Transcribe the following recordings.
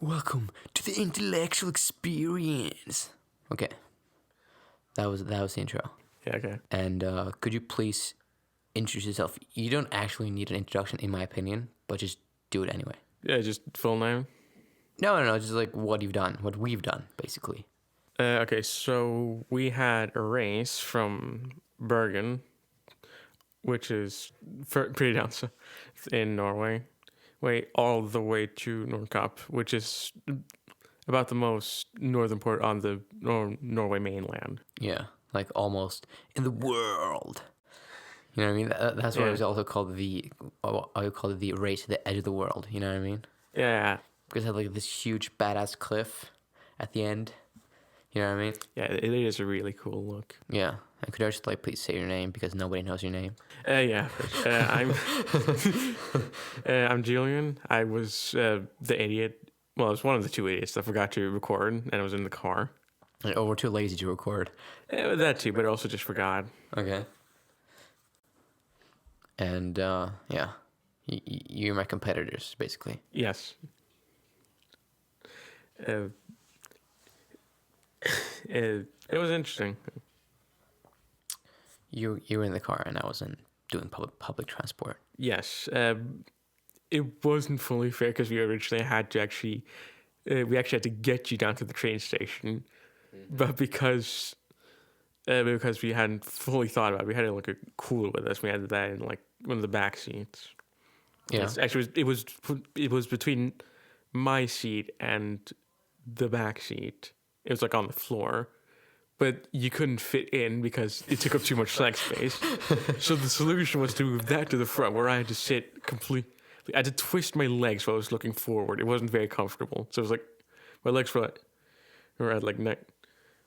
Welcome to the intellectual experience. Okay, that was the intro. Yeah, okay. And could you please introduce yourself? You don't actually need an introduction, in my opinion, but just do it anyway. Yeah, just full name. No, just like what you've done, what we've done, basically. Okay, so we had a race from Bergen, which is pretty down in Norway, all the way to Nordkapp, which is about the most northern port on the Norway mainland. Yeah, like almost in the world. You know what I mean? That's why it was also called I would call it the race to the edge of the world. You know what I mean? Yeah, Because it had like this huge badass cliff at the end. You know what I mean? yeah, it is a really cool look. Yeah. And could I just like please say your name because nobody knows your name? Yeah, I'm Julian. I was the idiot. Well, I was one of the two idiots that forgot to record, and I was in the car. Oh, we're too lazy to record. That too, but I also just forgot. Okay. And yeah, you're my competitors, basically. Yes. It was interesting. You were in the car, and I was doing public transport. Yes. It wasn't fully fair because we originally had to we actually had to get you down to the train station, but because we hadn't fully thought about it, we had like a cooler with us. We had that in like one of the back seats. Yeah. Yes, actually, it was between my seat and the back seat. It was like on the floor, but you couldn't fit in because it took up too much leg space. So the solution was to move that to the front, where I had to sit completely. I had to twist my legs while I was looking forward. It wasn't very comfortable. So it was like my legs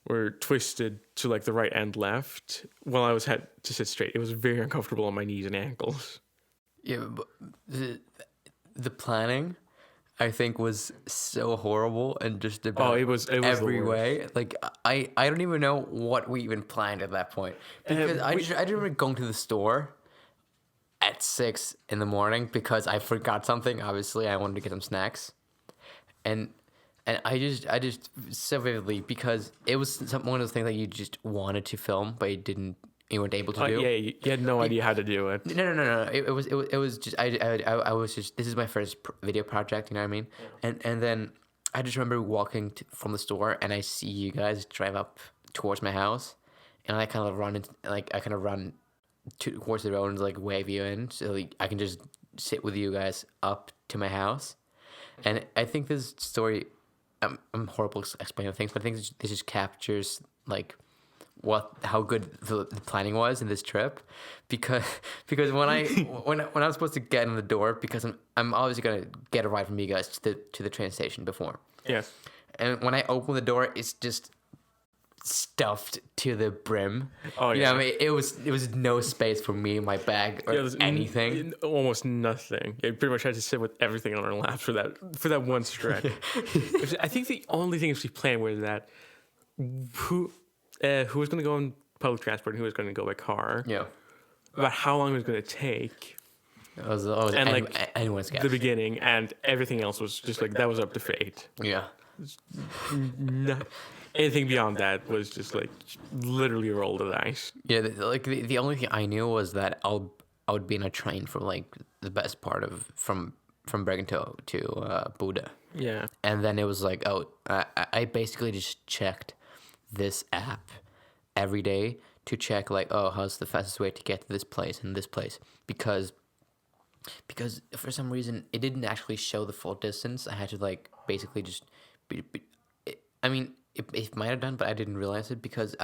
were twisted to like the right and left, while I had to sit straight. It was very uncomfortable on my knees and ankles. Yeah, but the planning, I think, was so horrible and just about It was every the worst. way. Like I don't even know what we even planned at that point because I didn't remember going to the store at 6 a.m. because I forgot something. Obviously, I wanted to get some snacks, and I just so vividly because it was one of those things that you just wanted to film but you weren't able to do. Yeah, you had no idea how to do it. No. It was just I was just, this is my first video project. You know what I mean? Yeah. And then I just remember walking from the store and I see you guys drive up towards my house, and I kind of run towards the road and like wave you in so like, I can just sit with you guys up to my house. And I think this story, I'm horrible at explaining things, but I think this just captures like how good the planning was in this trip, because when I was supposed to get in the door, because I'm obviously gonna get a ride from you guys to the train station before. Yes. And when I open the door, it's just stuffed to the brim. Oh, you yeah. know what I mean? It was no space for me, my bag, or anything. Almost nothing. You pretty much had to sit with everything on our laps for that one stretch. I think the only thing we planned was that who was going to go on public transport and who was going to go by car. Yeah. About how long it was going to take. It was anyone's guess. The beginning, and everything else was just like that was up to fate. Yeah. Anything beyond that was just like literally a roll of the dice. Yeah, the only thing I knew was that I would be in a train for like the best part of from Bergen to Buda. Yeah. And then it was like, I basically just checked this app every day to check like, how's the fastest way to get to this place and this place, because for some reason it didn't actually show the full distance. I had to like basically just it might have done, but I didn't realize it because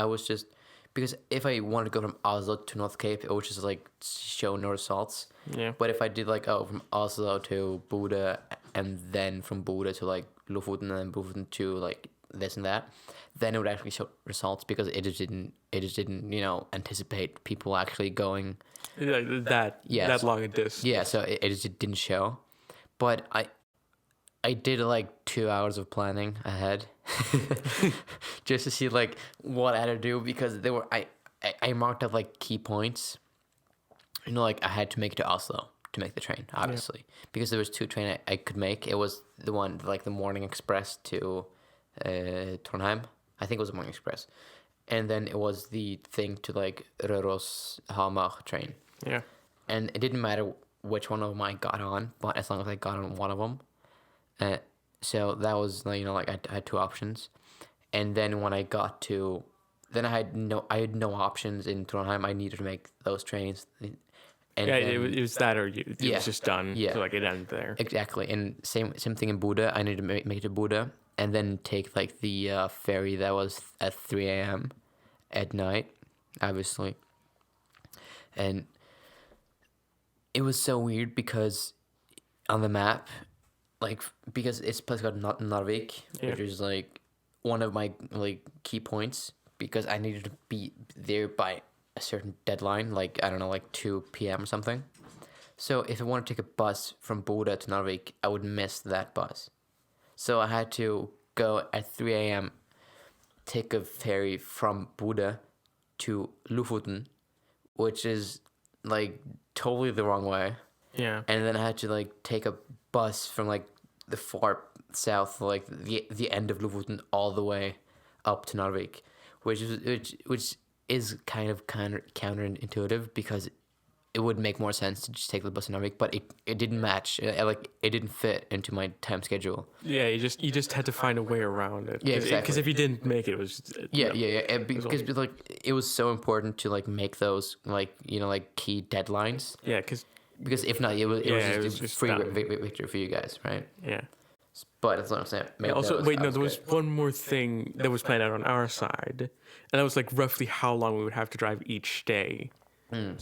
if I wanted to go from Oslo to North Cape, it would just like show no results. Yeah. But if I did like from Oslo to Buda and then from Buda to like Lofoten and then Lofoten to like this and that, then it would actually show results, because it just didn't anticipate people actually going that long a distance. Yeah, so it just didn't show. But I did like 2 hours of planning ahead just to see like what I had to do, because I marked up like key points. Like I had to make it to Oslo to make the train, obviously, because there was two train I could make. It was the one like the morning express to Trondheim. I think it was the morning express, and then it was the thing to like Røros Hamar train. Yeah. And it didn't matter which one of them I got on, but as long as I got on one of them. So that was like, like I had two options, and then when I got to, then I had no options in Trondheim. I needed to make those trains. And Yeah, then, it was that or it was just done. Yeah. So like it ended there. Exactly, and same thing in Bodø. I needed to make it to Bodø, and then take like the ferry that was at 3 a.m. at night, obviously. And it was so weird because on the map, like, because it's a place called Narvik, which is like one of my like key points, because I needed to be there by a certain deadline, like I don't know, like 2 p.m. or something. So if I wanted to take a bus from Bodø to Narvik, I would miss that bus. So I had to go at 3 a.m., take a ferry from Bodø to Lofoten, which is like totally the wrong way. Yeah. And then I had to like take a bus from like the far south, like the end of Lofoten, all the way up to Narvik, which is kind of counterintuitive, because it would make more sense to just take the bus to Narvik, but it didn't match. It didn't fit into my time schedule. Yeah, you just had to find a way around it. Yeah, exactly. Because if you didn't make it, it was Because like it was so important to like make those like like key deadlines. Yeah, because if not, it was just free victory for you guys, right? Yeah. But that's what I'm saying. Yeah, also, there was one more thing that was planned out on our side, and that was like roughly how long we would have to drive each day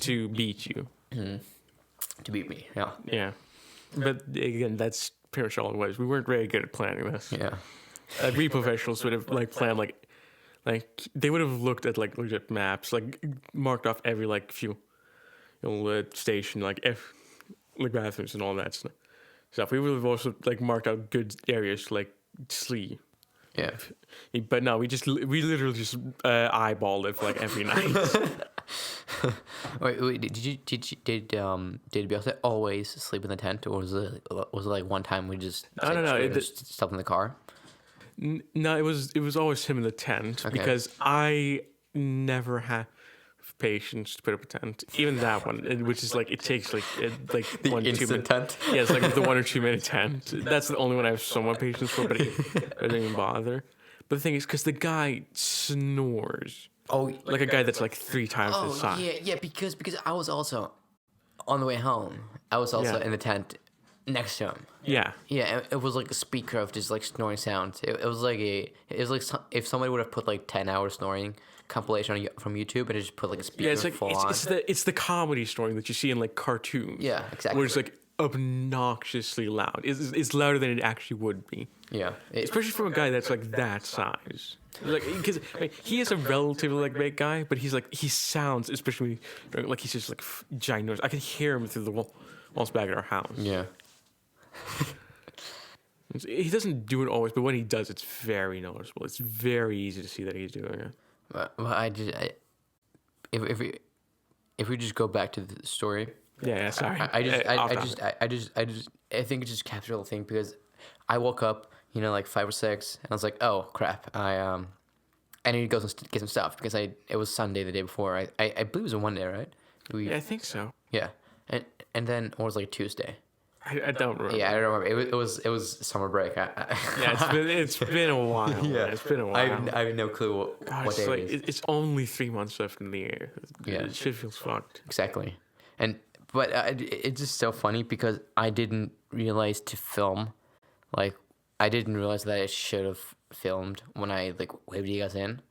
to beat you. To beat me, yeah. Yeah. But again, that's pretty much all it was. We weren't very good at planning this. Yeah. We professionals would have like planned like they would have looked at like legit maps, like marked off every like few station, like bathrooms and all that stuff. We would have also like marked out good areas to like sleep. Yeah. But no, we literally just eyeballed it for like every night. Wait, did Beyonce always sleep in the tent, or was it like one time we just slept in the car? No, it was always him in the tent, because I never have patience to put up a tent, even that one, which is like it takes like the 1-2 minute tent. Yeah, it's like the 1 or 2 minute tent. That's the only one I have somewhat patience for, but I don't even bother. But the thing is, because the guy snores. Oh, like a guy that's like 3 times his size. Yeah, because I was also on the way home. I was also in the tent next to him. Yeah. Yeah, it was like a speaker of just like snoring sounds. It was like if somebody would have put like 10 hours snoring compilation from YouTube and just put like a speaker it's the comedy snoring that you see in like cartoons. Yeah, exactly. Where it's like obnoxiously loud. It's louder than it actually would be. Yeah. Especially from a guy that's like that size. Like, because he is a relatively like big guy, but he sounds, especially like he's just like ginormous. I can hear him through the walls back at our house. Yeah. He doesn't do it always, but when he does, it's very noticeable. It's very easy to see that he's doing it. Well, if we just go back to the story. Yeah. Sorry. I think it just captures the whole thing, because I woke up, like 5 or 6, and I was like, oh crap, I need to go get some stuff, because it was Sunday the day before. I believe it was a Monday, right? Yeah, I think so. Yeah, and then or was it like Tuesday? I don't remember. Yeah, I don't remember. It was summer break. It's been a while. Yeah, it's been a while. I have no clue what day it is. It's only 3 months left in the year. Yeah, shit feels fucked. Exactly, but it's just so funny, because I didn't realize to film, like I didn't realize that I should have filmed when I like waved you guys in,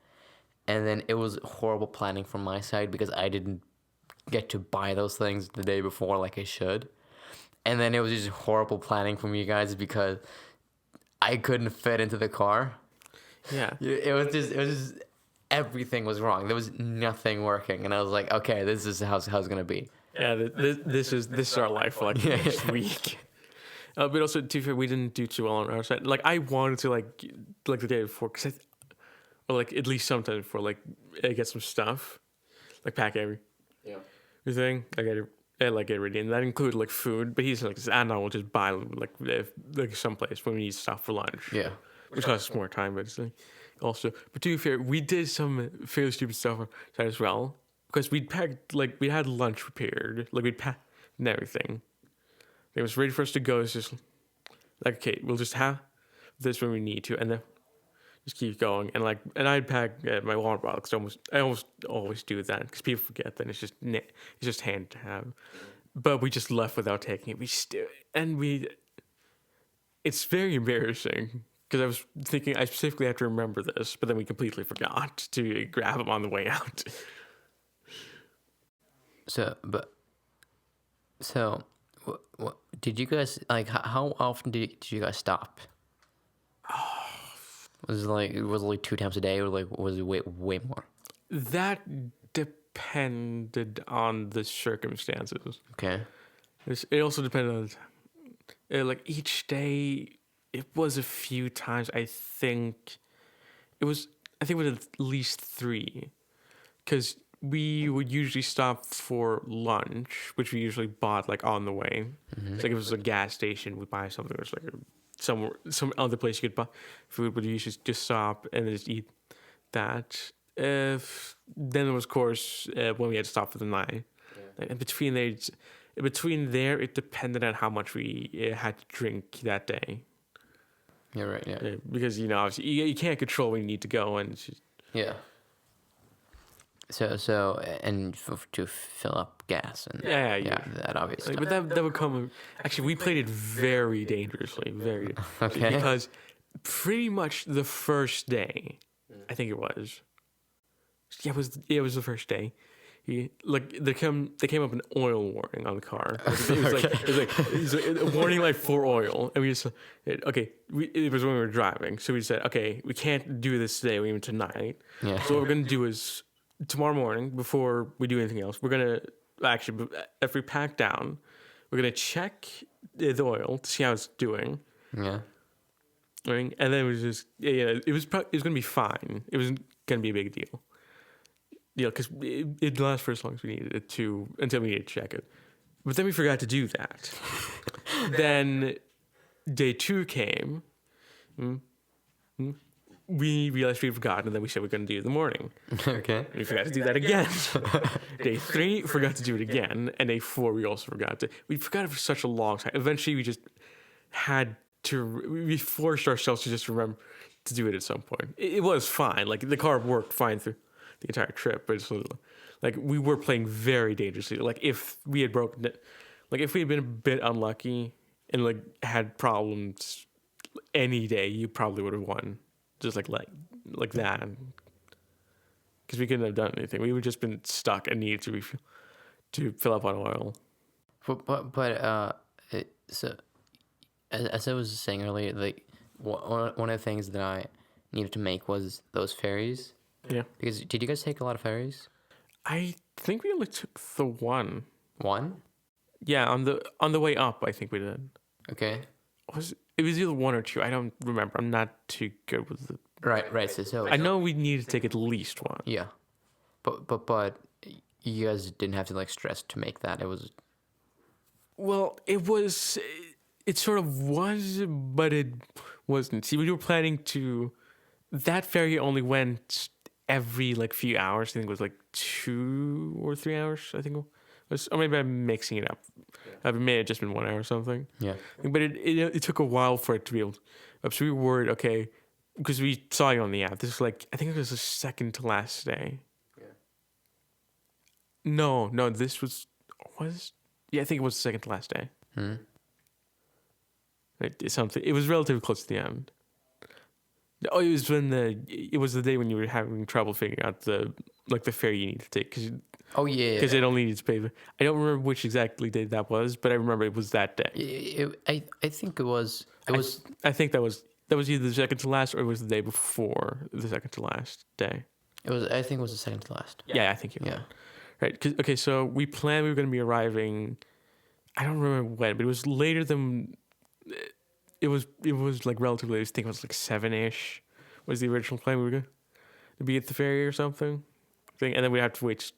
and then it was horrible planning from my side, because I didn't get to buy those things the day before like I should. And then it was just horrible planning from you guys, because I couldn't fit into the car. Yeah. It was just everything was wrong. There was nothing working, and I was like, okay, this is how it's gonna be. Yeah, this is our life for like next week. But also, to be fair, we didn't do too well on our side. Like I wanted to like the day before, or like at least sometime before, like get some stuff, like pack everything. Like like get ready, and that included like food. But he's like, I don't know, we'll just buy like someplace when we need stuff for lunch. Yeah. Which costs more time, but it's like also. But to be fair, we did some fairly stupid stuff on that as well because we'd packed like we had lunch prepared, like we'd packed and everything. It was ready for us to go. It's just like okay, we'll just have this when we need to, and then just keep going. And I'd pack my water bottle because I almost always do that because people forget that it's just handy to have. But we just left without taking it. It's very embarrassing because I was thinking I specifically have to remember this, but then we completely forgot to grab them on the way out. So, what did you guys like? How often did you guys stop? Was it like 2 times a day, or like was it way more? That depended on the circumstances. Okay. It also depended on like each day. It was a few times. I think it was at least 3, because we would usually stop for lunch, which we usually bought like on the way. Mm-hmm. It's like if it was a gas station, we'd buy something. It was like some other place you could buy food, but you should just stop and just eat that. Then there was, of course, when we had to stop for the night. Yeah. And between there, it depended on how much we had to drink that day. You're right. Yeah. Because obviously you can't control when you need to go, and it's just, yeah. So and to fill up gas and yeah, that obviously. but that would come. Actually, we played it very dangerously, okay. Because pretty much the first day, I think it was. Yeah, it was the first day. They came up an oil warning on the car. It was like a warning light for oil, and we just okay. It was when we were driving, so we said okay, we can't do this today or even tonight. Yeah. So what we're gonna do is tomorrow morning, before we do anything else, we're gonna actually if we pack down, we're gonna check the oil to see how it's doing. Yeah. Right, and then it was just it was gonna be fine. It wasn't gonna be a big deal. Because it lasts for as long as we needed it to, until we needed to check it. But then we forgot to do that. Then day 2 came. We realized we forgot, and then we said we're going to do it in the morning. Okay. And we forgot to do that again. Day 3, forgot to do it again. And day 4, we also forgot to. We forgot it for such a long time. Eventually, we just had to. We forced ourselves to just remember to do it at some point. It was fine. Like, the car worked fine through the entire trip, but it's like we were playing very dangerously. Like if we had broken it, like if we had been a bit unlucky and like had problems any day, you probably would have won, just like that, because we couldn't have done anything. We would just been stuck and needed to fill up on oil. So as I was saying earlier, like one of the things that I needed to make was those ferries. Yeah. Because did you guys take a lot of ferries? I think we only took the one. One? Yeah, on the way up, I think we did. Okay. It was either 1 or 2. I don't remember. I'm not too good with the. Right. So I know we needed to take at least one. Yeah, but you guys didn't have to like stress to make that. It was. Well, it was. It sort of was, but it wasn't. See, we were planning to. That ferry only went every like few hours. I think it was like 2 or 3 hours. I think it was, or maybe I'm mixing it up. Yeah. It may have just been 1 hour or something. Yeah. But it took a while for it to be able to. So we were worried, okay, because we saw you on the app. This is like, I think it was the second to last day. Yeah. No, this was. Yeah, I think it was the second to last day. It was relatively close to the end. Oh, it was the day when you were having trouble figuring out the fare you need to take because it only needs to pay. I don't remember which exactly day that was, but I remember it was that day. I think it was. I think that was either the second to last or it was the day before the second to last day. I think it was the second to last. Yeah, I think you. Yeah. Right. So we planned we were going to be arriving. I don't remember when, but it was later than. It was like relatively late. I think it was like 7-ish was the original plan. We were going to be at the ferry or something. And then we'd have to wait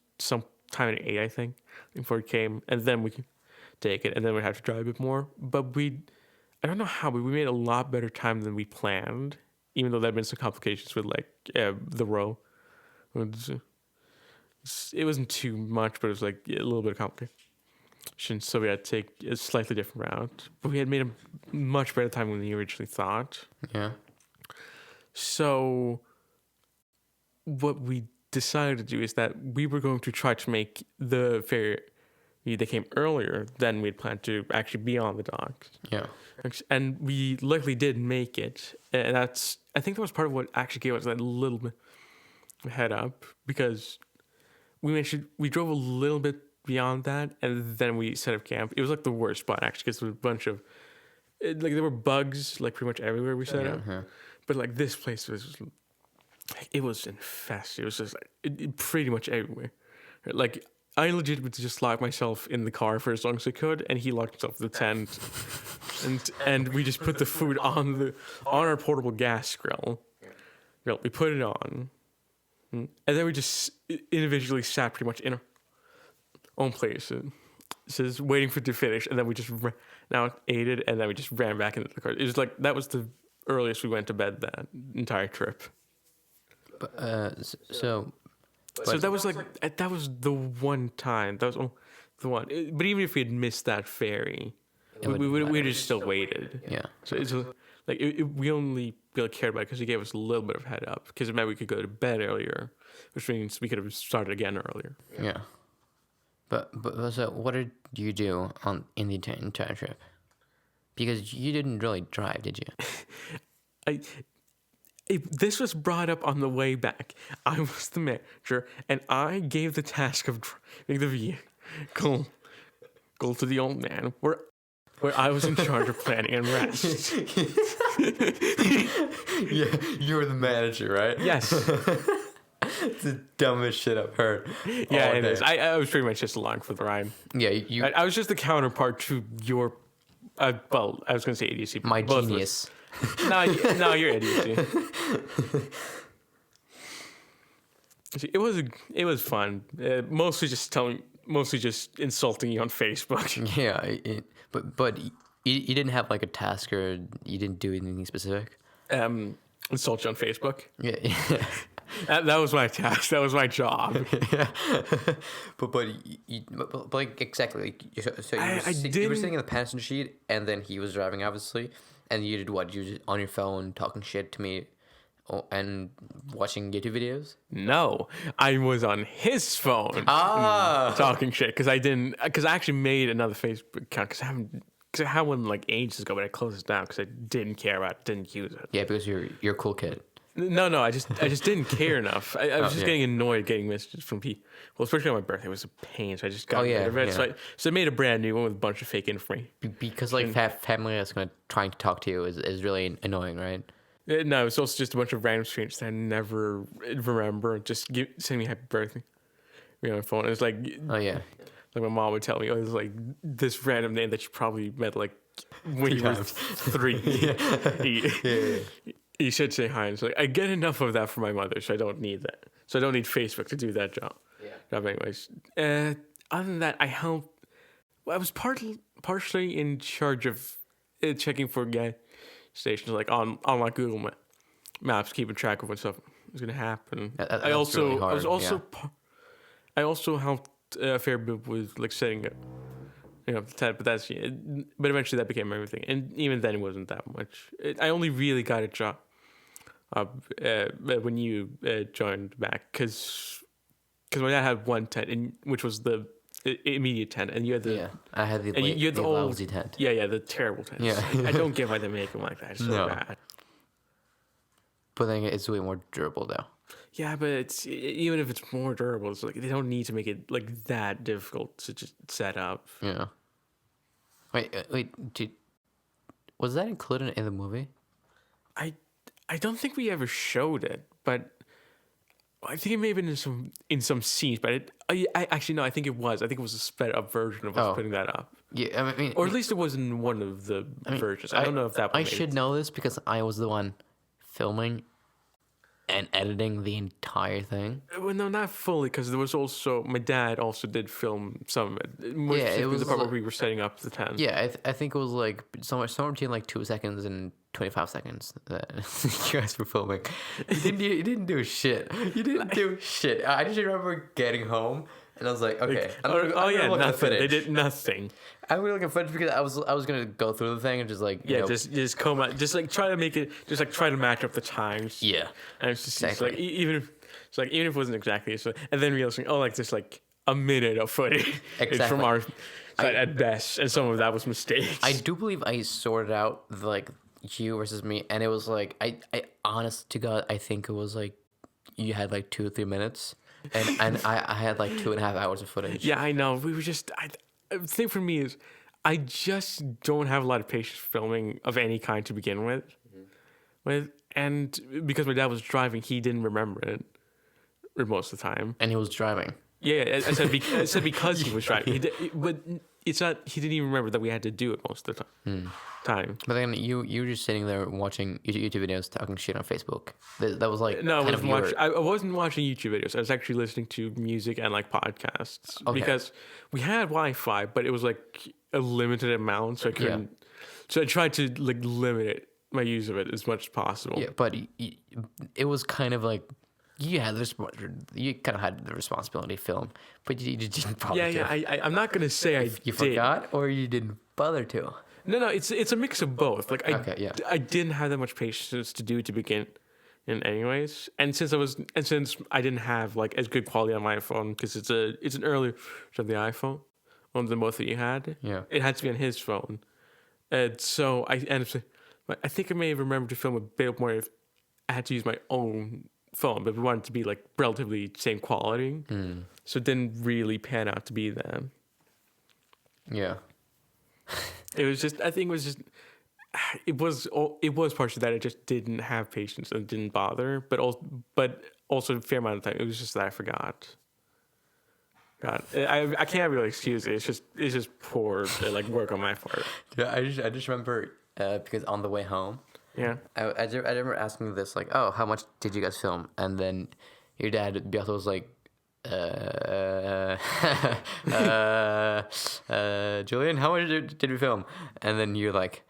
time at 8, I think, before it came, and then we could take it, and then we'd have to drive a bit more. But I don't know how, but we made a lot better time than we planned, even though there had been some complications with like the row. It wasn't too much, but it was like a little bit of complication. So we had to take a slightly different route, but we had made a much better time than we originally thought. Yeah. So what we decided to do is that we were going to try to make the ferry that came earlier than we'd planned to actually be on the docks. Yeah. And we luckily did make it. And I think that was part of what actually gave us that little bit head up, because we drove a little bit beyond that, and then we set up camp. It was like the worst spot actually, because there was a bunch of there were bugs like pretty much everywhere we set up. But like this place was infested. It was just like pretty much everywhere. Like I legitimately just locked myself in the car for as long as I could, and he locked himself in the tent. and we just put the food on our portable gas grill. We put it on, and then we just individually sat pretty much in our own places, waiting for it to finish, and then we just ate it, and then we just ran back into the car. It was like that was the earliest we went to bed that entire trip. So that was like that was the one time. That was the one. But even if we had missed that ferry, we would have still waited. Yeah. So it's like we only really cared about it because he gave us a little bit of head up, because it meant we could go to bed earlier, which means we could have started again earlier. Yeah. But so what did you do in the entire trip? Because you didn't really drive, did you? This was brought up on the way back. I was the manager, and I gave the task of driving the vehicle to the old man, where I was in charge of planning and rest. Yeah, you were the manager, right? Yes. It's the dumbest shit I've heard. Yeah, it is. I was pretty much just along for the ride. Yeah, I was just the counterpart to your. Well, I was going to say idiocy. My genius. No, you're idiocy. It was fun. Mostly just insulting you on Facebook. Yeah, but you didn't have like a task, or you didn't do anything specific. Insult you on Facebook. Yeah. That was my task. That was my job. Yeah. but like exactly. Like, so you were sitting in the passenger seat, and then he was driving, obviously. And you did what? You were just on your phone talking shit to me, and watching YouTube videos? No, I was on his phone talking shit, because I actually made another Facebook account, because I had one like ages ago, but I closed it down because I didn't care about it, didn't use it. Yeah, because you're a cool kid. No, I just didn't care enough. I was just getting annoyed getting messages from people. Well, especially on my birthday, it was a pain, so I just got rid of it. Yeah. So I made a brand new one with a bunch of fake information. Because like family that's trying to talk to you is really annoying, right? No, it's also just a bunch of random strangers that I never remember. Just send me happy birthday. On my phone. It was like, oh yeah, like my mom would tell me, it was like this random name that you probably met like when you were 3. Yeah. You should say hi. And it's like, I get enough of that from my mother, so I don't need that. So I don't need Facebook to do that job. Yeah. Anyways, other than that, I was partially in charge of checking for gas stations, like on like Google Maps, keeping track of what stuff is going to happen. I also helped a fair bit with like setting up. The tent, but eventually that became everything, and even then it wasn't that much. I only really got a job when you joined back, because my dad had one tent, which was the immediate tent, and you had the I had the you had the lousy tent. Yeah, the terrible tent. Yeah, I don't get why they make them like that. It's so bad. But then it's way more durable though. Yeah, but even if it's more durable, it's like they don't need to make it like that difficult to just set up. Yeah. Wait, was that included in the movie? I don't think we ever showed it, but I think it may have been in some scenes. But I actually no, I think it was. I think it was a sped up version of us putting that up. Yeah, I mean, or at least it was in one of the versions. I don't know if that. I should know this because I was the one filming. and editing the entire thing. Well, no, not fully, because there was also my dad also did film some of it. More Yeah, it specifically was the part where like- we were setting up the tent. Yeah, I think it was like somewhere between like 2 seconds and 25 seconds that you guys were filming. You didn't do shit. You didn't do shit. I just remember getting home and I was like, okay. I'm gonna look at nothing. They footage. did nothing. I'm gonna look at footage because I was gonna go through the thing and just like Just come out, just like try to make it, just like try to match up the times. yeah. And it's just Exactly. like even if it wasn't exactly so, and then realizing like there's like a minute of footage Exactly. from our side at best, and some of that was mistakes. I do believe I sorted out like you versus me, and it was like I honest to God, I think it was like you had like 2 or 3 minutes, and I had like 2.5 hours of footage. Yeah, I know. We were just. The thing for me is, I just don't have a lot of patience for filming of any kind to begin with. And because my dad was driving, he didn't remember it most of the time. And he was driving. Yeah, I said because he was driving. But it's not. He didn't even remember that we had to do it most of the time. But then you were just sitting there watching YouTube videos, talking shit on Facebook. That was like No, I I wasn't watching YouTube videos. I was actually listening to music and like podcasts because we had Wi-Fi, but it was like a limited amount, so I couldn't. So I tried to like limit my use of it as much as possible. Yeah, but it was kind of like you kind of had the responsibility to film, but you didn't bother to. I'm not gonna say You forgot or you didn't bother to. No, it's a mix of both. Like I I didn't have that much patience to do it to begin in anyways. And since I didn't have like as good quality on my phone because it's an earlier version of the iPhone, one of the both that you had. Yeah. It had to be on his phone. And so I ended up, I think I may have remembered to film a bit more if I had to use my own phone, but we wanted it to be like relatively same quality. So it didn't really pan out to be that. Yeah. It was just, I think it was just, it was partially that I just didn't have patience and didn't bother, but also a fair amount of time, it was just that I forgot. God, I can't really excuse it. It's just poor like work on my part. Yeah, I just remember because on the way home, Yeah. I remember asking this like, oh, how much did you guys film? And then your dad Beato was like, Julian, how much did we film? And then you're like,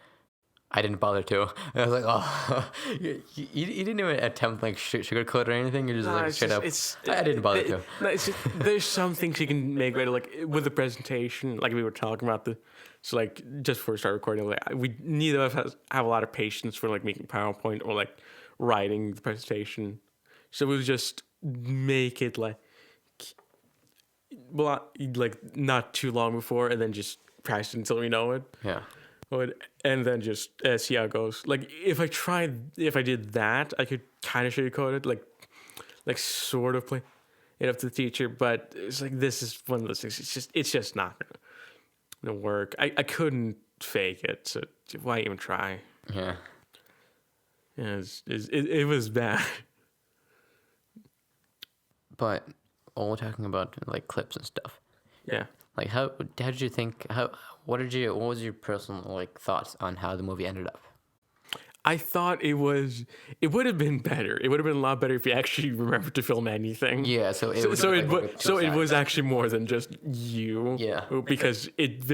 I didn't bother to. And I was like, oh, you didn't even attempt like sugarcoat or anything. You're just like straight up. I didn't bother to. No, it's just, there's some things you can make better, like with the presentation, like we were talking about so like just before we start recording, like we neither of us have a lot of patience for like making PowerPoint or like writing the presentation. So we would just make it like not too long before, and then just practice until we know it. Yeah. And then just see how it goes. Like if I did that, I could kind of sugarcoat it, like sort of play it up to the teacher. But it's like this is one of those things. It's just not gonna work. I couldn't fake it, so why even try? Yeah. Yeah, it was bad. But all we're talking about like clips and stuff. Yeah. Like how did you think? What was your personal like thoughts on how the movie ended up? I thought it would have been better. It would have been a lot better if you actually remembered to film anything. Yeah, so it was actually more than just you. Yeah. Because it's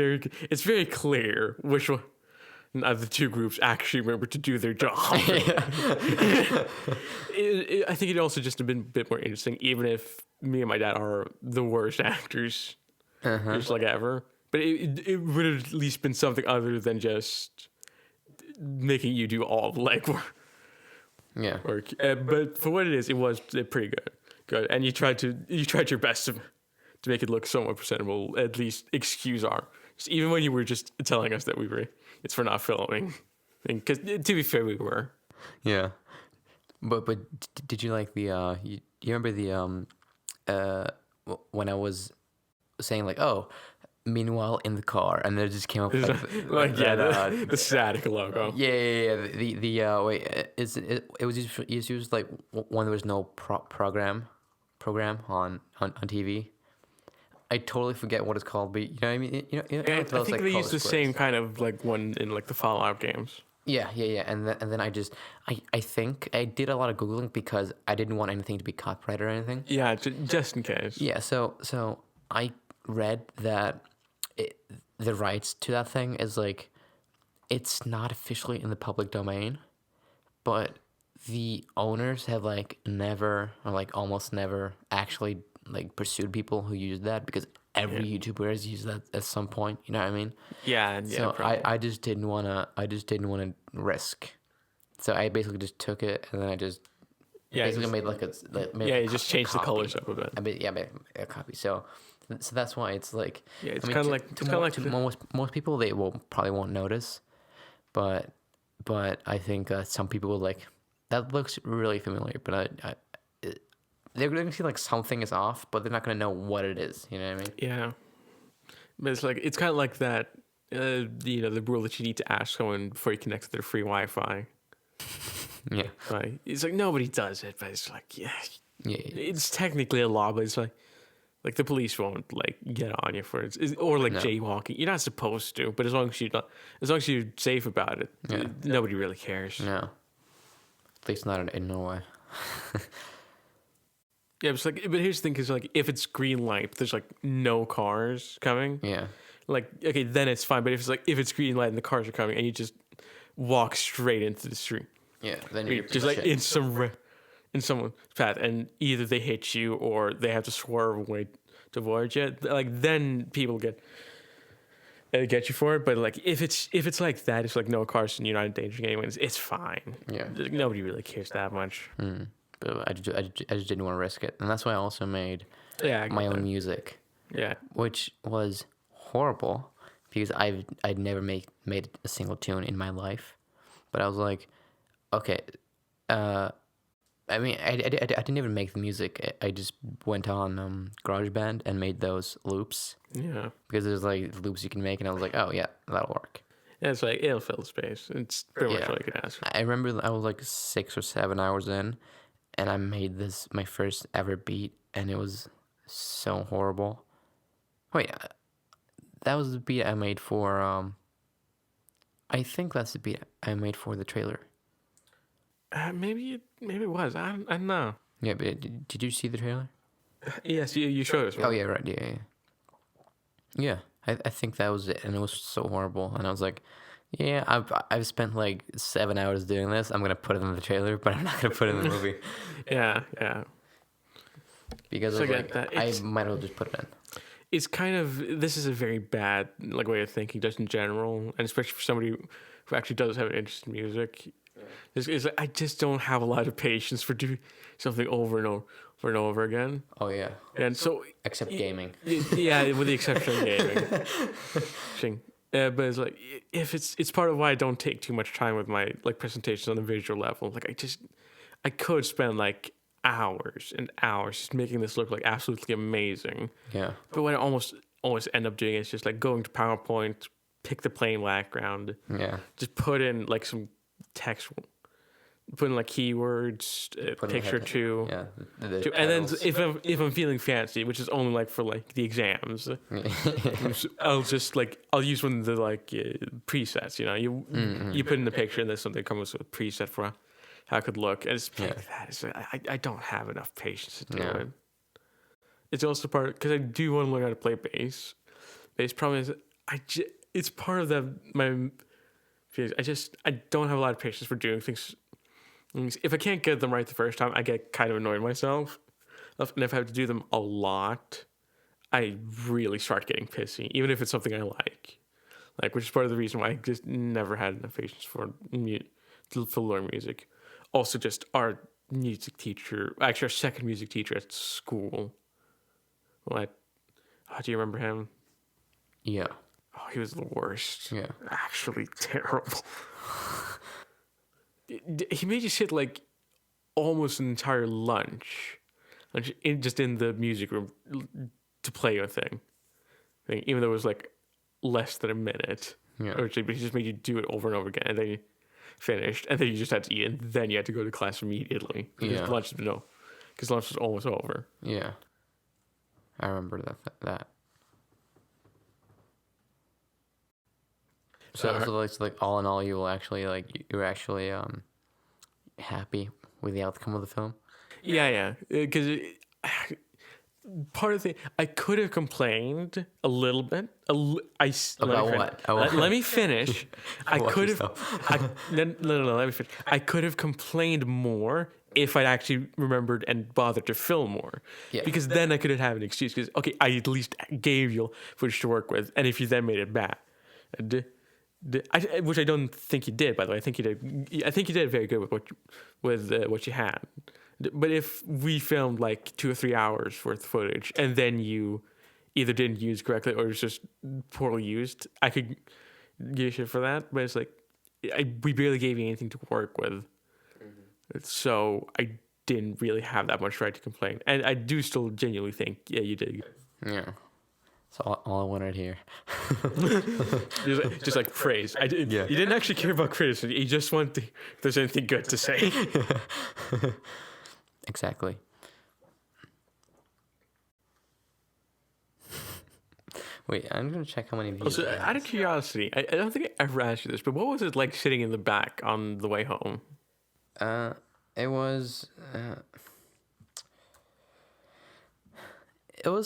very clear which one of the two groups actually remember to do their job. I think it also just have been a bit more interesting, even if me and my dad are the worst actors, just like ever. But it would have at least been something other than just making you do all the legwork. Yeah. But for what it was pretty good. And you tried your best to make it look somewhat presentable. At least excuse even when you were just telling us that it's for not filming. Because to be fair, we were. Yeah. But did you like the you remember the when I was saying like, oh, meanwhile in the car, and then it just came up the static logo. Yeah. The wait, it was used like when there was no program on TV. I totally forget what it's called, but you know what I mean. I think they used the same kind of like one in like the Fallout games. Yeah. And then I think I did a lot of Googling because I didn't want anything to be copyrighted or anything. Yeah, just in case. Yeah, so I read that the rights to that thing is like it's not officially in the public domain, but the owners have like never or like almost never actually like pursued people who use that because every YouTuber has used that at some point. You know what I mean? Yeah, So probably. I just didn't wanna risk. So I basically just took it and then I just basically made like a you just changed the colors up a bit. I made a copy. So that's why it's like Yeah, it's I mean, kind of like most people they probably won't notice, but I think some people will like that looks really familiar, but they're gonna see like something is off, but they're not gonna know what it is. You know what I mean? Yeah, but it's kind of like that. The rule that you need to ask someone before you connect to their free Wi-Fi. Yeah. Right. It's like nobody does it, but it's like Yeah. it's technically a law, but it's like the police won't like get on you for it, or like jaywalking. You're not supposed to, but as long as you're safe about it, nobody really cares. No. At least not in Norway. Yeah, but here's the thing, because like if it's green light, there's like no cars coming. Yeah. Like okay, then it's fine. But if it's green light and the cars are coming, and you just walk straight into the street. Yeah, then you're just like in someone's path, and either they hit you or they have to swerve away to avoid you. Like then people get you for it. But like if it's like that, it's like no cars and you're not endangering anyone. It's fine. Yeah, like, nobody really cares that much. But I just didn't want to risk it, and that's why I also made my own music. Yeah, which was horrible because I'd never made a single tune in my life, but I was like. Okay, I mean, I didn't even make the music. I just went on GarageBand and made those loops. Yeah. Because there's like loops you can make, and I was like, oh yeah, that'll work. Yeah, it's like it'll fill the space. It's pretty much all you can ask for. I remember I was like 6 or 7 hours in, and I made my first ever beat, and it was so horrible. Wait, that was the beat I made for. I think that's the beat I made for the trailer. Maybe it was. I don't know. Yeah, but did you see the trailer? Yes, you showed us. Oh yeah, right. Yeah. I think that was it, and it was so horrible. And I was like, yeah, I've spent like 7 hours doing this. I'm gonna put it in the trailer, but I'm not gonna put it in the movie. yeah. Because I might as well just put it in. It's kind of this is a very bad like way of thinking, just in general, and especially for somebody who actually does have an interest in music. It's like, I just don't have a lot of patience for doing something over and over again. Oh yeah. And so except gaming. Yeah, with the exception of gaming. But it's like if it's part of why I don't take too much time with my like presentations on the visual level. Like I could spend like hours and hours just making this look like absolutely amazing. Yeah. But what I almost always end up doing is just like going to PowerPoint, pick the plain background. Yeah. Just put in like some text, put in like keywords, picture two. Yeah. And then if I'm feeling fancy, which is only like for like the exams, I'll use one of the like presets. You know, you put in the picture and there's something comes with a preset for how it could look. And it's like that. It's like, I don't have enough patience to do it. It's also part because I do want to learn how to play bass. Bass problem is it's part of my. I don't have a lot of patience for doing things. If I can't get them right the first time, I get kind of annoyed myself. And if I have to do them a lot, I really start getting pissy, even if it's something I like. Which is part of the reason why I just never had enough patience for learn music. Also, just our music teacher, actually our second music teacher at school. Do you remember him? Yeah. Oh, he was the worst. Yeah. Actually terrible. He made you sit like almost an entire lunch in the music room to play a thing. Even though it was like less than a minute. Yeah. But he just made you do it over and over again. And then you finished. And then you just had to eat. And then you had to go to class immediately. Because lunch was almost over. Yeah. I remember that. So all in all, you were actually happy with the outcome of the film. Yeah. Because part of the thing, I could have complained a little bit. About what? Let me finish. I Watch could have. yourself. No. Let me finish. I could have complained more if I'd actually remembered and bothered to film more. Yeah. Because then I could have had an excuse. Because okay, I at least gave you footage to work with, and if you then made it bad, which I don't think you did, by the way. I think you did. I think you did very good with what you had. But if we filmed like 2 or 3 hours worth of footage and then you either didn't use correctly or it was just poorly used, I could give you shit for that. But it's like we barely gave you anything to work with, so I didn't really have that much right to complain. And I do still genuinely think, yeah, you did. Yeah. That's all I wanted here. just like praise. You didn't actually care about criticism. You just want to, if there's anything good to say. Exactly. Wait, I'm gonna check how many views. Also, out of curiosity, I don't think I ever asked you this, but what was it like sitting in the back on the way home? It was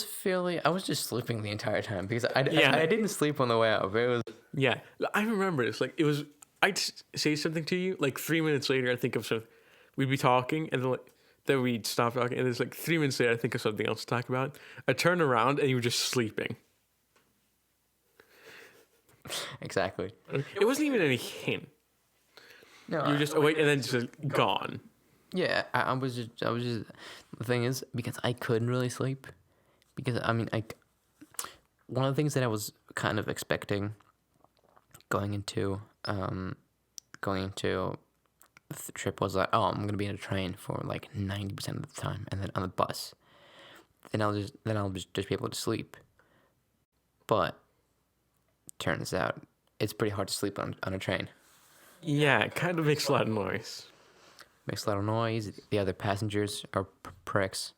fairly. I was just sleeping the entire time because I didn't sleep on the way out. But it was. Yeah, I remember this. Like it was. I'd say something to you. Like 3 minutes later, I think of something. We'd be talking, and then we'd stop talking, and it's like 3 minutes later, I think of something else to talk about. I turn around, and you were just sleeping. Exactly. It wasn't even any hint. No, you were just awake and then just gone. Yeah, I was just. The thing is, because I couldn't really sleep, because one of the things that I was kind of expecting going into the trip was like, oh, I'm gonna be in a train for like 90% of the time, and then on the bus, then I'll just be able to sleep. But turns out it's pretty hard to sleep on a train. Yeah, it kind of makes a lot of noise. Makes a lot of noise. The other passengers are pricks.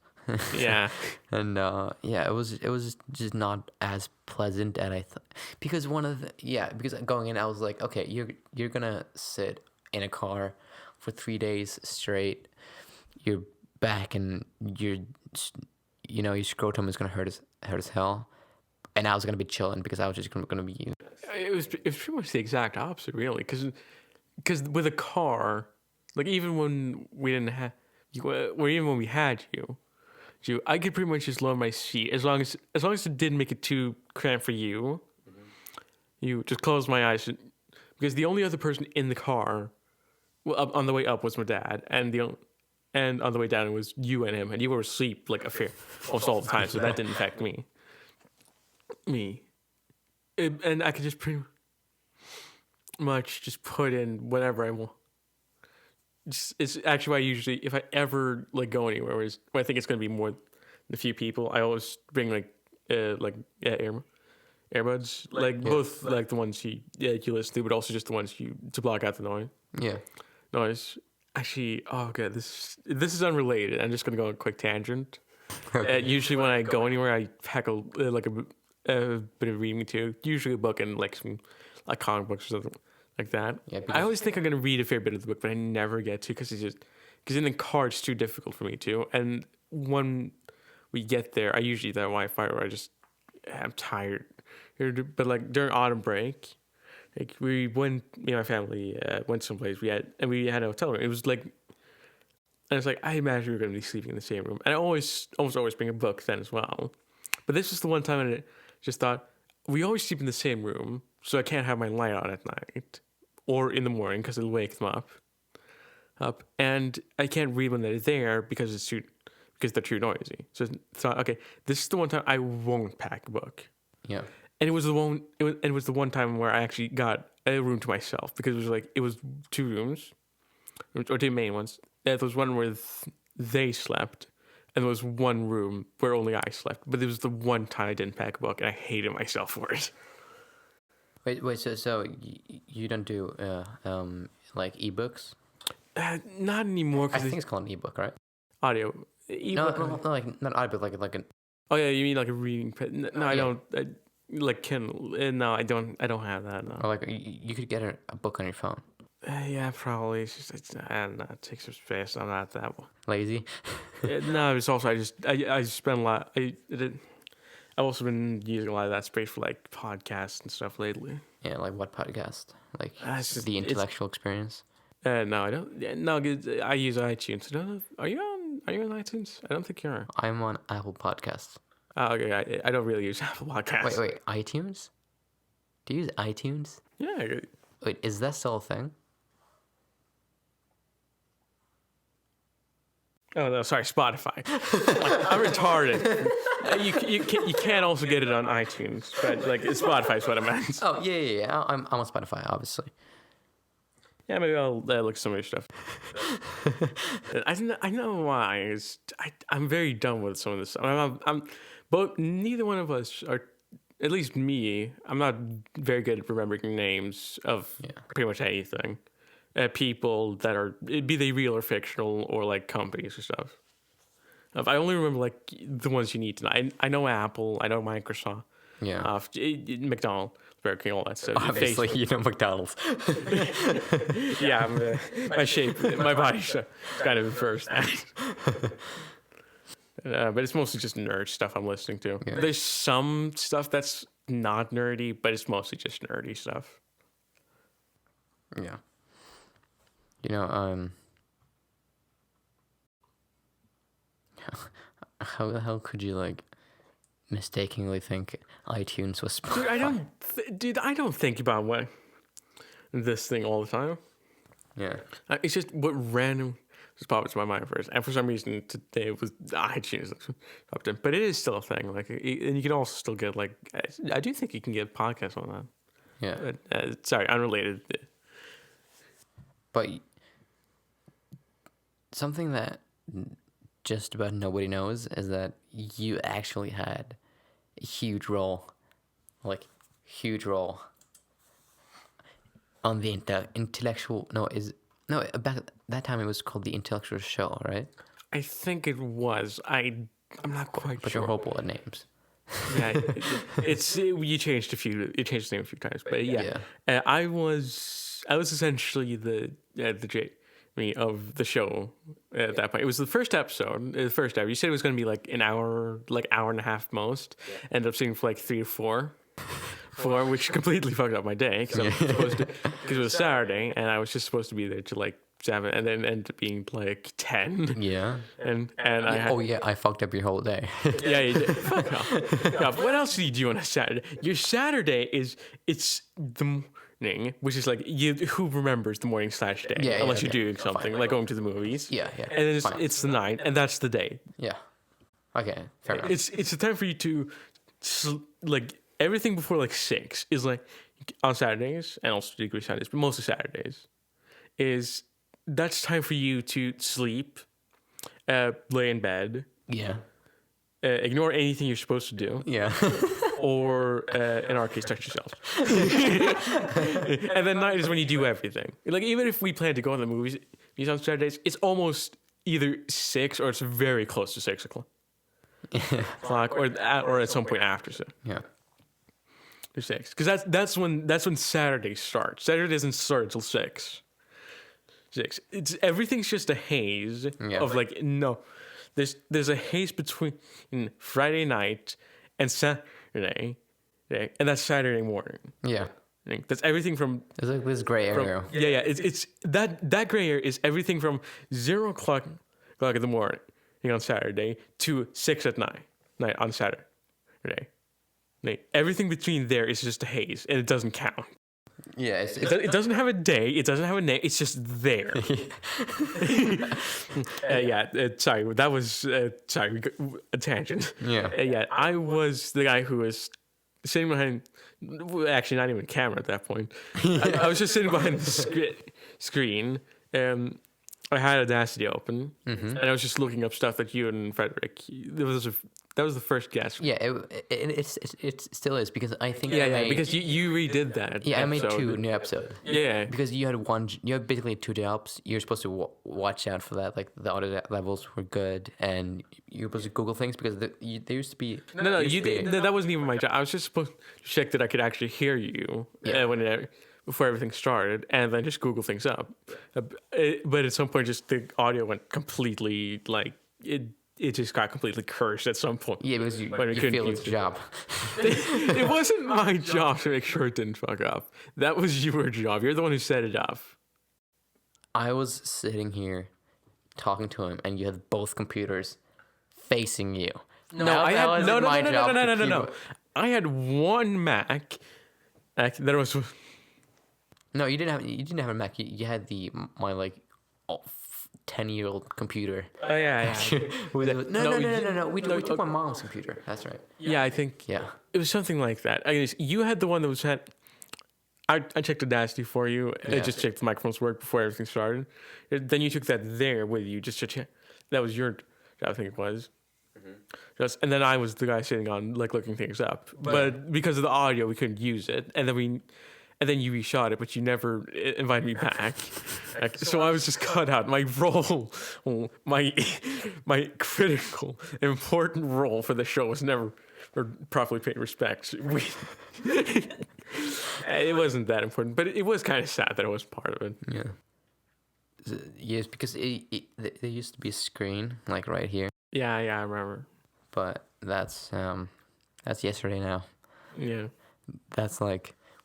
Yeah. And it was just not as pleasant as I thought. Because because going in I was like, okay, you're gonna sit in a car for 3 days straight. Your back and your scrotum is gonna hurt as hell. And I was gonna be chilling because I was just gonna be. It was pretty much the exact opposite, really, because with a car, like even when we didn't have you, or even when we had you, I could pretty much just lower my seat as long as it didn't make it too cramped for you. Mm-hmm. You just close my eyes, because the only other person in the car, well, on the way up was my dad, and on the way down it was you and him, and you were asleep like almost all the time, so that didn't affect me. And I could just pretty much just put in whatever I want. It's actually why I usually, if I ever like go anywhere where I think it's going to be more than a few people, I always bring earbuds, both like the ones you listen to, but also just the ones to block out the noise. Yeah. Noise. Actually, oh god, this is unrelated. I'm just going to go on a quick tangent. Usually when I go anywhere, I pack a bit of reading too. Usually a book and like some like comic books or something like that. Yeah, I always think I'm gonna read a fair bit of the book, but I never get to because in the car it's too difficult for me to. And when we get there, I usually that Wi-Fi or I'm tired. But like during autumn break, like we went, me and my family went someplace. We had a hotel room. It was like. And it's like, I imagine we were going to be sleeping in the same room. And I almost always bring a book then as well. But this was the one time I just thought, we always sleep in the same room, so I can't have my light on at night or in the morning because it'll wake them up. And I can't read when they're there because they're too noisy. So I thought, okay, this is the one time I won't pack a book. Yeah. And it was the one time where I actually got a room to myself because it was 2 rooms, or 2 main ones. There was one where they slept, and there was one room where only I slept. But it was the one time I didn't pack a book, and I hated myself for it. Wait. So you don't do like ebooks? Not anymore. I think it's called an ebook, right? Audio. E-book. No, like not audiobook, like an. Oh yeah, you mean like a reading? No, I don't. like Kindle. No, I don't have that. No. Or like you could get a book on your phone. Yeah, probably. I don't know. It takes some space. I'm not that one. Lazy. No, it's also I spend a lot. I've also been using a lot of that space for like podcasts and stuff lately. Yeah, like what podcast? Like It's just- the intellectual experience. No, I don't. No, I use iTunes. I don't know. Are you on iTunes? I don't think you are. I'm on Apple Podcasts. Oh, okay. I don't really use Apple Podcasts. Wait, iTunes? Do you use iTunes? Yeah. Wait, is that still a thing? Oh no, sorry, Spotify. I'm retarded. You can't also get it on iTunes, but like Spotify is what I meant. Oh yeah. I'm on Spotify, obviously. Yeah, maybe I'll look at some of your stuff. I know why. I'm very done with some of this stuff. But neither one of us are. At least me. I'm not very good at remembering names of pretty much anything. People that are, be they real or fictional, or like companies or stuff. I only remember like the ones you need to know. I know Apple, I know Microsoft, McDonald's, Burger King, all that stuff. Obviously, Facebook. you know McDonald's. Yeah, my shape, my body shape kind of infers that. But it's mostly just nerd stuff I'm listening to. Yeah. There's some stuff that's not nerdy, but it's mostly just nerdy stuff. Yeah. You know, how the hell could you like mistakenly think iTunes was Spotify? Dude, I don't think about this thing all the time. Yeah. It's just what random just popped into my mind first, and for some reason today it was iTunes that popped in. But it is still a thing. Like, and you can also still get like, I do think you can get podcasts on that. Yeah. But, sorry, unrelated. But something that just about nobody knows is that you actually had a huge role on the intellectual. Back at that time it was called the Intellectual Show, right? I think it was. I'm not quite But sure. you're hopeful at names. Yeah, you changed the name a few times, but yeah. I was essentially the of the show at that point. It was the first episode, the first ever. You said it was going to be like an hour, like hour and a half most. Ended up seeing for like 3 or 4, which completely fucked up my day because it was Saturday and I was just supposed to be there to like 7, and then ended up being like 10. Yeah. And I fucked up your whole day. Yeah, you did. Fuck off. What else do you do on a Saturday? Your Saturday it's the morning, which is like who remembers the morning / day, unless you're doing something like going to the movies. Yeah. And then it's the night, and that's the day. Yeah. Okay, fair enough. It's a time for you to like everything before like 6 is like on Saturdays and also degree Saturdays, but mostly Saturdays that's time for you to sleep, lay in bed. Yeah. Ignore anything you're supposed to do. Yeah. Or, in our case, touch yourself. And then night is when you do everything. Like, even if we plan to go to the movies on Saturdays, it's almost either 6 or it's very close to 6 o'clock. or at some point after 6. Yeah. Or 6. Because that's when Saturday starts. Saturday doesn't start until 6. Everything's just a haze of like, no. There's a haze between Friday night and Saturday, and that's Saturday morning. Yeah. That's everything from. There's like this gray area. It's that gray area is everything from 0 o'clock in the morning on Saturday to 6 at night on Saturday. Everything between there is just a haze, and it doesn't count. Yeah, it doesn't have a day. It doesn't have a name. It's just there. Sorry, that was a tangent. Yeah. I was the guy who was sitting behind. Actually, not even camera at that point. I was just sitting behind the screen. I I had Audacity open, and I was just looking up stuff that you and Frederick. That was the first guess. Yeah, it still is because I think Because you redid that. I made 2 new episodes. Yeah, Because you had basically 2 jobs. You're supposed to watch out for that. Like the audio levels were good, and you're supposed to Google things because there used to be. no, you did. That wasn't even my job. I was just supposed to check that I could actually hear you before everything started, and then just Google things up. But at some point, just the audio went completely it just got completely cursed at some point. Yeah, because you feel it's a job. It wasn't my job to make sure it didn't fuck up. That was your job. You're the one who set it up. I was sitting here talking to him, and you had both computers facing you. No. I had one Mac that was. No, you didn't have a Mac. You had my 10-year-old computer. Oh yeah. No. We took my mom's computer. That's right. Yeah, I think. Yeah. It was something like that. I guess you had the one that was had. I checked Audacity for you. I just checked the microphones work before everything started. Then you took that there with you just to check. That was your job, I think it was. And then I was the guy sitting on looking things up. But because of the audio, we couldn't use it. And then you reshot it, but you never invited me back. So I was just cut out. My role, my critical, important role for the show was never properly paid respect. It wasn't that important, but it was kind of sad that I wasn't part of it. Yeah. Yes, because there used to be a screen right here. Yeah, I remember. But that's yesterday now. Yeah. That's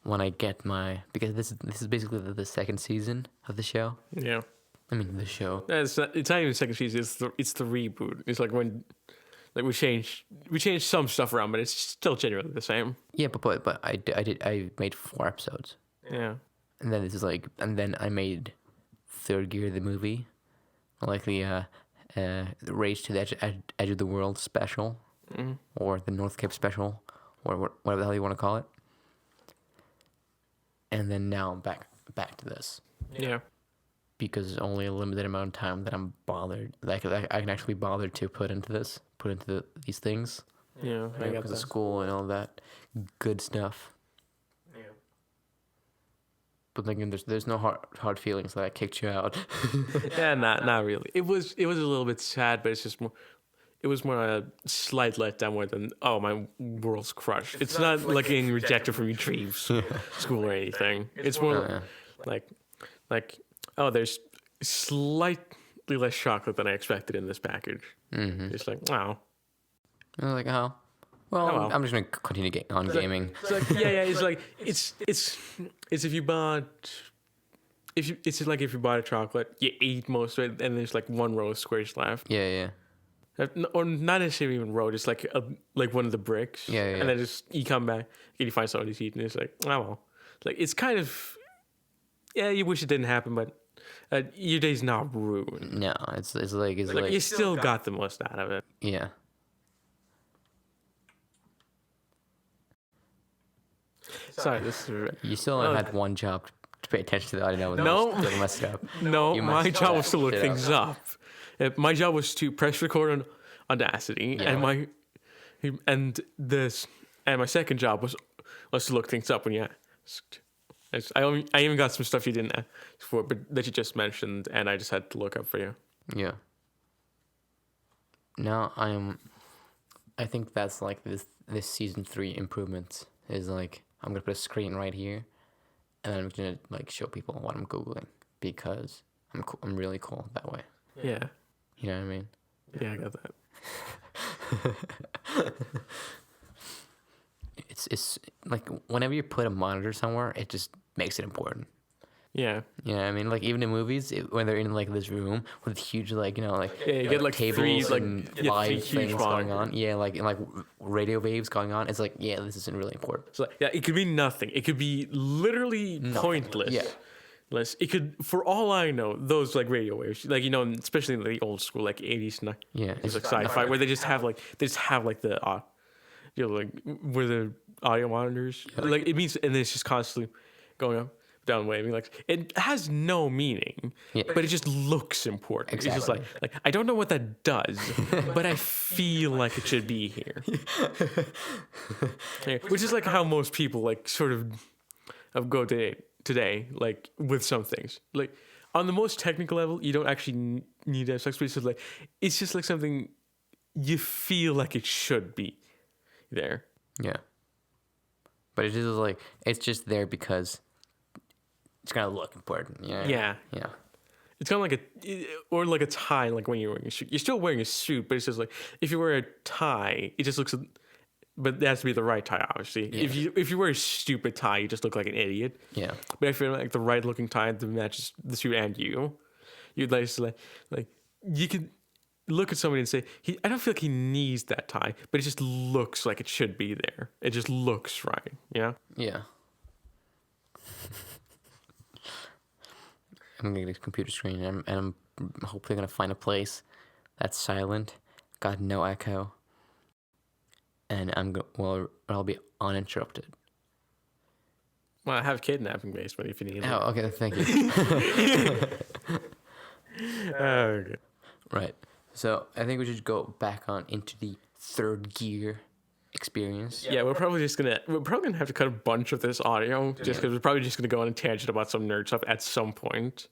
when I get because this is basically the second season of the show. Yeah. I mean the show. It's not even the second season. It's the reboot. It's when we changed some stuff around, but it's still generally the same. Yeah, but I made 4 episodes. Yeah. And then this is and then I made Third Gear the movie, the Rage to the Edge of the World special, or the North Cape special, or whatever the hell you want to call it. And then now I'm back to this. Yeah. Because it's only a limited amount of time that I'm bothered. I can actually bother to put into these things. Yeah, I got because of that. school and all that good stuff. Yeah. But there's no hard feelings that I kicked you out. Yeah, not really. It was a little bit sad, but it's just more. It was more a slight letdown more than my world's crushed. It's not like getting rejected from your dreams school or anything. It's more there's slightly less chocolate than I expected in this package. Mm-hmm. It's I was oh. Well, I'm just gonna continue gaming. It's if you bought. If you bought a chocolate, you ate most of it, and there's one row of squares left. Yeah. Or not necessarily even road. It's like one of the bricks. Yeah. And then you come back and you find somebody to eat, and it's it's kind of you wish it didn't happen, but your day's not ruined. No, it's you still got the most out of it. Yeah. Sorry, this is. You still had one job to pay attention to the audio. No, messed up. No, my job was to look things up. My job was to press record on Audacity, and my second job was to look things up when you asked. I even got some stuff you didn't ask for, but that you just mentioned, and I just had to look up for you. Yeah. Now I think that's this season 3 improvement is I'm gonna put a screen right here, and I'm gonna show people what I'm googling because I'm really cool that way. Yeah. You know what I mean? Yeah, I got that. It's whenever you put a monitor somewhere, it just makes it important. Yeah. You know what I mean? Even in movies, when they're in this room with huge you get tables 3 and 5 things going on. Yeah, radio waves going on. It's this isn't really important. So it could be nothing. It could be literally pointless. Yeah. It could, for all I know, those radio waves, especially in the old school 80s, it's sci-fi where they just have the where the audio monitors it means, and it's just constantly going up. down waving. Like it has no meaning, Yeah. but it just looks important. It's just Exactly. like I don't know what that does, but I feel like it should be here. Yeah, which is like how most people like sort of go today, like with some things. Like on the most technical level, you don't actually need to have sex, but it's just like something you feel like it should be there. Yeah. But it is like it's just there because it's gonna look important. Yeah. Yeah. Yeah. It's kind of like a tie, like when you're wearing a suit. You're still wearing a suit, but it's just like if you wear a tie, it just looks. But it has to be the right tie, obviously. Yeah. If you wear a stupid tie, you just look like an idiot. Yeah. But if you're like the right looking tie that matches the suit and you'd like you could look at somebody and say, I don't feel like he needs that tie, but it just looks like it should be there. It just looks right, Yeah. I'm gonna get a computer screen, and I'm hopefully gonna find a place that's silent, got no echo, and I'll be uninterrupted. Well, I have kidnapping basement if you need it. Oh, okay, thank you. Okay. Right. So I think we should go back on into the third gear experience. Yeah, we're probably gonna have to cut a bunch of this audio just because we're probably just gonna go on a tangent about some nerd stuff at some point.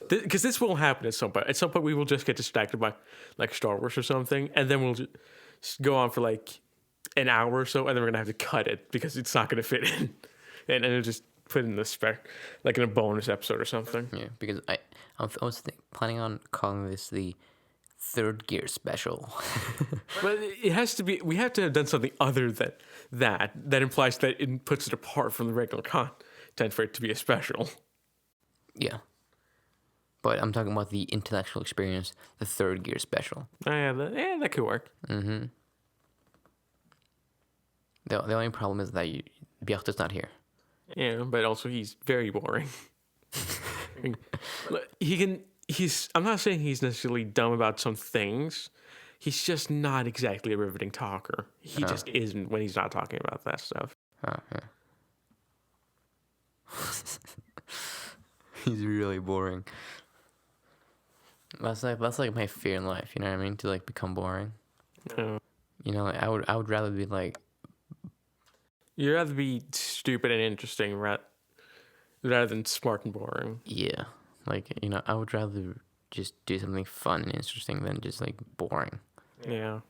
Because this will happen at some point. At some point, we will just get distracted by like Star Wars or something, and then we'll just go on for like an hour or so, and then we're gonna have to cut it because it's not gonna fit in, and it'll just put it in the spec like in a bonus episode or something. Yeah, because I was planning on calling this the third gear special. But it has to be. We have to have done something other than that implies that it puts it apart from the regular content for it to be a special. Yeah. But I'm talking about the intellectual experience, the third gear special. Oh, yeah, that could work. Mm-hmm. The only problem is that Bjarte's not here. Yeah, but also he's very boring. I'm not saying he's necessarily dumb about some things. He's just not exactly a riveting talker. He just isn't when he's not talking about that stuff. Oh, yeah. He's really boring. That's like my fear in life, you know what I mean? To like become boring. Yeah. You know, I would rather be like. You'd rather be stupid and interesting rather than smart and boring. Yeah, like you know, I would rather just do something fun and interesting than just like boring. Yeah.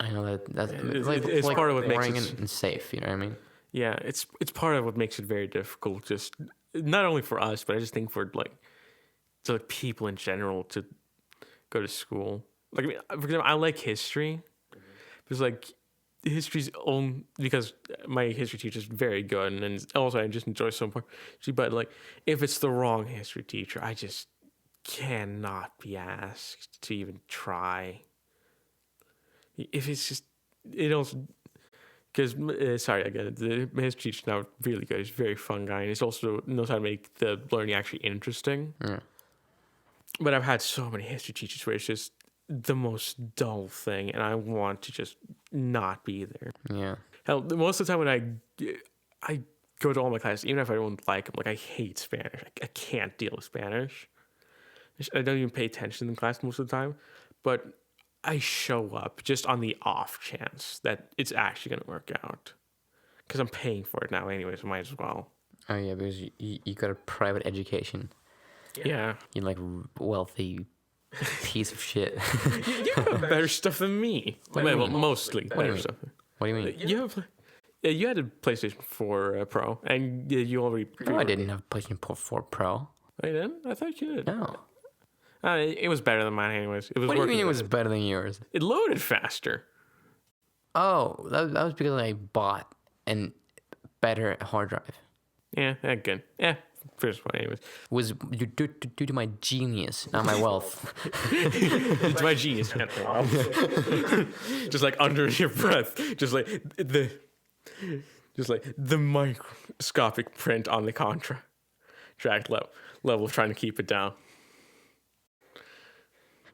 I know that's it's like part of what boring makes it and safe. You know what I mean? Yeah, it's part of what makes it very difficult. Just not only for us, but I just think for like people in general to go to school. Like, I mean, for example, I like history because like history's own because my history teacher is very good, and also I just enjoy some part. But like, if it's the wrong history teacher, I just cannot be asked to even try. If it's just because sorry again, the history teacher's now really good. He's a very fun guy, and he also knows how to make the learning actually interesting. Yeah. But I've had so many history teachers where it's just the most dull thing, and I want to just not be there. Yeah. Hell, most of the time when I go to all my classes, even if I don't like them, like I hate Spanish. I can't deal with Spanish. I don't even pay attention in class most of the time, but I show up just on the off chance that it's actually going to work out. Because I'm paying for it now anyway, so might as well. Oh yeah, because you got a private education. Yeah. You're like wealthy piece of shit. You have better stuff than me. Well, mostly better stuff. What do you mean? You had a PlayStation 4 Pro, and you already. No, I didn't have a PlayStation 4 Pro. I didn't. I thought you did. No. It was better than mine, anyways. It was. What do you mean it was better than yours? It loaded faster. Oh, that was because I bought a better hard drive. Yeah, good. Yeah, first one, anyways. Was due to my genius, not my wealth. It's my genius. Just like under your breath, just like the microscopic print on the contract level, trying to keep it down.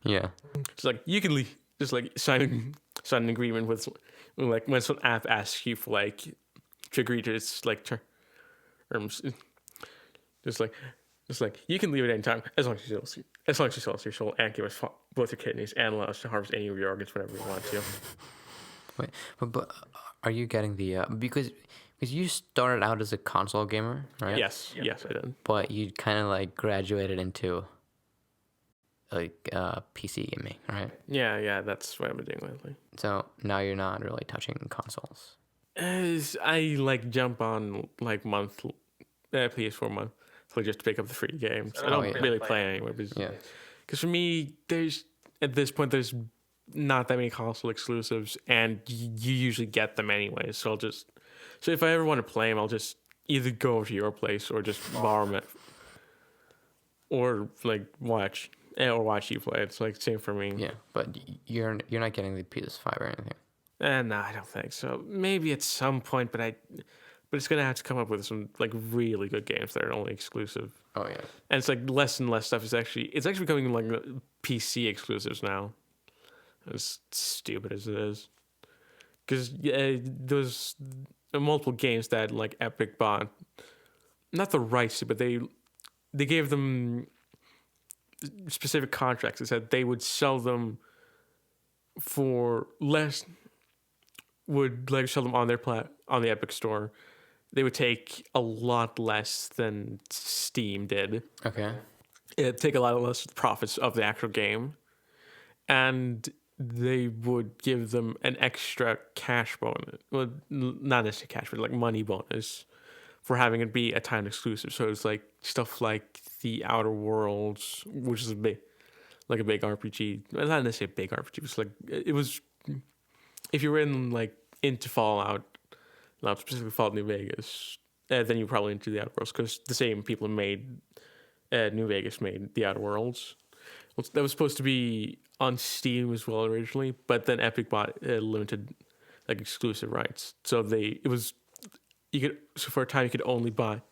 Yeah. It's like you can just like sign an agreement with like when some app asks you for like to agree to its like terms. Just like you can leave at any time as long as you sell us your soul and give us both your kidneys and allow us to harvest any of your organs whenever we want to. Wait, but are you getting the because you started out as a console gamer, right? Yes, I did. But you kind of like graduated into like PC gaming, right? Yeah, that's what I've been doing lately. So now you're not really touching consoles. As I like jump on like PS4 monthly just to pick up the free games. I don't really play anyway, because for me, at this point there's not that many console exclusives, and you usually get them anyway. So if I ever want to play them, I'll just either go over to your place or just borrow them, or like watch you play. It's like same for me. Yeah, but you're not getting the PS5 or anything. No, I don't think so. Maybe at some point, but it's gonna have to come up with some like really good games that are only exclusive. Oh yeah, And it's like less and less stuff is actually becoming like PC exclusives now. As stupid as it is, because those multiple games that like Epic bought, not the rights to, but they gave them specific contracts that said they would sell them for less. Would like sell them on their on the Epic store. They would take a lot less than Steam did. okay. It'd take a lot less profits of the actual game, and they would give them an extra cash bonus. Well, not necessarily cash, but like money bonus for having it be a time exclusive. So it's like stuff like the Outer Worlds, which is a big RPG. Well, not necessarily a big RPG. It was if you were into Fallout, not specifically Fallout New Vegas, then you're probably into the Outer Worlds, because the same people who made New Vegas made the Outer Worlds. That was supposed to be on Steam as well originally, but then Epic bought limited exclusive rights. So for a time you could only buy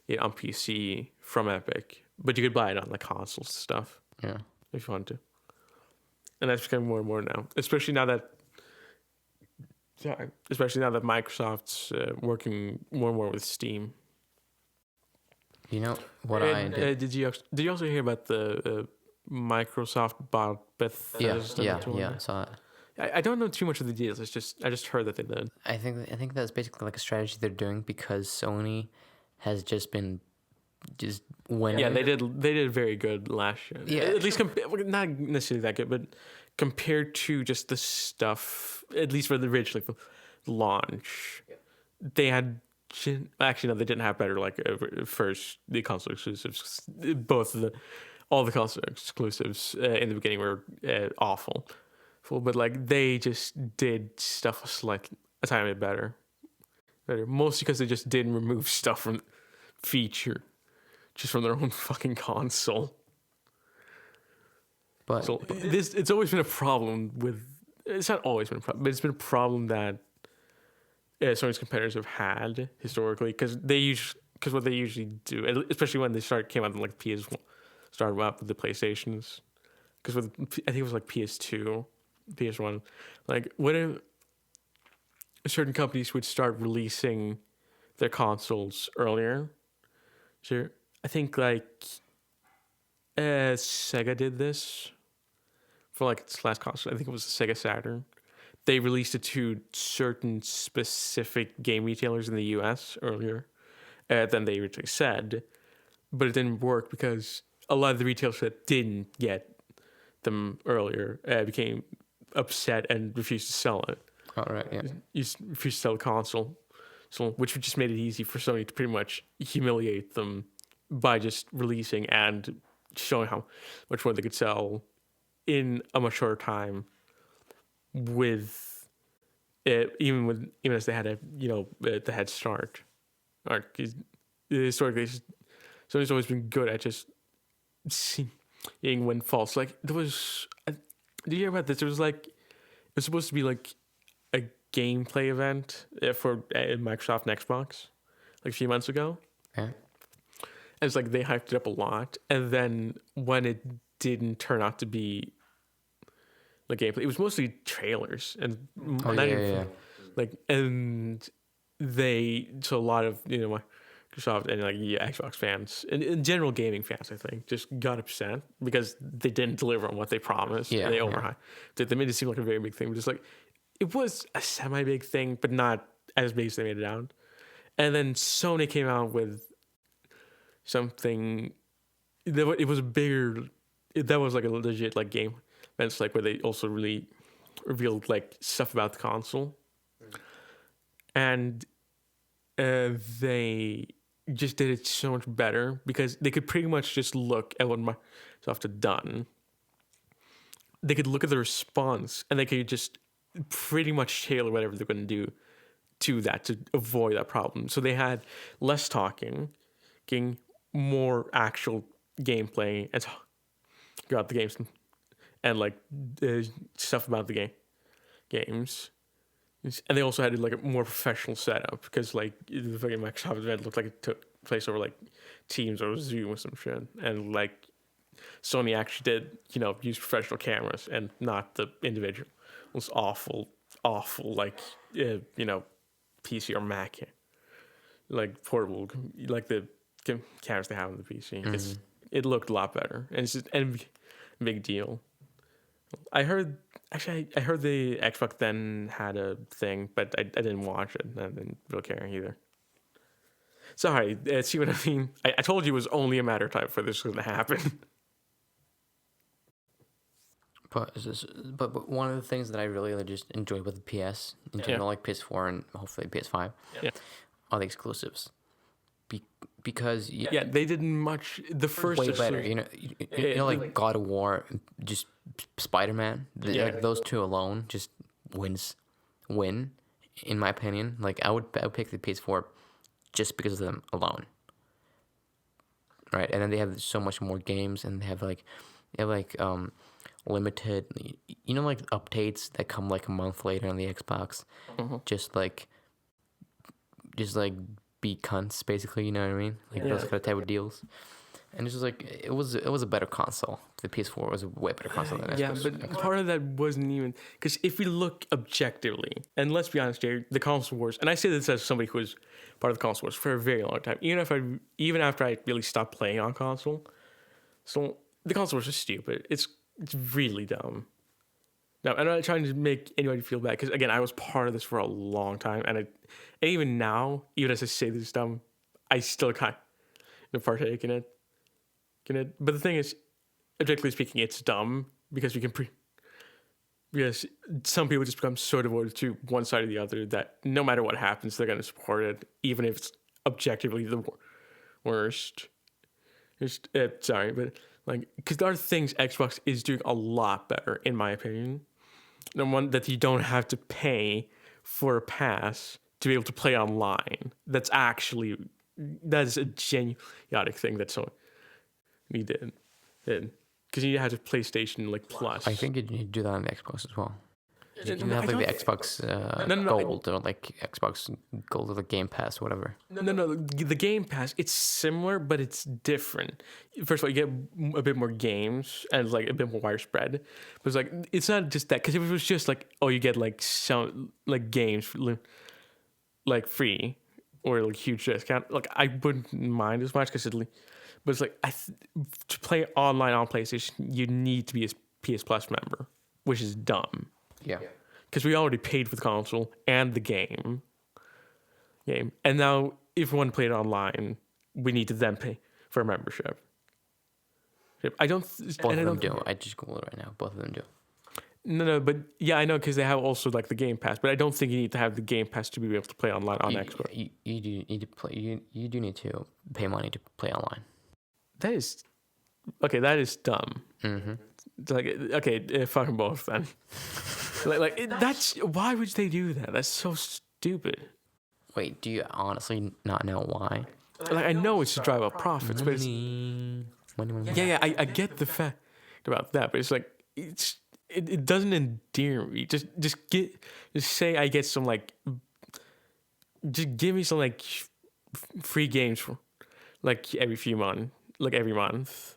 it on PC from Epic, but you could buy it on consoles and stuff. Yeah. If you wanted to. And that's becoming more and more now, especially now that Microsoft's working more and more with Steam. You know what I did? Did you also hear about the Microsoft bought Bethesda? Yeah, I saw it. I don't know too much of the deals. I just heard that they did. I think that's basically like a strategy they're doing, because Sony has just been winning. Yeah, they did very good last year. Yeah, at least not necessarily that good, but compared to just the stuff, at least for the original launch, they had. Actually, no, they didn't have better first the console exclusives. All the console exclusives in the beginning were awful, but they just did stuff a tiny bit better. Mostly because they just didn't remove stuff from feature, just from their own fucking console. But so it's always been a problem with. It's not always been a problem, but it's been a problem that Sony's competitors have had historically, because what they usually do, especially when they came out with PS1, started out with the PlayStations, because I think it was PS2, PS1, when certain companies would start releasing their consoles earlier. Sure, I think Sega did this for its last console. I think it was the Sega Saturn. They released it to certain specific game retailers in the U.S. earlier than they originally said, but it didn't work because a lot of the retailers that didn't get them earlier became upset and refused to sell it. Oh, right, yeah. You refused to sell the console, which just made it easy for Sony to pretty much humiliate them by just releasing and showing how much more they could sell in a much shorter time. With even as they had the head start, historically, Sony's always been good at just seeing when false. Did you hear about this? It was supposed to be a gameplay event for Microsoft and Xbox a few months ago. Okay. And it's they hyped it up a lot, and then when it didn't turn out to be gameplay, it was mostly trailers and and a lot of Microsoft and like Xbox fans and in general gaming fans, I think, just got upset because they didn't deliver on what they promised. Yeah, And they yeah. overhyped. They made it seem like a very big thing, but just like it was a semi big thing, but not as big as they made it out. And then Sony came out with something that it was bigger. That was like a legit like game. Events like where they also really revealed like stuff about the console, and they just did it so much better because they could pretty much just look at what Microsoft had done. They could look at the response and they could just pretty much tailor whatever they're going to do to that to avoid that problem. So they had less talking, getting more actual gameplay and throughout the games, and like stuff about the games. And they also had like a more professional setup because like the fucking Microsoft event looked like it took place over like Teams or Zoom or some shit, and like Sony actually did use professional cameras and not the individual. It was awful like PC or Mac, like portable, like the cameras they have on the PC. It looked a lot better, and it's just a big deal. I heard the Xbox then had a thing, but I didn't watch it. I didn't really care either. Sorry, see what I mean? I told you it was only a matter of time for this to happen. But one of the things that I really just enjoyed with the PS in general, like PS4 and hopefully PS5, are the exclusives. Because they did much. The first way better, like God of War, just Spider-Man. Like those two alone just win, in my opinion. Like I would pick the PS4 just because of them alone, right? And then they have so much more games, and they have limited, like updates that come like a month later on the Xbox, just like be cunts, basically, you know what I mean? Like those kind of type of deals. And it's just like it was a better console. The PS4 was a way better console than Xbox. Yeah, but part of that wasn't even because if we look objectively, and let's be honest here, the console wars, and I say this as somebody who was part of the console wars for a very long time, even after I really stopped playing on console. So the console wars are stupid. It's really dumb. Now, I'm not trying to make anybody feel bad because again, I was part of this for a long time, and even now, even as I say this is dumb, I still kind of partake in it. But the thing is, objectively speaking, it's dumb because because some people just become so devoted to one side or the other that no matter what happens, they're going to support it, even if it's objectively the worst. Sorry, but like, because there are things Xbox is doing a lot better, in my opinion. The one that you don't have to pay for a pass to be able to play online. That is a genuine thing that Sony did. Because you have to PlayStation like Plus. I think you need to do that on the Xbox as well. You can have like the Xbox Gold or like Xbox Gold or the Game Pass, whatever. No. The Game Pass, it's similar, but it's different. First of all, you get a bit more games and like a bit more widespread. But it's like it's not just that because if it was just like you get like some like games like free or like huge discount, like I wouldn't mind as much but it's like to play online on PlayStation, you need to be a PS Plus member, which is dumb. Yeah. Because we already paid for the console and the game. And now, if we want to play it online, we need to then pay for a membership. Both of them do. I just Googled it right now. Both of them do. No, but yeah, I know because they have also like the Game Pass. But I don't think you need to have the Game Pass to be able to play online on Xbox. You do need to play. You do need to pay money to play online. That is dumb. Mm-hmm. It's like fucking both then. That's why would they do that? That's so stupid. Wait, do you honestly not know why? Like I know it's to drive up profits, but it's money. I get the fact about that, but it's like it doesn't endear me. Just say I get some like, just give me some like free games for like every month.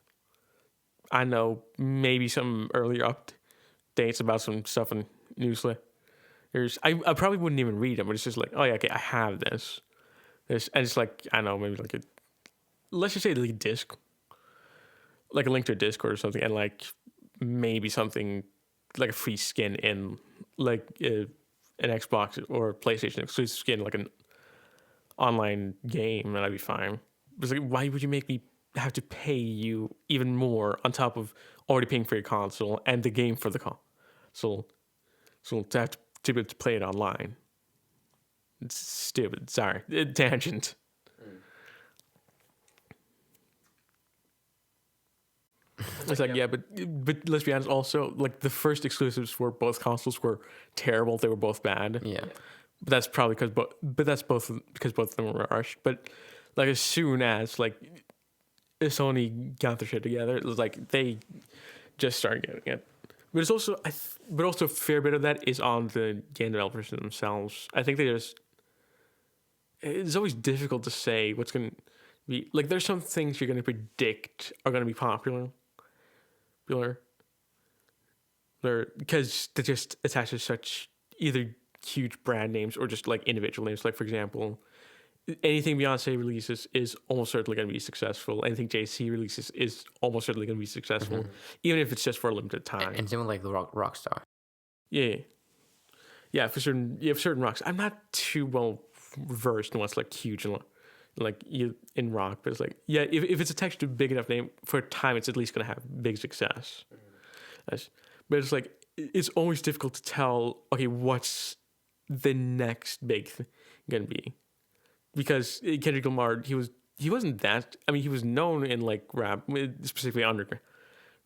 I know maybe some earlier updates about some stuff in newsletters. I probably wouldn't even read them, but it's just like, oh yeah, okay, I have this. it's like, I don't know, maybe like let's just say like a disc, like a link to a Discord or something, and like maybe something like a free skin in like an Xbox or PlayStation exclusive skin, like an online game, and I'd be fine. But it's like, why would you make me have to pay you even more on top of already paying for your console and the game for the console? So to have to be able to play it online. It's stupid. Sorry. Tangent. It's like, yeah, but let's be honest. Also, like the first exclusives for both consoles were terrible. They were both bad. Yeah. But that's probably because both of them were rushed. But like as soon as like Sony got their shit together, it was like they just started getting it. But it's also but also a fair bit of that is on the game developers themselves. I think it's always difficult to say what's going to be like. There's some things you're going to predict are going to be popular, because they just attach to such either huge brand names or just like individual names. Like for example, anything Beyonce releases is almost certainly going to be successful. Anything JC releases is almost certainly going to be successful, even if it's just for a limited time. And same with like the Rockstar. Yeah, for certain rocks. I'm not too well versed in what's like huge and like you in rock, but it's like, yeah, if it's attached to a big enough name for a time, it's at least going to have big success. But it's like it's always difficult to tell. Okay, what's the next big thing going to be? Because Kendrick Lamar, he wasn't that. I mean, he was known in like rap, specifically underground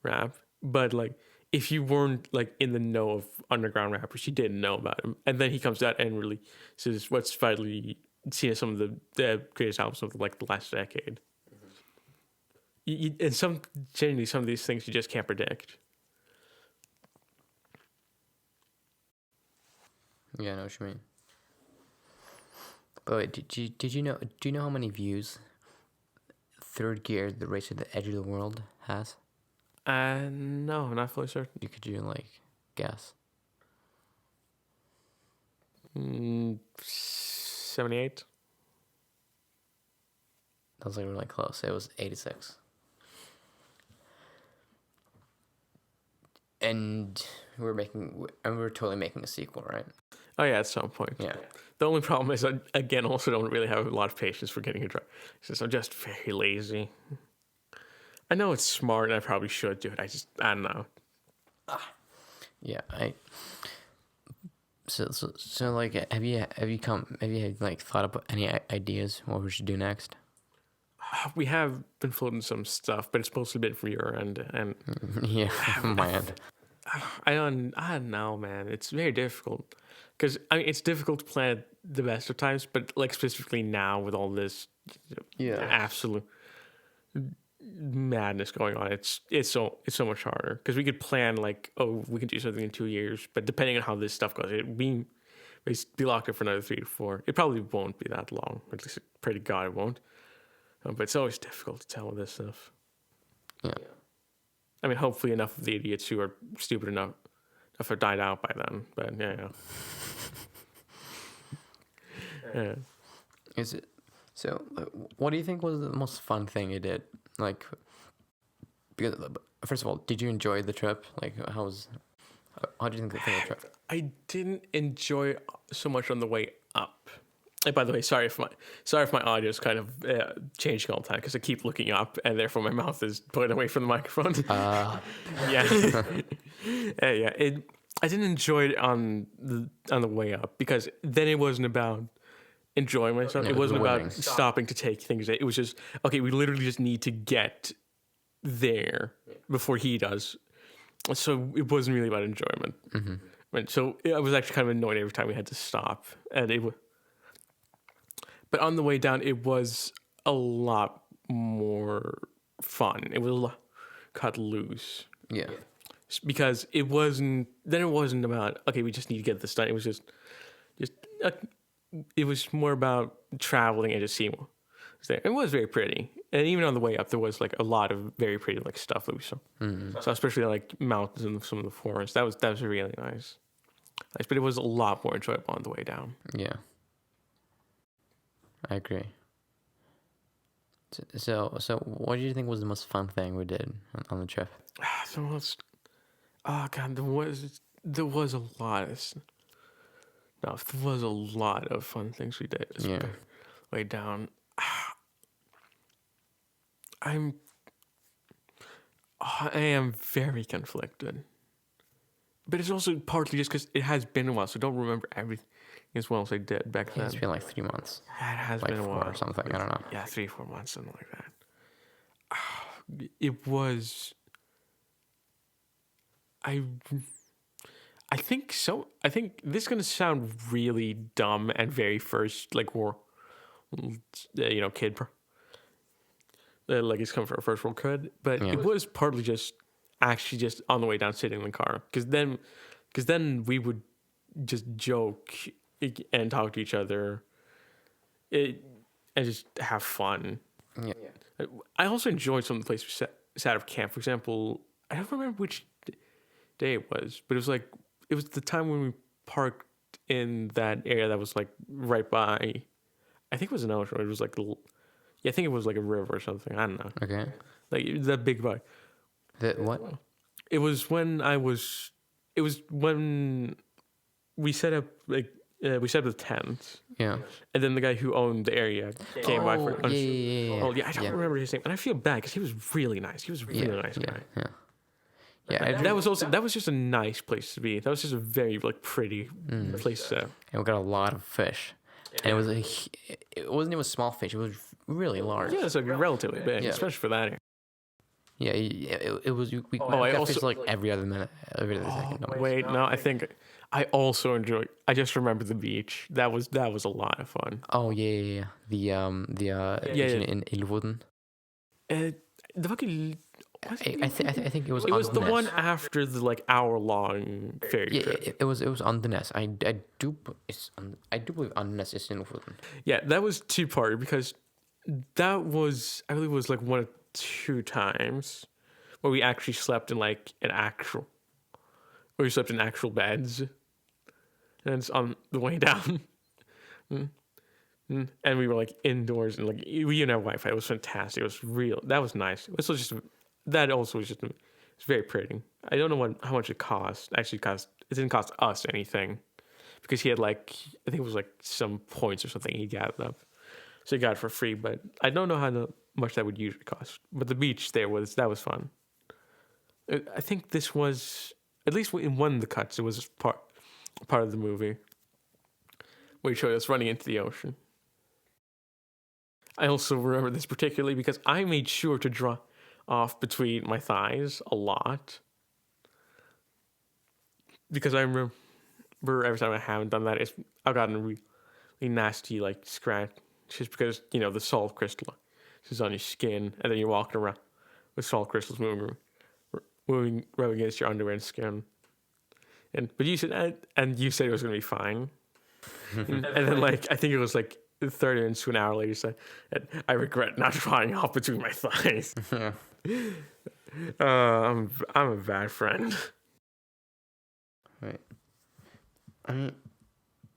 rap, but like if you weren't like in the know of underground rappers, you didn't know about him. And then he comes out and really says what's finally seen as some of the greatest albums of like the last decade. And genuinely some of these things you just can't predict. Yeah, I know what you mean. But wait, do you know how many views Third Gear, the Race to the Edge of the World, has? No, not fully certain. You could do like guess. 78. That was like really close. It was 86. And we're totally making a sequel, right? Oh yeah, at some point. Yeah. The only problem is I, again, also don't really have a lot of patience for getting a drive. It's I'm just very lazy. I know it's smart and I probably should do it. I don't know. Yeah, So like, have you like thought up any ideas what we should do next? We have been floating some stuff, but it's mostly been from your end, and Yeah, from my end. I don't know, man. It's very difficult because I mean it's difficult to plan at the best of times, but like specifically now with all this, absolute madness going on, it's so much harder because we could plan like, oh, we can do something in 2 years, but depending on how this stuff goes, we be locked up for another 3 to 4. It probably won't be that long. At least pray to God it won't. But it's always difficult to tell with this stuff. Yeah. I mean, hopefully enough of the idiots who are stupid enough have died out by then. But yeah. Yeah. Is it so? What do you think was the most fun thing you did? Like, because first of all, did you enjoy the trip? Like, how do you think the trip? I didn't enjoy it so much on the way up. And by the way, sorry if my audio is kind of changing all the time because I keep looking up and therefore my mouth is put away from the microphone. Yeah. I didn't enjoy it on the way up because then it wasn't about enjoying myself. It wasn't about stopping to take things. It was just, okay, we literally just need to get there before he does. So it wasn't really about enjoyment. Mm-hmm. So I was actually kind of annoyed every time we had to stop, and it was. But on the way down, it was a lot more fun. It was a lot cut loose. Yeah. Because it wasn't about, okay, we just need to get this done. It was just it was more about traveling and just seeing what was there. It was very pretty. And even on the way up, there was like a lot of very pretty like stuff that we saw. Mm-hmm. So especially like mountains and some of the forests. That was really nice. But it was a lot more enjoyable on the way down. Yeah. I agree. So what do you think was the most fun thing we did on the trip? The most. Oh god, there was a lot of stuff. There was a lot of fun things we did. Yeah. Way down. I am very conflicted, but it's also partly just because it has been a while, so I don't remember everything as well as I did back Yeah, then. it's been like 3 months. Yeah, it has Like been a 4 while. or something. I don't know. Yeah, 3-4 months, something like that. It was. I think so. I think this is gonna sound really dumb and very first kid, like it's coming from a first world kid, but Yeah. it was partly just actually just on the way down sitting in the car because then we would just joke and talk to each other, and just have fun. Yeah. I also enjoyed some of the places we sat at camp. For example, I don't remember which day it was, but it was the time when we parked in that area that was like right by. I think it was an ocean. It was like I think it was like a river or something. I don't know. Okay. Like that big bug. The what? It was when It was when we set up we set up the tent, Yeah. and then the guy who owned the area came by for. Yeah. Oh yeah, I don't remember his name, and I feel bad because he was really nice. He was a really nice guy. Yeah. That was just a nice place to be. That was just a very pretty place to. And we got a lot of fish, and it wasn't even small fish. It was really large. Yeah, it's like relatively big, Yeah. especially for that area. Yeah, it was. We I got also- fish like every other minute, every other second. almost. Wait, no, I think I also enjoyed. I just remember the beach. That was a lot of fun. Oh yeah. The beach in Lofoten. The fucking. I think it was. It was the Andenes. one after the hour-long ferry Yeah, trip. it was Andenes. I do believe Andenes is in Lofoten. Yeah, that was two-part because that was I believe it was like one of 2 times where we actually slept in where we slept in actual beds, and it's on the way down. And we were like indoors and we didn't have Wi-Fi. It was fantastic. It was real. That was nice. It was it's very pretty. I don't know how much it cost. Actually, it didn't cost us anything because he had I think it was some points or something he gathered up, so he got it for free. But I don't know how much that would usually cost. But the beach there was fun. I think this was at least in one of the cuts. It was part of the movie where he showed us running into the ocean. I also remember this particularly because I made sure to draw off between my thighs a lot. Because I remember every time I haven't done that, I've gotten really nasty scratch just because, the salt crystal is on your skin and then you're walking around with salt crystals rubbing against your underwear and skin. But you said, and you said it was going to be fine. And then I think it was 30 minutes to an hour later, said, I regret not drawing off between my thighs. I'm a bad friend. Right.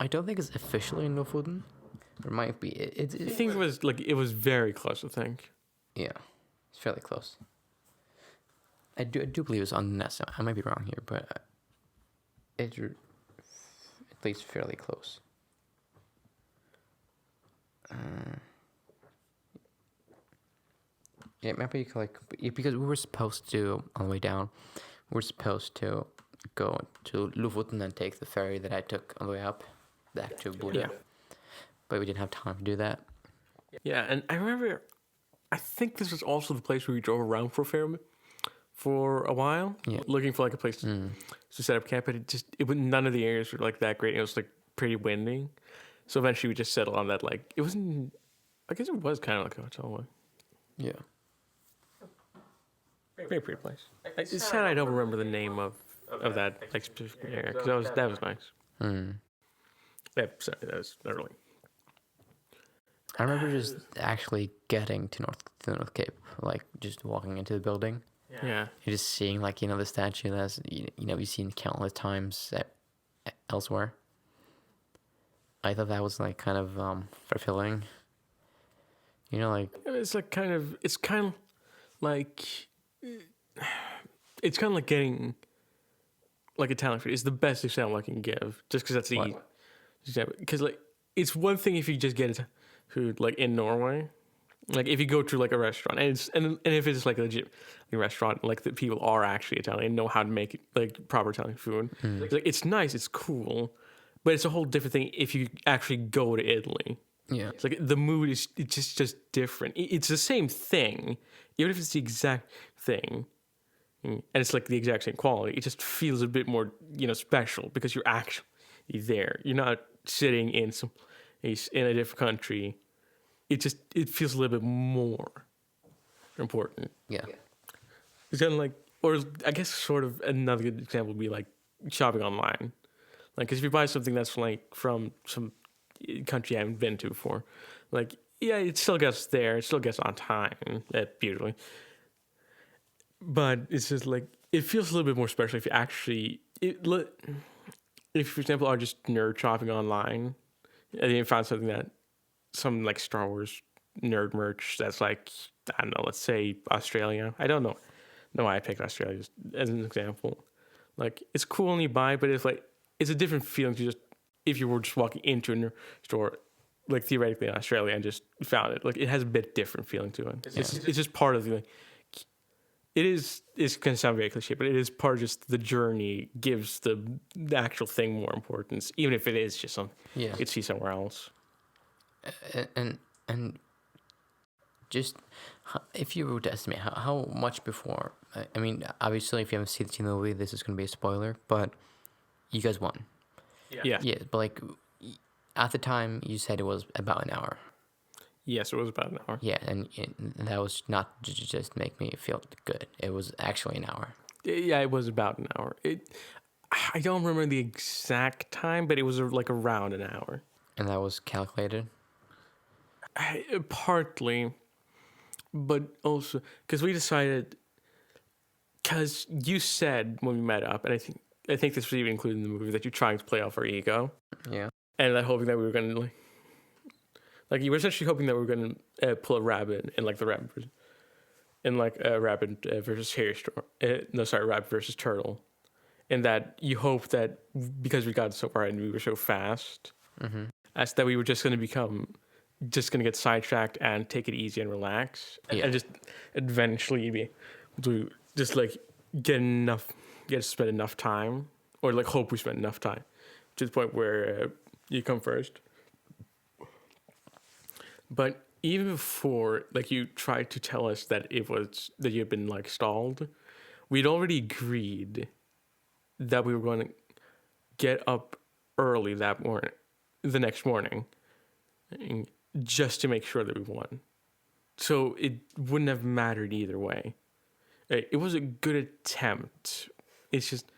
I don't think it's officially in Lofoten. It might be. I think it was very close. I think. Yeah, it's fairly close. I do believe it's on the nest. I might be wrong here, but it's at least fairly close. Yeah, maybe you could because we were supposed to on the way down, we were supposed to go to Lofoten and take the ferry that I took on the way up back to Bodø. Yeah. But we didn't have time to do that. Yeah, and I remember, I think this was also the place where we drove around for a while, looking for a place to set up camp. But none of the areas were that great. It was pretty windy, so eventually we just settled on that. It wasn't. I guess it was kind of like a hotel. Yeah. Very pretty place. It's sad I don't remember the name of that specific area because that was nice. Yeah, sorry, that was not really. I remember just actually getting to North Cape, just walking into the building. Yeah. You're just seeing the statue that's you've seen countless times elsewhere. I thought that was kind of fulfilling. You know, like It's like it's kind of like getting like Italian food. It's the best example I can give, just because that's the what? example. Because like it's one thing if you just get food like in Norway, like if you go to like a restaurant and if it's like a legit restaurant, like the people are actually Italian and know how to make like proper Italian food. Like it's nice, it's cool, but it's a whole different thing if you actually go to Italy. Yeah. It's like the mood is it's just different. It's the same thing, even if it's the exact thing, and it's like the exact same quality. It just feels a bit more, special because you're actually there. You're not sitting in a different country. It feels a little bit more important. Yeah. It's kind of like, or I guess sort of another good example would be like shopping online. Like, because if you buy something that's like from some country I haven't been to before, like, yeah, it still gets there, it still gets on time, usually. But it's just like, it feels a little bit more special if you actually, if, for example, are just nerd shopping online and you found something that, some like Star Wars nerd merch that's like, I don't know, let's say Australia. I don't know. No, I picked Australia as an example. Like, it's cool when you buy, but it's a different feeling to just, if you were just walking into a store, like theoretically in Australia and just found it. Like, it has a bit different feeling to it. It's just part of the, like, it's going to sound very cliche, but it is part of just the journey gives the actual thing more importance, even if it is just something you could see somewhere else. And just if you were to estimate how much before, I mean, obviously if you haven't seen the movie, this is going to be a spoiler, but you guys won. Yeah. But like at the time you said it was about an hour. Yes, it was about an hour. Yeah, and that was not to just make me feel good. It was actually an hour. Yeah, it was about an hour. I don't remember the exact time, but it was like around an hour. And that was calculated? Partly, but also because we decided, because you said when we met up, and I think this was even included in the movie, that you're trying to play off our ego. Yeah. And hoping that we were going to like you were essentially hoping that we were going to pull a rabbit in like the rabbit a rabbit versus hare store. Rabbit versus turtle. And that you hope that because we got so far and we were so fast, as that we were just going to get sidetracked and take it easy and relax, and just eventually be able to just like get to spend enough time, or like hope we spend enough time to the point where you come first. But even before, like, you tried to tell us that that you had been like stalled, we'd already agreed that we were going to get up early the next morning, just to make sure that we won. So it wouldn't have mattered either way. It was a good attempt. It's just,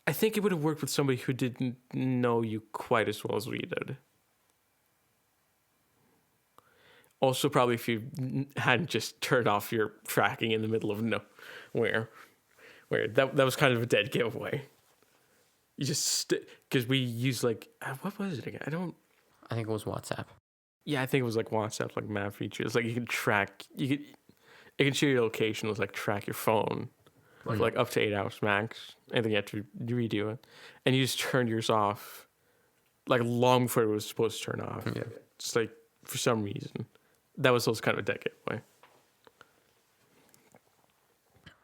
I think it would have worked with somebody who didn't know you quite as well as we did. Also, probably if you hadn't just turned off your tracking in the middle of nowhere, where that was kind of a dead giveaway. You just because we used like what was it again? I think it was WhatsApp. Yeah, I think it was like WhatsApp, like map features. Like you can track, it can show your location, like track your phone for like up to 8 hours max, and then you have to redo it, and you just turned yours off, like long before it was supposed to turn off. Yeah. Just like for some reason, that was also kind of a dead giveaway.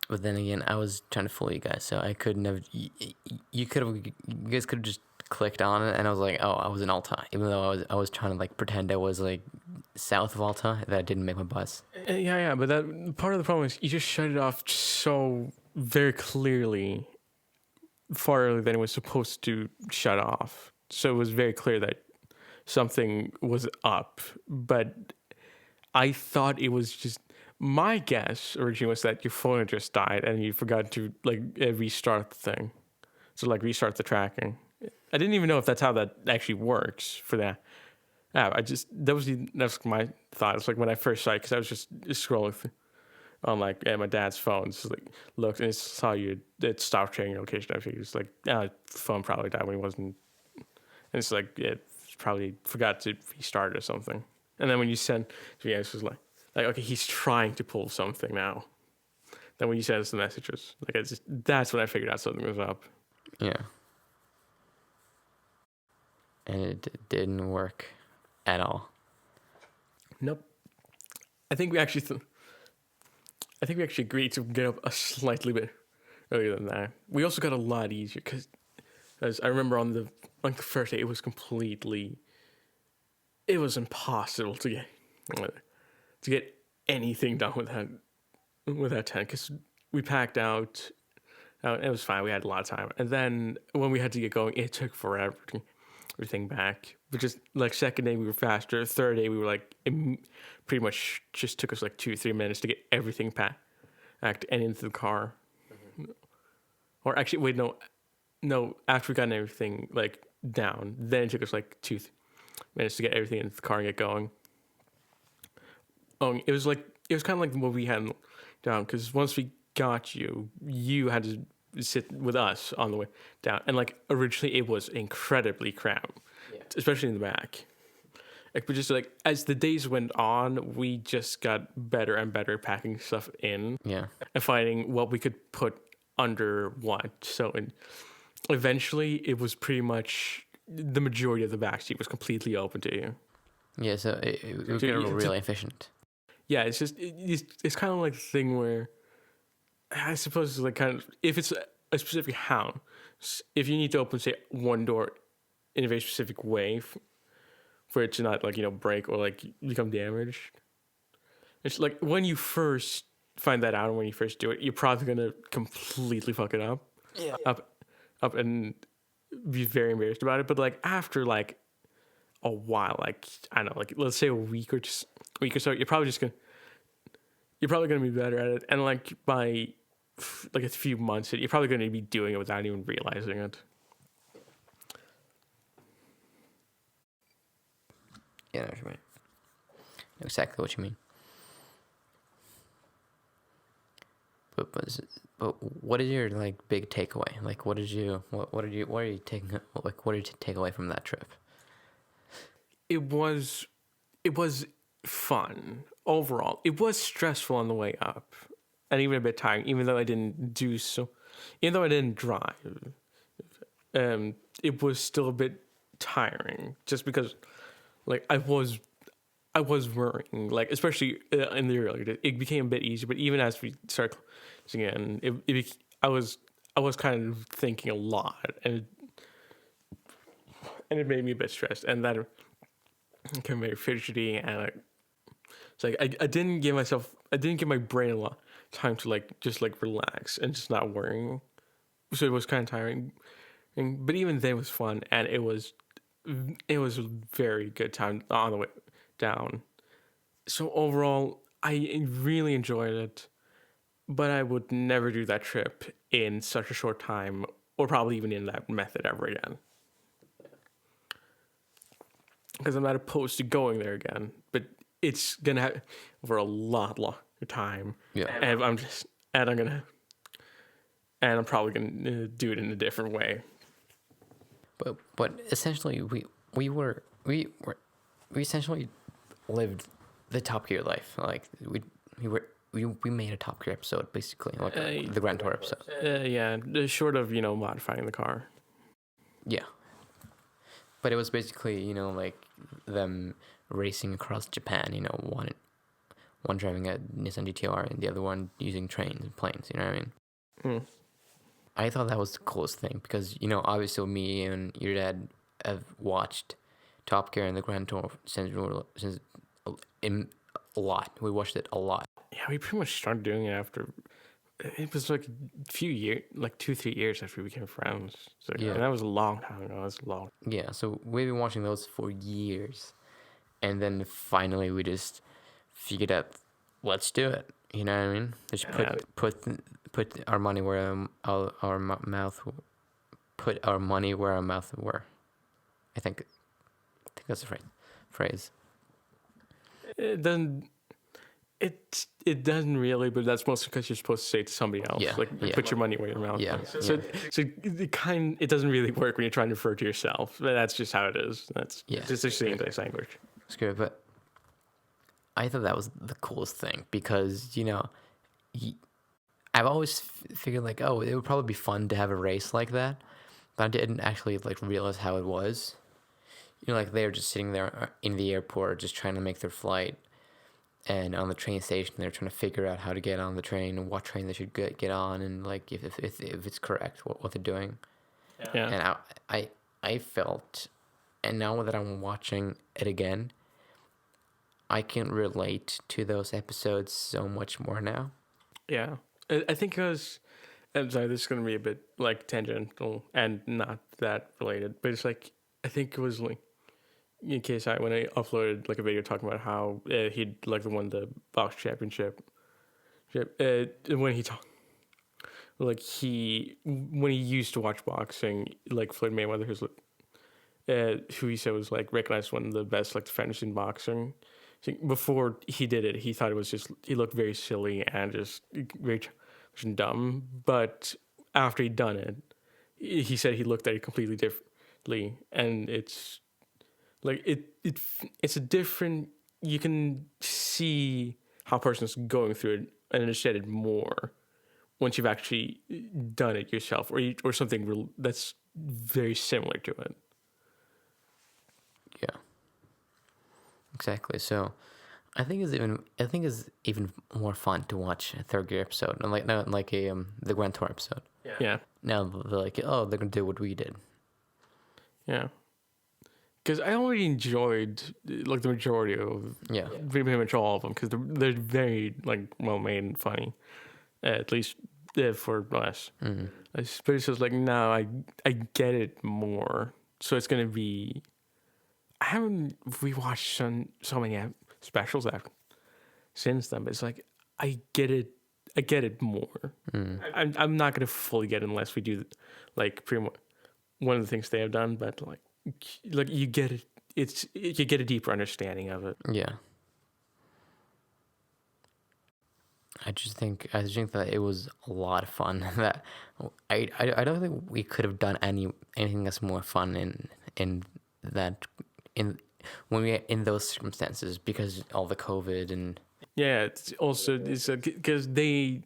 But then again, I was trying to fool you guys, so I couldn't have. You guys could have just clicked on it, and I was like, oh, I was in Alta, even though I was trying to like pretend I was like south of Alta. That didn't make my bus. Yeah, but that part of the problem is you just shut it off so very clearly, far earlier than it was supposed to shut off. So it was very clear that something was up, but I thought it was just. My guess originally was that your phone had just died and you forgot to like restart the thing, so like restart the tracking. I didn't even know if that's how that actually works for that. Yeah, that's my thought. It's like when I first saw it, because I was just scrolling on like my dad's phone, just like looked and it saw it stopped checking your location. I figured it's like the phone probably died when it wasn't, and it's like it probably forgot to restart or something. And then when you send, it's just like okay, he's trying to pull something now. Then when you send us the messages, that's when I figured out something was up. Yeah. And it didn't work at all. Nope. I think we actually agreed to get up a slightly bit earlier than that. We also got a lot easier because, as I remember on the first day, it was impossible to get anything done with that tent because we packed out. It was fine. We had a lot of time, and then when we had to get going, it took forever to get everything back. But just like second day, we were faster. Third day, we were like, it pretty much just took us like 2-3 minutes to get everything packed and into the car. Mm-hmm. Or actually, wait, no. After we got everything like down, then it took us like 2 minutes to get everything into the car and get going. It was kind of like what we had down because once we got you had to sit with us on the way down, and like originally it was incredibly cramped, especially in the back. But just like as the days went on, we just got better and better at packing stuff in, and finding what we could put under what. So eventually, it was pretty much the majority of the back seat was completely open to you. Yeah, so it was really efficient. Yeah, it's just it's kind of like the thing where I suppose it's like kind of if it's a specific house, if you need to open say one door in a very specific way for it to not like break or like become damaged. It's like when you first find that out and when you first do it, you're probably gonna completely fuck it up. Yeah. Up and be very embarrassed about it. But like after like a while, like I don't know, like let's say a week or so, you're probably gonna be better at it. And like by like a few months, you're probably gonna be doing it without even realizing it. Yeah, I know what you mean. I know exactly what you mean. But what is your like big takeaway? Like, what did you take away from that trip? It was fun overall. It was stressful on the way up, and even a bit tiring. Even though I didn't drive, it was still a bit tiring just because, like, I was worrying, like especially in the earlier days. It became a bit easier, but even as we started closing in, I was kind of thinking a lot, and it made me a bit stressed, and that became very fidgety, and it's like I didn't give my brain a lot of time to like just like relax and just not worrying, so it was kind of tiring, but even then it was fun, and it was a very good time on the way down. So overall, I really enjoyed it, but I would never do that trip in such a short time, or probably even in that method ever again. Because I'm not opposed to going there again, but it's gonna have for a lot longer time. Yeah, and I'm probably gonna do it in a different way. But essentially, we essentially lived the Top Gear life. Like we made a Top Gear episode basically, like the Grand Tour episode. Yeah, short of modifying the car. Yeah, but it was basically like them racing across Japan. One driving a Nissan GTR and the other one using trains and planes. You know what I mean? Mm. I thought that was the coolest thing because obviously me and your dad have watched Top Gear and the Grand Tour since a lot. We watched it a lot. Yeah, we pretty much started doing it after. It was like a few years, like 2-3 years after we became friends. So yeah, and that was a long time ago. That was long. Yeah, so we've been watching those for years, and then finally we just figured out, let's do it. You know what I mean? Just put our money where our mouth. Put our money where our mouth were. I think that's the phrase. It doesn't really, but that's mostly because you're supposed to say it to somebody else. Put your money where your mouth is. So it doesn't really work when you're trying to refer to yourself. That's just how it is. That's just the English language. Screw it, but I thought that was the coolest thing because I've always figured like, oh, it would probably be fun to have a race like that, but I didn't actually like realize how it was. Like they were just sitting there in the airport, just trying to make their flight, and on the train station, they're trying to figure out how to get on the train and what train they should get on, and like if it's correct what they're doing. Yeah. And I felt, and now that I'm watching it again, I can relate to those episodes so much more now. Yeah. I think because, I'm sorry, this is going to be a bit like tangential and not that related, but it's like, I think it was like, in case when I uploaded like a video talking about how he'd like won the box championship, when he talked, like when he used to watch boxing, like Floyd Mayweather, who he said was like recognized one of the best like defenders in boxing. So before he did it, he thought it was just he looked very silly and just very dumb. But after he'd done it, he said he looked at it completely differently, and it's like it's a different. You can see how a person's going through it and understand it more once you've actually done it yourself, or something that's very similar to it. Yeah. Exactly. So, I think it's even more fun to watch a third gear episode, and like not like a the Grand Tour episode. Yeah. Now they're like, oh, they're gonna do what we did. Yeah. Because I already enjoyed like the majority of pretty much all of them because they're very like well made and funny, at least for us. Mm-hmm. But it's just like now I get it more, so it's gonna be. I haven't rewatched so many specials since then, but it's like I get it more. I'm not gonna fully get it unless we do like pretty much one of the things they have done, but like you get it. You get a deeper understanding of it. Yeah. I think that it was a lot of fun. That I don't think we could have done anything that's more fun in when we in those circumstances because all the COVID and it's also because they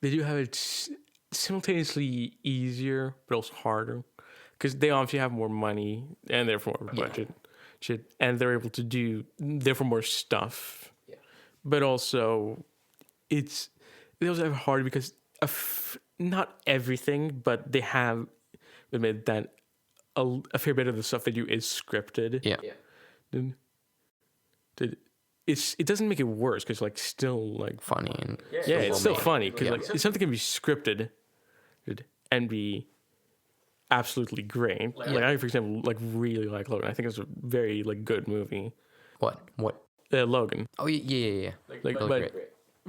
do have it simultaneously easier but also harder because they obviously have more money and therefore more budget shit, and they're able to do therefore more stuff. But also they also have it hard because not everything, but they have admitted that a fair bit of the stuff they do is scripted. It doesn't make it worse because like still like funny and it's still funny because like something can be scripted and be absolutely great. Like I, for example, like really like Logan. I think it's a very like good movie. What? Logan. Oh yeah. Like, but great.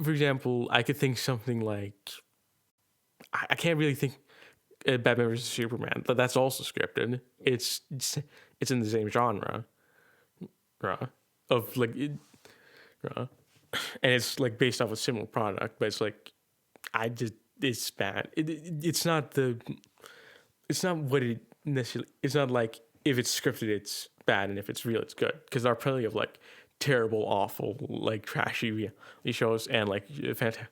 For example, I could think something like I can't really think Batman vs Superman, but that's also scripted. It's in the same genre of like and it's like based off a similar product, but it's like it's bad. It's not what it necessarily. It's not like if it's scripted, it's bad, and if it's real, it's good. Because there are plenty of like terrible, awful, like trashy reality shows and like fantastic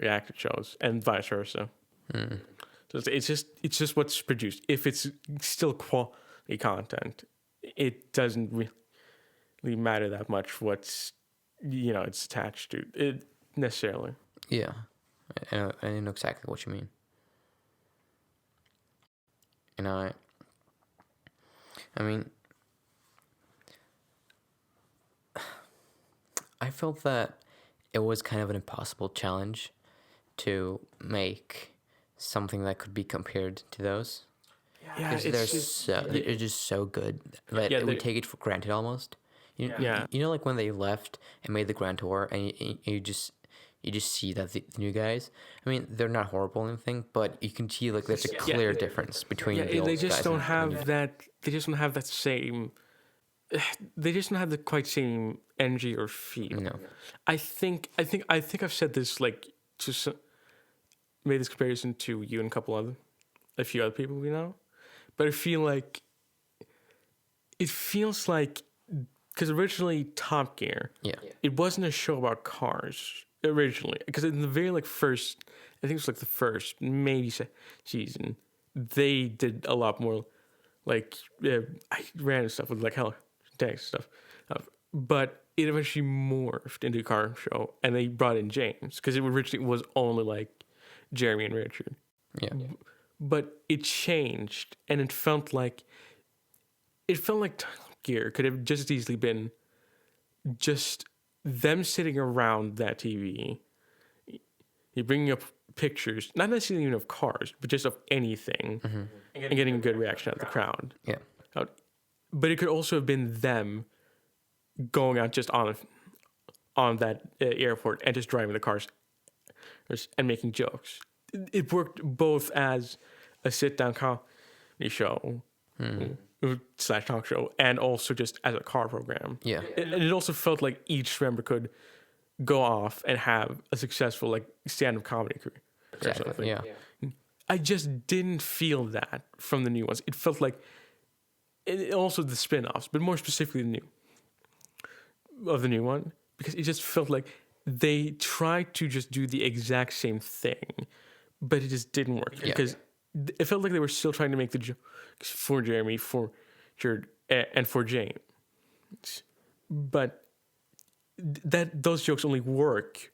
reacted shows, and vice versa. So it's just what's produced. If it's still quality content, it doesn't really matter that much what's it's attached to it necessarily. Yeah, I know exactly what you mean. And I mean, I felt that it was kind of an impossible challenge to make something that could be compared to those. Yeah, they're just so good that we take it for granted almost. You know, like when they left and made the Grand Tour, and you just see that the new guys. I mean, they're not horrible or anything, but you can see like there's a clear difference between the old guys. They just don't have that. They just don't have that same. They just don't have the quite same energy or feel. No. I think I've said this like made this comparison to you and a few other people we know, but I feel like it feels like because originally Top Gear, it wasn't a show about cars originally. Because in the very first, I think it was the first maybe season, they did a lot more random stuff with tanks stuff, but it eventually morphed into a car show, and they brought in James because it originally was only Jeremy and Richard. Yeah. But it changed, and it felt like Top Gear could have just as easily been just them sitting around that TV. You're bringing up pictures, not necessarily even of cars, but just of anything, and getting a good reaction out of the crowd. Yeah. But it could also have been them going out just on that airport and just driving the cars and making jokes. It worked both as a sit-down comedy show / talk show, and also just as a car program. Yeah. And it also felt like each member could go off and have a successful stand-up comedy career. Exactly. Yeah. I just didn't feel that from the new ones. It felt like, and also the spin-offs, but more specifically the new one, because it just felt like they tried to just do the exact same thing, but it just didn't work because it felt like they were still trying to make the jokes for Jeremy, for Jared, and for James, but those jokes only work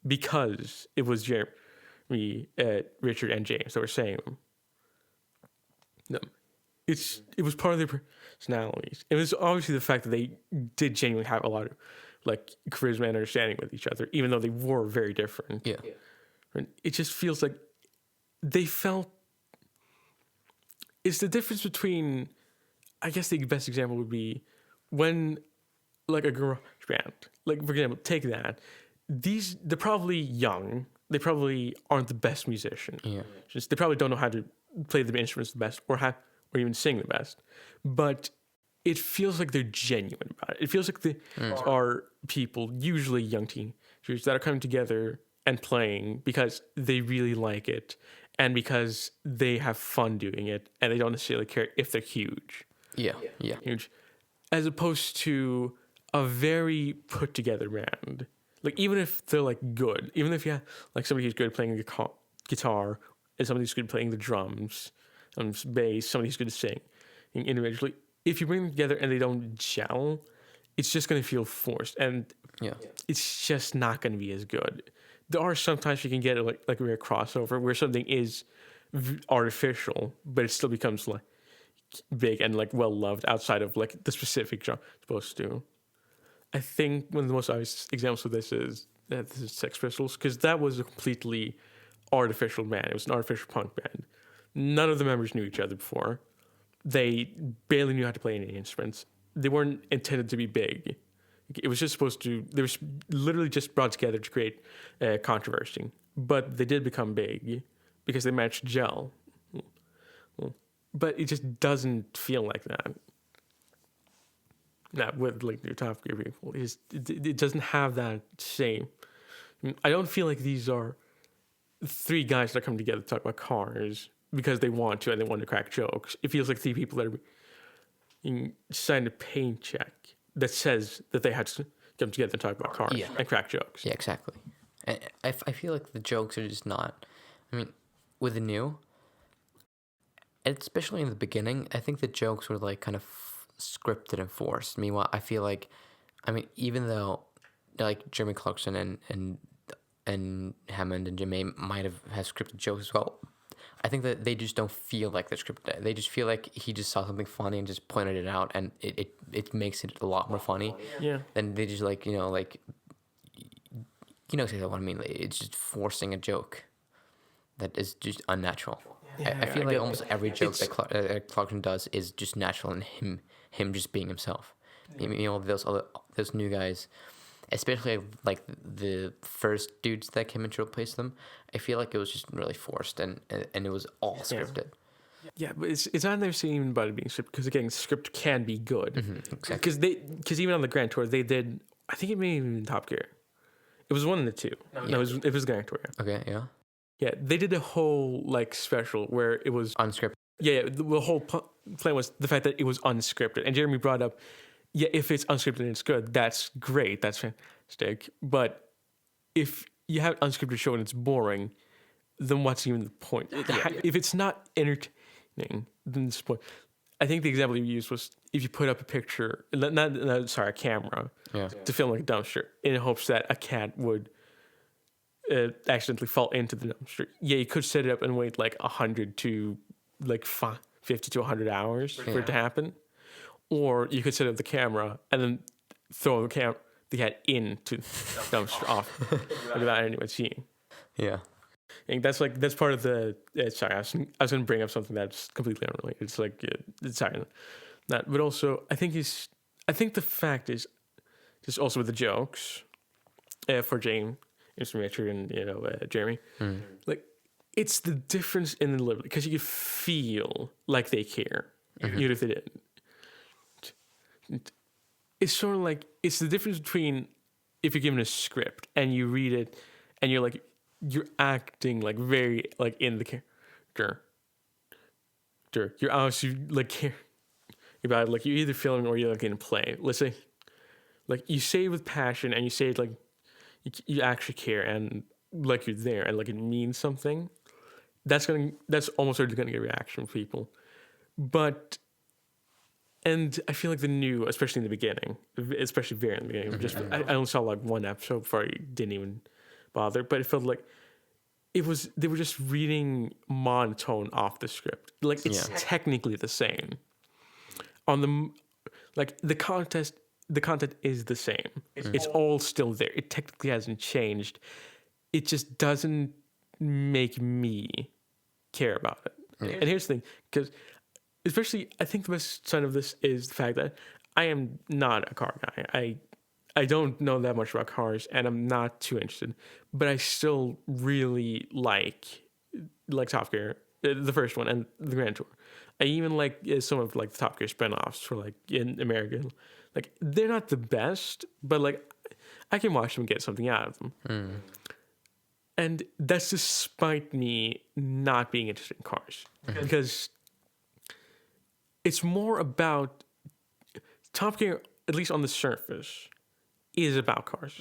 because it was Jeremy, Richard, and James that were saying them. No, it was part of their personalities. It was obviously the fact that they did genuinely have a lot of charisma and understanding with each other, even though they were very different. Yeah. And it just feels like they felt. It's the difference between, I guess the best example would be when a garage band, for example, take that. They're probably young. They probably aren't the best musicians. Yeah. They probably don't know how to play the instruments the best or even sing the best. But it feels like they're genuine about it. It feels like they are people, usually young teenagers, that are coming together and playing because they really like it and because they have fun doing it, and they don't necessarily care if they're huge. Yeah. Yeah. Huge. As opposed to a very put together band. Even if they're good, even if you have somebody who's good at playing the guitar and somebody who's good at playing the drums, bass, somebody who's good at singing individually, if you bring them together and they don't gel, it's just going to feel forced, and it's just not going to be as good. There are sometimes you can get a rare crossover where something is artificial, but it still becomes big and well loved outside of the specific genre it's supposed to. I think one of the most obvious examples of this is Sex Pistols, because that was a completely artificial band. It was an artificial punk band. None of the members knew each other before. They barely knew how to play any instruments. They weren't intended to be big. It was just supposed to. They were literally just brought together to create controversy. But they did become big because they managed to gel. But it just doesn't feel like that. Not with your Top Gear people. It doesn't have that same. I don't feel like these are three guys that come together to talk about cars because they want to and they want to crack jokes. It feels like three people that are signed a paycheck that says that they had to come together and talk about cars and crack jokes. Yeah, exactly. I feel like the jokes are just not. I mean, with the new, especially in the beginning, I think the jokes were kind of scripted and forced. Meanwhile, I feel like, even though Jeremy Clarkson and Hammond and Jermaine might have scripted jokes as well, I think that they just don't feel like they're scripted. They just feel like he just saw something funny and just pointed it out, and it makes it a lot more funny. Yeah. Than they just exactly what I mean. It's just forcing a joke that is just unnatural. Yeah, I feel like almost every joke that Clarkson does is just natural in him just being himself. Those new guys, especially the first dudes that came in to replace them, I feel like it was just really forced and it was all scripted. Yeah, but it's not never seen even about it being scripted, because again, script can be good. Exactly. Because even on the Grand Tour they did, I think it may have been Top Gear. It was one of the two. No, it was Grand Tour. Okay, yeah. Yeah, they did a whole special where it was unscripted. Yeah, the whole plan was the fact that it was unscripted, and Jeremy brought up yeah, if it's unscripted and it's good, that's great. That's fantastic. But if you have an unscripted show and it's boring, then what's even the point? If it's not entertaining, then this point. I think the example you used was if you put up a picture, a camera, to film like a dumpster in hopes that a cat would accidentally fall into the dumpster. Yeah, you could set it up and wait like 100 to like 50 to 100 hours for it to happen. Or you could set up the camera and then throw the cat into the dumpster off without anyone seeing. Yeah. And that's part of the. Sorry, I was going to bring up something that's completely unrelated. It's like sorry, that. But also, I think the fact is, just also with the jokes, for Jane, Richard, and Jeremy, like it's the difference in the delivery because you feel like they care, even if they didn't. It's sort of like it's the difference between if you're given a script and you read it and you're acting like very like in the character. You're honestly like care about it, like you're either filming or you're like in play. Let's say, like you say it with passion and you say it like you actually care and like you're there and like it means something. That's almost certainly gonna get a reaction from people, and I feel like the new, especially in the beginning, especially very in the beginning, I only saw like one episode before I didn't even bother, but it felt like they were just reading monotone off the script. Like it's technically the same. On the content is the same. It's all still there. It technically hasn't changed. It just doesn't make me care about it. And here's the thing, because especially, I think the best sign of this is the fact that I am not a car guy. I don't know that much about cars, and I'm not too interested. But I still really like Top Gear, the first one, and the Grand Tour. I even like some of like the Top Gear spinoffs for like in America. Like they're not the best, but like I can watch them and get something out of them. And that's despite me not being interested in cars, because it's more about Top Gear, at least on the surface, is about cars.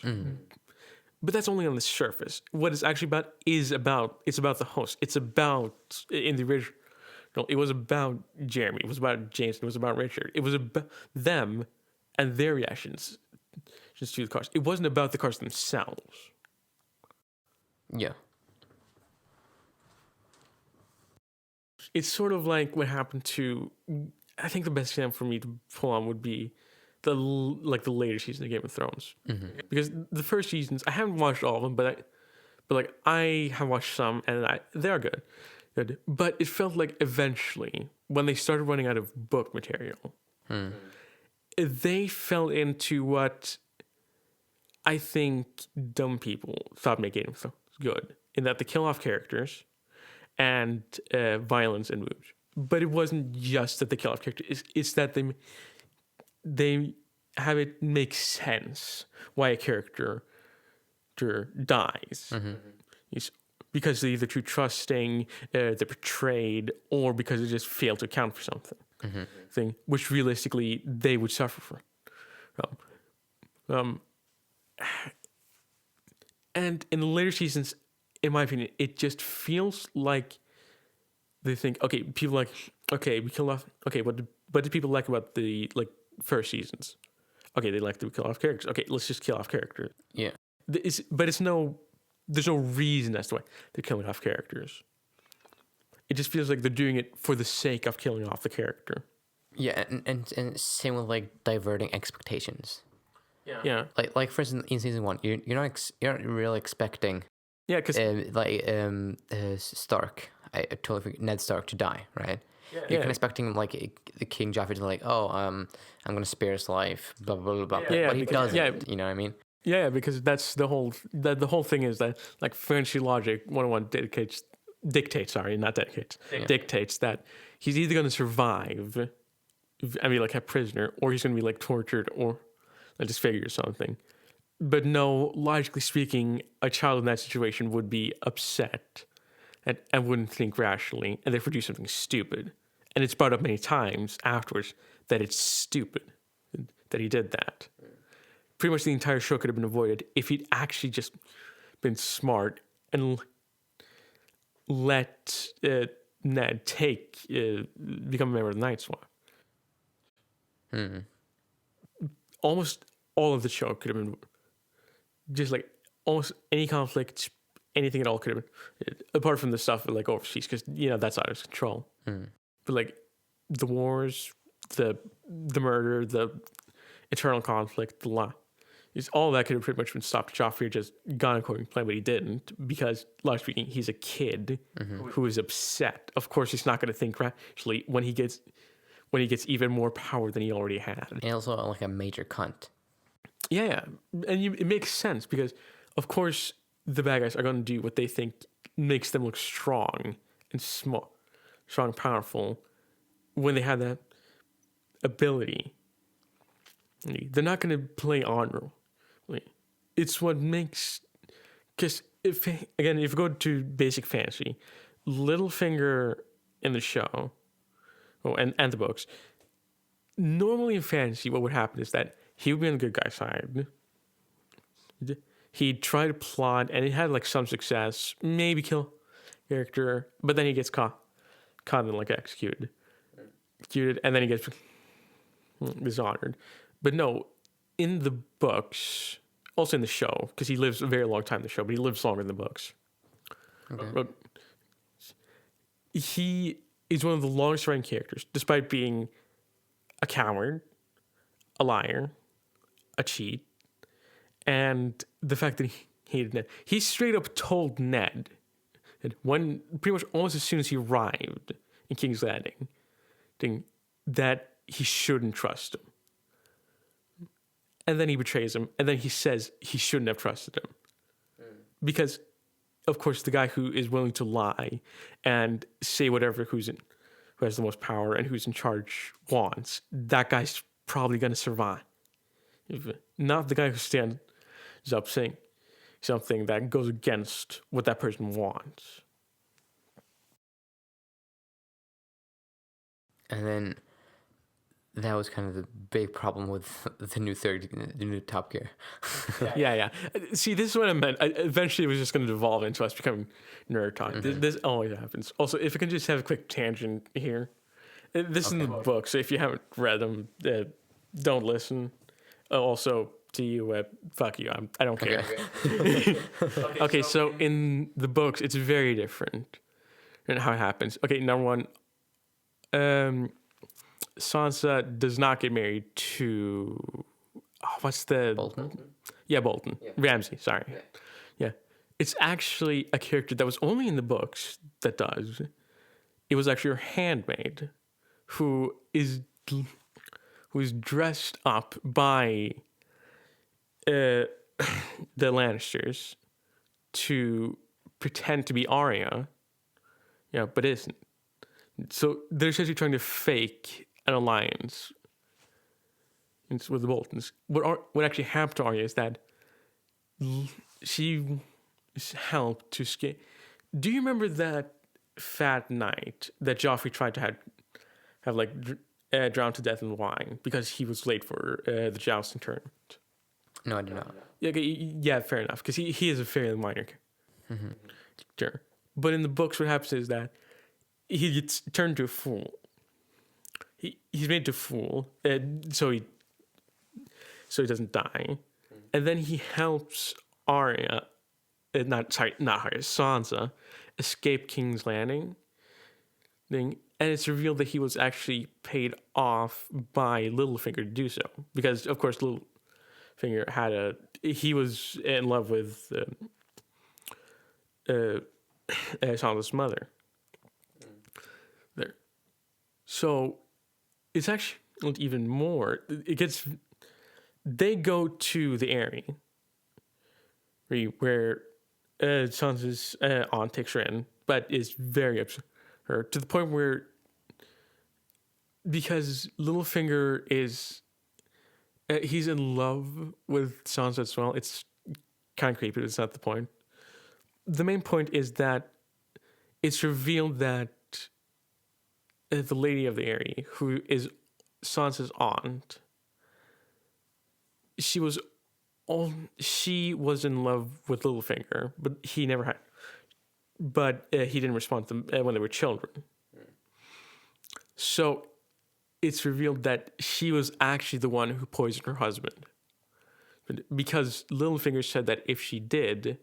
But that's only on the surface. What it's actually about it's about the host. It's about, in the original, it was about Jeremy. It was about James. It was about Richard. It was about them and their reactions just to the cars. It wasn't about the cars themselves. Yeah. It's sort of like what happened to, I think the best example for me to pull on would be the later season of Game of Thrones, because the first seasons I haven't watched all of them, but I have watched some and they are good. But it felt like eventually when they started running out of book material, they fell into what I think dumb people thought made Game of Thrones good, in that they kill off characters and violence and moves. But it wasn't just that they kill off characters; it's that they have it make sense why a character dies. Because they're either too trusting, they're betrayed, or because they just fail to account for something, which realistically they would suffer from. And in the later seasons, in my opinion, it just feels like they think, okay, people like, okay, we kill off, okay, what do people like about the first seasons? Okay, they like to kill off characters. Okay, let's just kill off characters. Yeah. There's no reason as to why they're killing off characters. It just feels like they're doing it for the sake of killing off the character. Yeah, and same with like diverting expectations. Yeah. Like for instance, in season 1, you're not really expecting. Yeah, because Stark, I totally forget, Ned Stark to die, right? Yeah. You're kind of expecting like the King Joffrey to like, I'm gonna spare his life, blah blah blah blah. Yeah, but he doesn't. Yeah. You know what I mean? Yeah, because that's the whole thing is that like fantasy logic 101 dictates that he's either going to survive, I mean like a prisoner, or he's going to be like tortured or like disfigured or something. But no, logically speaking, a child in that situation would be upset and wouldn't think rationally, and therefore do something stupid. And it's brought up many times afterwards that it's stupid that he did that. Pretty much the entire show could have been avoided if he'd actually just been smart and let Ned become a member of the Night Squad. Almost all of the show could have been just like almost any conflict, anything at all could have been, apart from the stuff like overseas, because that's out of his control. But like the wars, the murder, the eternal conflict, the law, all that could have pretty much been stopped. Joffrey just gone according to plan, but he didn't, because largely speaking, he's a kid who is upset. Of course, he's not going to think rationally when he gets even more power than he already had. And also like a major cunt. Yeah. And it makes sense because, of course, the bad guys are going to do what they think makes them look strong and strong and powerful when they have that ability. They're not going to play honorable. It's what makes... Because, if you go to basic fantasy, Littlefinger in the show, and the books, normally in fantasy, what would happen is that he would be on the good guy's side. He'd try to plot, and he had like some success, maybe kill character, but then he gets caught and like executed, and then he gets dishonored. But no, in the books, also in the show, because he lives a very long time in the show, but he lives longer in the books. Okay. He is one of the longest running characters, despite being a coward, a liar, a cheat, and the fact that he hated Ned. He straight up told Ned, when pretty much almost as soon as he arrived in King's Landing, that he shouldn't trust him. And then he betrays him, and then he says he shouldn't have trusted him. Because, of course, the guy who is willing to lie and say whatever who has the most power and who's in charge wants, that guy's probably going to survive. Not the guy who stands up saying something that goes against what that person wants. And then that was kind of the big problem with the new Top Gear. Yeah. See, this is what I meant. Eventually, it was just going to devolve into us becoming nerd talk. This always happens. Also, if I can just have a quick tangent here. This is in the book, so if you haven't read them, don't listen. Also, to you, fuck you. I don't care. Okay, so in the books, it's very different in how it happens. Okay, number one, Sansa does not get married to... what's the... Bolton? Yeah, Bolton. Yeah. Ramsay, sorry. Yeah. It's actually a character that was only in the books that does. It was actually her handmaid who is dressed up by the Lannisters to pretend to be Arya, but isn't. So they're essentially trying to fake an alliance with the Boltons. What actually happened to Arya is that she helped to escape. Do you remember that fat night that Joffrey tried to have drowned to death in wine because he was late for the jousting tournament? No, I do not. Yeah, fair enough, because he is a fairly minor character. But in the books, what happens is that he gets turned to a fool. He's made to fool, so he doesn't die, and then he helps Arya, Sansa, escape King's Landing. And it's revealed that he was actually paid off by Littlefinger to do so, because of course Littlefinger he was in love with Sansa's mother. There, so it's actually even more. They go to the Eyrie, where Sansa's aunt takes her in, but is very upset her to the point where, because Littlefinger is he's in love with Sansa as well. It's kind of creepy, but it's not the point. The main point is that it's revealed that the Lady of the Eyrie, who is Sansa's aunt, she was in love with Littlefinger, but he never had. But he didn't respond to them when they were children. So it's revealed that she was actually the one who poisoned her husband. Because Littlefinger said that if she did,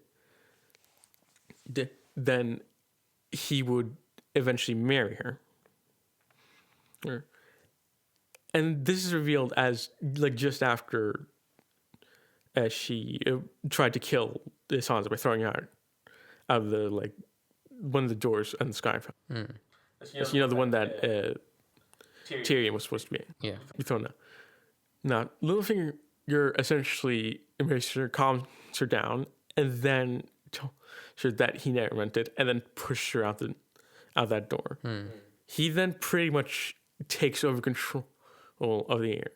then he would eventually marry her. And this is revealed as just after she tried to kill Sansa by throwing her out of the one of the doors on the sky. The one that Tyrion was supposed to be thrown out. Now, Littlefinger essentially embraces her, calms her down, and then tells her that he never meant it, and then pushed her out that door. He then pretty much takes over control of the area,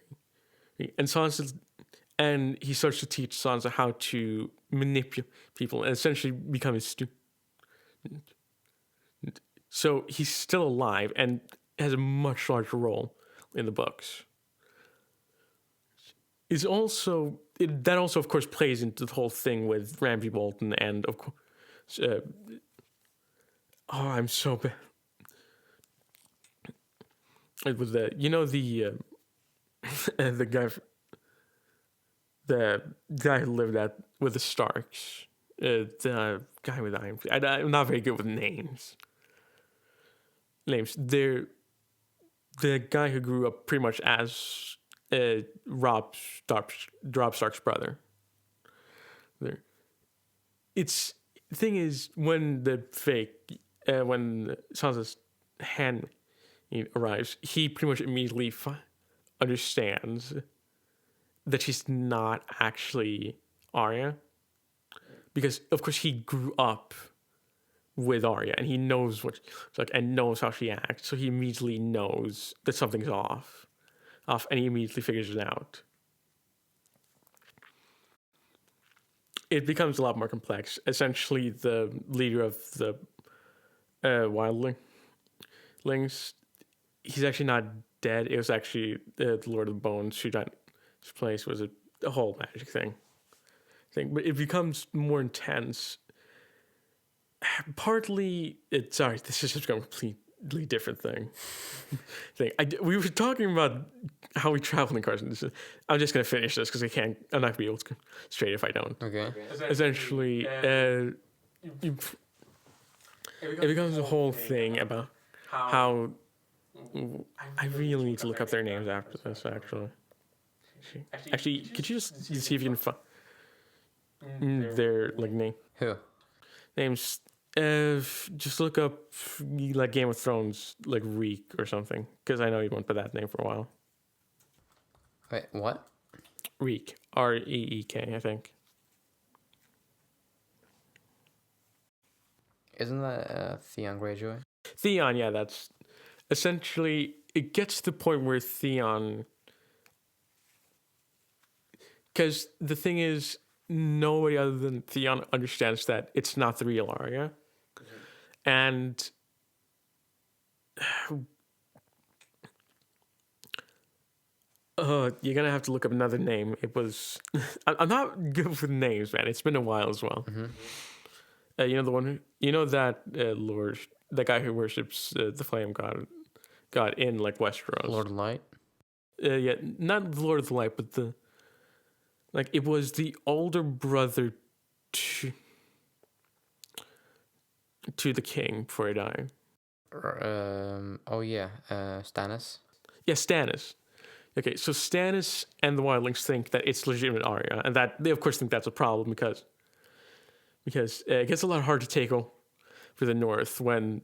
and he starts to teach Sansa how to manipulate people and essentially become his student. So he's still alive and has a much larger role in the books. That also, of course, plays into the whole thing with Ramsay Bolton and, of course, I'm so bad. It was the guy who lived with the Starks, the guy with Iron. I'm not very good with names. They're the guy who grew up pretty much as Robb Stark's brother. The thing is, when when Sansa's hand arrives, he pretty much immediately understands that she's not actually Arya, because of course he grew up with Arya and he knows what she's like and knows how she acts, so he immediately knows that something's off, and he immediately figures it out. It becomes a lot more complex. Essentially, the leader of the wildlings, he's actually not dead. It was actually the Lord of the Bones who died. His place was a whole magic thing. But it becomes more intense. Partly, this is just a completely different thing. We were talking about how we travel in Karlsen. I'm just going to finish this because I'm not going to be able to go straight if I don't. Okay. Essentially, it becomes a whole thing about how I really need to look up their names after this, actually. Actually, could you just see if you can find their name? Who? Names. Just look up Game of Thrones, Reek or something, because I know you went by that name for a while. Wait, what? Reek, Reek, I think. Isn't that Theon Greyjoy? Theon, yeah, that's essentially. It gets to the point where Theon, because the thing is, nobody other than Theon understands that it's not the real Arya. And you're gonna have to look up another name. It was I'm not good with names, man. It's been a while as well. The one that Lord, the guy who worships the flame god in Westeros, Lord of Light. Yeah, not the Lord of the Light, but it was the older brother to the king before he died. Stannis. Yeah, Stannis. Okay, so Stannis and the wildlings think that it's legitimate Arya, and that they of course think that's a problem because it gets a lot hard to take over for the North when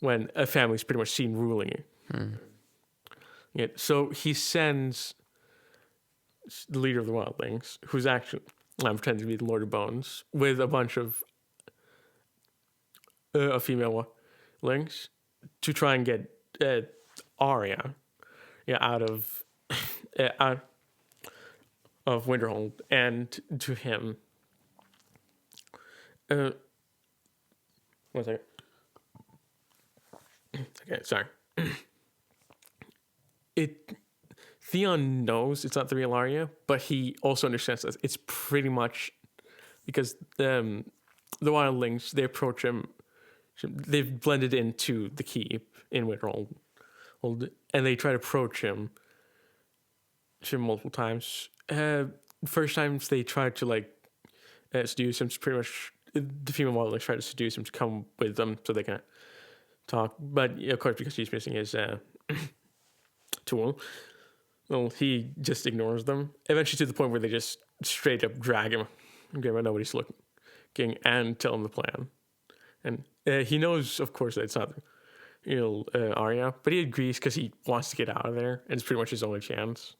a family's pretty much seen ruling it. Yeah, so he sends the leader of the wildlings, who's actually pretending to be the Lord of Bones, with a bunch of female wildlings to try and get Arya out of Winterhold and to him. One second. Okay, sorry. Theon knows it's not the real Arya, but he also understands that it's pretty much because the wildlings, they approach him, they've blended into the keep in Winterhold, and they try to approach him multiple times. First times they tried to like seduce him, pretty much the female wildlings tried to seduce him to come with them so they can talk, but of course because he's missing his tool, well, he just ignores them. Eventually, to the point where they just straight up drag him, okay, but nobody's looking, and tell him the plan. And he knows, of course, that it's not Arya, but he agrees because he wants to get out of there, and it's pretty much his only chance.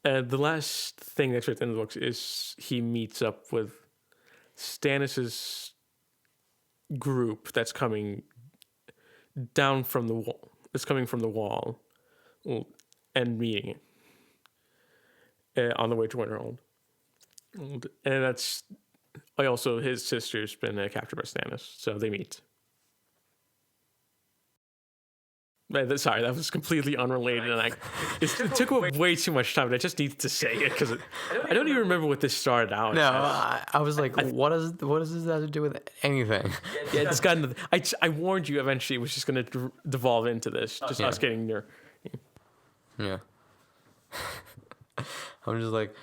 The last thing that's written in the books is he meets up with Stannis's group that's coming down from the wall. It's coming from the wall. And meeting on the way to Winterhold. And that's also his sister's been captured by Stannis, so they meet. Sorry, that was completely unrelated, and it took way too much time. But I just needed to say it because I don't even remember what this started out. No, I was like, what does this have to do with anything? Yeah, it's gotten. I warned you. Eventually, it was just going to devolve into this, just us getting there. Yeah. I'm just like,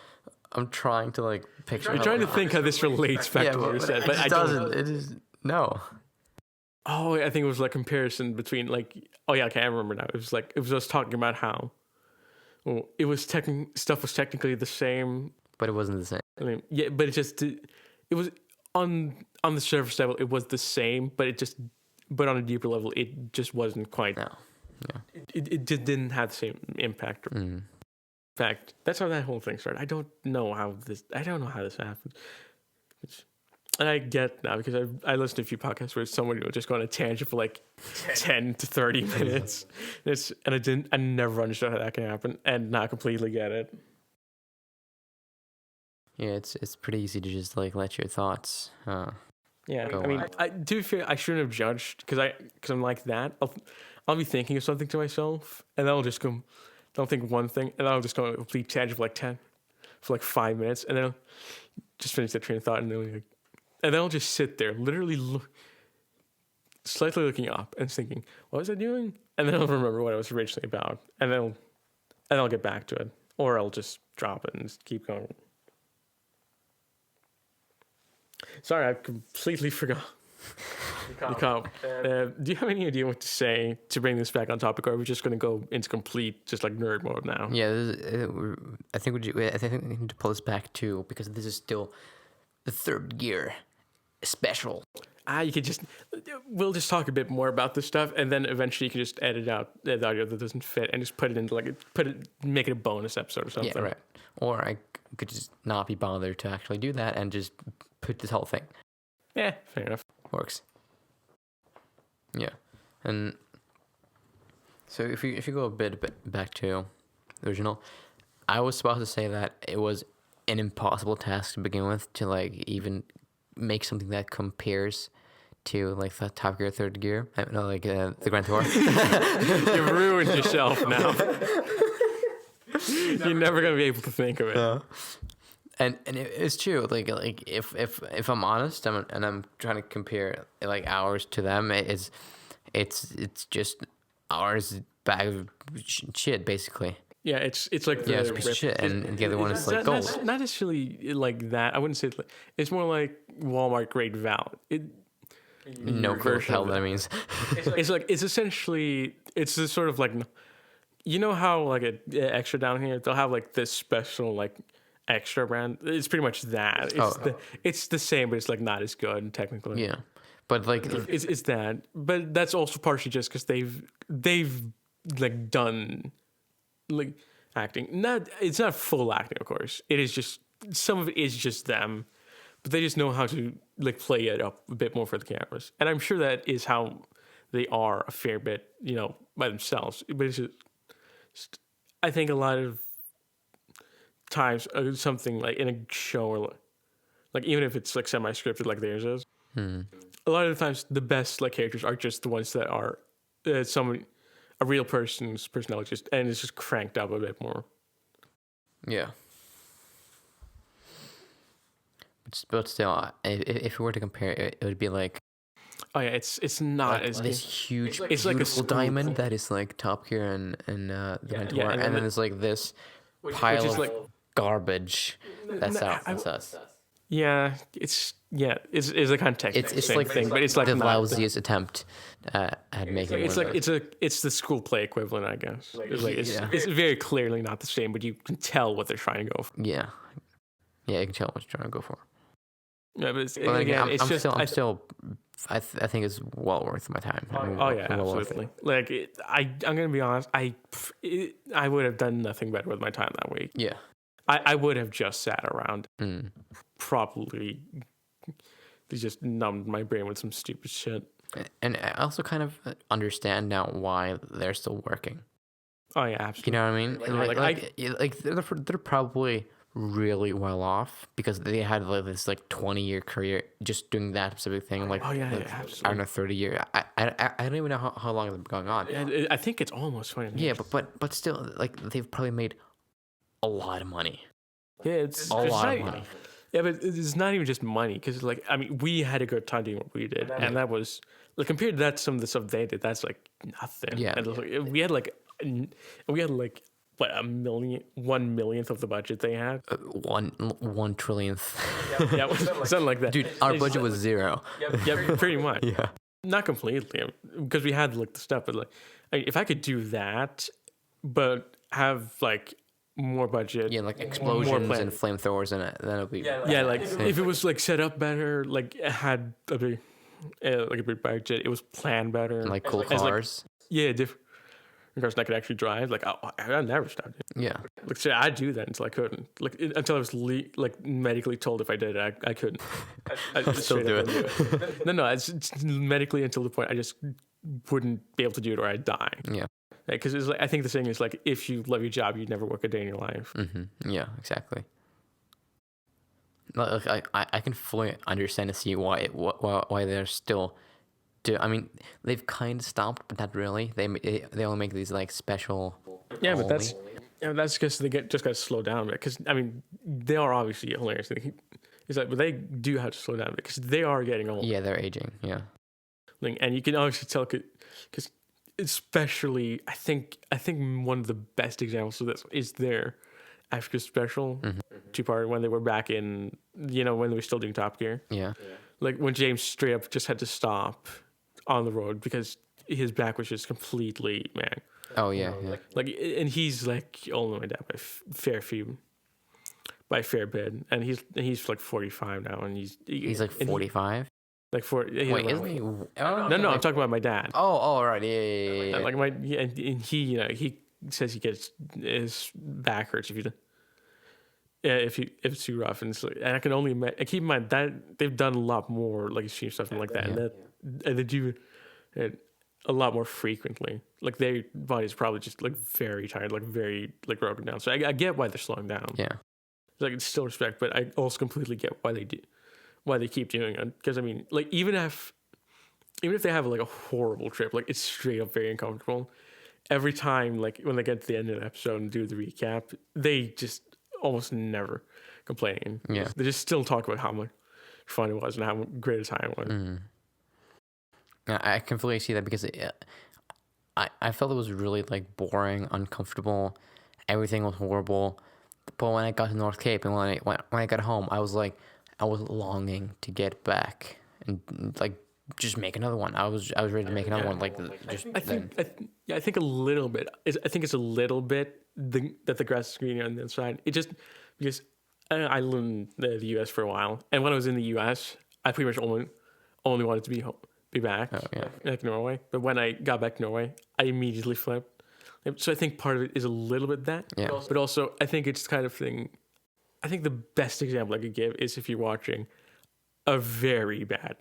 I'm trying to like picture. I'm trying to think how this relates back to what we said, but it doesn't. It is no. Oh, I think it was like comparison between like. Oh yeah, okay, I remember now. It was us talking about how, well, it was stuff was technically the same, but it wasn't the same. I mean, yeah, but it was on the surface level it was the same, but on a deeper level it just wasn't quite. No. Yeah. It just didn't have the same impact. In fact, that's how that whole thing started. I don't know how this happened. And I get now because I listened to a few podcasts where somebody would just go on a tangent for like 10 to 30 minutes. I never understood how that can happen, and now I completely get it. Yeah, it's pretty easy to just like let your thoughts. Yeah, I mean, to be fair, I shouldn't have judged because I'm like that. I'll be thinking of something to myself, and then I'll think one thing, and then I'll just go on a complete tangent for like 5 minutes, and then I'll just finish that train of thought, and then I'll just sit there, literally slightly looking up and thinking, what was I doing? And then I'll remember what it was originally about, and then I'll get back to it, or I'll just drop it and just keep going. Sorry, I completely forgot. Do you have any idea what to say to bring this back on topic, or are we just going to go into complete just like nerd mode now? Yeah, I think we need to pull this back too, because this is still the third year special. We'll just talk a bit more about this stuff, and then eventually you can just edit out the audio that doesn't fit and just put it into make it a bonus episode or something. Yeah, right. Or I could just not be bothered to actually do that and just put this whole thing. Yeah, fair enough. Works. Yeah, and so if you go a bit back to the original, I was supposed to say that it was an impossible task to begin with to like even make something that compares to like the Top Gear, Third Gear, the Grand Tour. You ruined yourself now. You're never gonna be able to think of it. Yeah. And it's true. Like if I'm honest, I'm trying to compare like ours to them. It's just ours bag of shit basically. Yeah, it's like it's a piece of shit, and the other one is like gold. Not necessarily like that. I wouldn't say it's more like Walmart grade value. No clue hell that means. It's essentially it's this sort of like, you know how like an extra down here they'll have like this special like extra brand. It's pretty much that. It's the same, but it's like not as good technically. Yeah, but like it's that. But that's also partially just because they've like done like acting. It's not full acting, of course. It is just some of it is just them, but they just know how to like play it up a bit more for the cameras. And I'm sure that is how they are a fair bit, by themselves. But it's just I think a lot of times something like in a show or like even if it's like semi-scripted like theirs is, a lot of the times the best like characters are just the ones that are somebody a real person's personality, and it's just cranked up a bit more. Yeah. But still, if we were to compare it, it would be like Oh yeah, it's not as this huge, it's like a beautiful school diamond play. that is like Top Gear and the Mentor, yeah, and then there's like this pile is of like- garbage. That's us. I- That's us. Yeah, it's a context. It's same like thing, but it's like the not lousiest attempt at making. It's one like of those. it's the school play equivalent, I guess. Yeah. It's very clearly not the same, but you can tell what they're trying to go for. Yeah, you can tell what you're trying to go for. Yeah, but it's, But then again, again, it's just I think it's well worth my time. I mean, oh yeah, well worth absolutely. it. Like I'm gonna be honest, I would have done nothing better with my time that week. Yeah. I would have just sat around, Mm. probably just numbed my brain with some stupid shit. And I also kind of understand now why they're still working. Oh yeah, You absolutely. know what I mean? Like they're probably really well off because they had like this like 20-year career just doing that specific thing. Like Oh, yeah, like, absolutely. I don't know, 30 year. I don't even know how long it's been going on. And I think it's almost 20 Yeah, years. but still, like they've probably made a lot of money. Yeah, it's A lot not, of money. Yeah, but it's not even just money because, like, I mean, we had a good time doing what we did, and that was like compared to that, some of the stuff they did, that's like nothing. Yeah. And it was like, we had like what, 1 millionth of the budget they had. 1 trillionth. Yeah, something like that. Dude, our It's- budget was zero. Yeah, pretty much. Yeah. Not completely, because we had like the stuff, but like, if I could do that, but have like more budget, Yeah, like more explosions plan- and flamethrowers in it. Then it'll be yeah, like if it was like set up better, like it had a big, like a big budget, it was planned better, like cool as, like, cars. yeah, different cars I could actually drive. Like I never stopped it. Yeah. Like so I'd do that until I couldn't. Like until I was like medically told if I did it, I couldn't. I just Still straight do up wouldn't do it. No, it's medically until the point I just wouldn't be able to do it or I'd die. Yeah. Because it's like I think the thing is like if you love your job, you'd never work a day in your life. Yeah, exactly. Like I can fully understand and see why they're still I mean, they've kind of stopped, but not really. They only make these like special. Yeah, but only. that's because they just got to slow down. Because I mean, they are obviously hilarious. It's like, but they do have to slow down because they are getting old. Yeah, they're aging. Yeah. Like, and you can obviously tell because especially I think one of the best examples of this is their Africa special two-part when they were back in when they were still doing Top Gear. Yeah. Like when James straight up just had to stop on the road because his back was just completely Oh yeah. Yeah. like, and he's like older than my dad by a fair bit, and he's like 45 now, and He's like 45. Wait, Wait, isn't he? Oh, No, I'm talking about my dad. Oh, right. Yeah. Like and he he says he gets his back hurts if it's too rough, and I can only keep in mind that they've done a lot more like extreme stuff and like that, and they do it a lot more frequently. Like their body's probably just like very tired, like very like broken down. So I get why they're slowing down. Yeah. Like it's still respect, but I also completely get why they keep doing it. Because I mean, like even if they have like a horrible trip, like it's straight up very uncomfortable. Every time, like when they get to the end of the episode and do the recap, they just almost never complain. Yeah. They just still talk about how much fun it was and how great a time it was. I completely see that because I felt it was really like boring, uncomfortable. Everything was horrible. But when I got to North Cape and when I got home, I was longing to get back and like just make another one. I was ready to make another one. Like just I think a little bit. I think it's a little bit that the grass is greener on the inside. It just because I lived in the U.S. for a while, and when I was in the U.S., I pretty much only wanted to be back, like Norway. But when I got back to Norway, I immediately flipped. So I think part of it is a little bit that, but also I think it's kind of thing. I think the best example I could give is if you're watching a very bad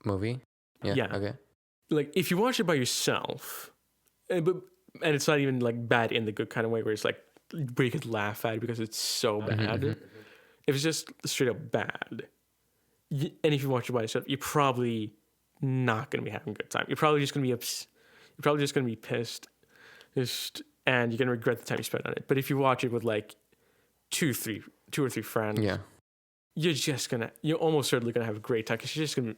movie. Yeah. Okay. Like if you watch it by yourself, and it's not even like bad in the good kind of way where it's like where you could laugh at it because it's so bad. If it's just straight up bad, and if you watch it by yourself, you're probably not going to be having a good time. You're probably just going to be you're probably just gonna be pissed, and you're gonna regret the time you spent on it. But if you watch it with like two or three friends, Yeah. you're almost certainly gonna have a great time because you're just gonna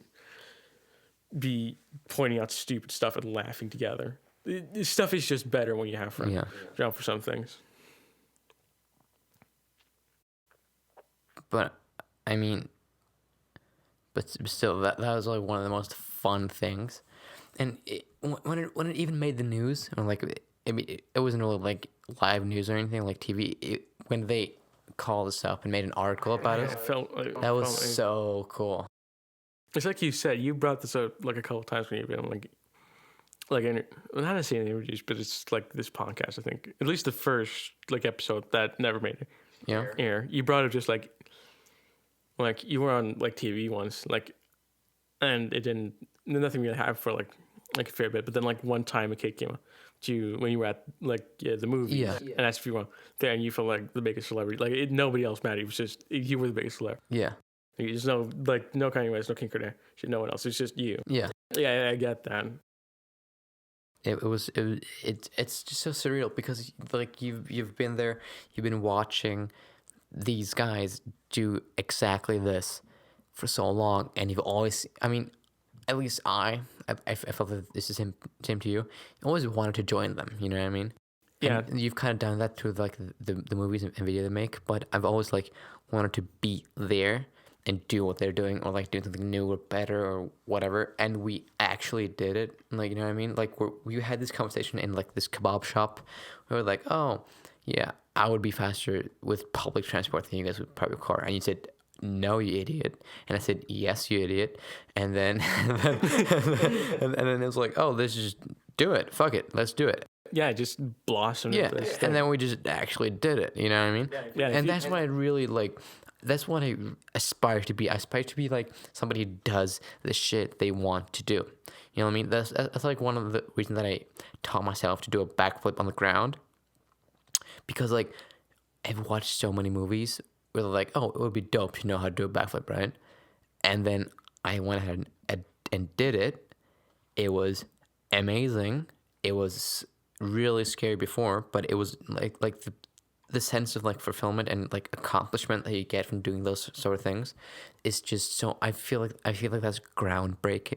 be pointing out stupid stuff and laughing together. Stuff is just better when you have friends. Yeah. For some things. But I mean, but still, that was like one of the most fun things. And when it even made the news, and like it wasn't really like live news or anything like TV. When they called us up and made an article about it, that was so cool. It's like you said, you brought this up like a couple times when you've been like well, not necessarily interviews, but it's like this podcast. I think at least the first like episode that never made it. Yeah. Air. You brought up just like you were on like TV once, like, and it didn't. Nothing really happened for like a fair bit. But then like one time a kid came up to you when you were at like the movie, and asked if you were there, and you felt like the biggest celebrity. Like nobody else mattered. It was just you were the biggest celebrity. Yeah. There's no Kanye West, no Kim Kardashian, no one else. It's just you. Yeah. Yeah, I get that. It's just so surreal because like you've been there, you've been watching these guys do exactly this for so long, and you've always, I mean, at least I felt that this is same to you. You always wanted to join them, you know what I mean? Yeah. And you've kind of done that through like the movies and video they make, but I've always like wanted to be there and do what they're doing, or like do something new or better or whatever. And we actually did it. Like, you know what I mean? Like we had this conversation in like this kebab shop. We were like, oh yeah, I would be faster with public transport than you guys with private car. And you said, no, you idiot. And I said, yes, you idiot. And then and then it was like, oh, let's just do it. Fuck it, let's do it. Yeah, it just blossomed. Yeah, and then we just actually did it. You know what I mean? Yeah. And that's what I really like. That's what I aspire to be. I aspire to be like somebody who does the shit they want to do. You know what I mean? That's like one of the reasons that I taught myself to do a backflip on the ground. Because like I've watched so many movies where they're like, oh, it would be dope to know how to do a backflip, right? And then I went ahead and did it. It was amazing. It was really scary before, but it was like the sense of like fulfillment and like accomplishment that you get from doing those sort of things is just so. I feel like that's groundbreaking.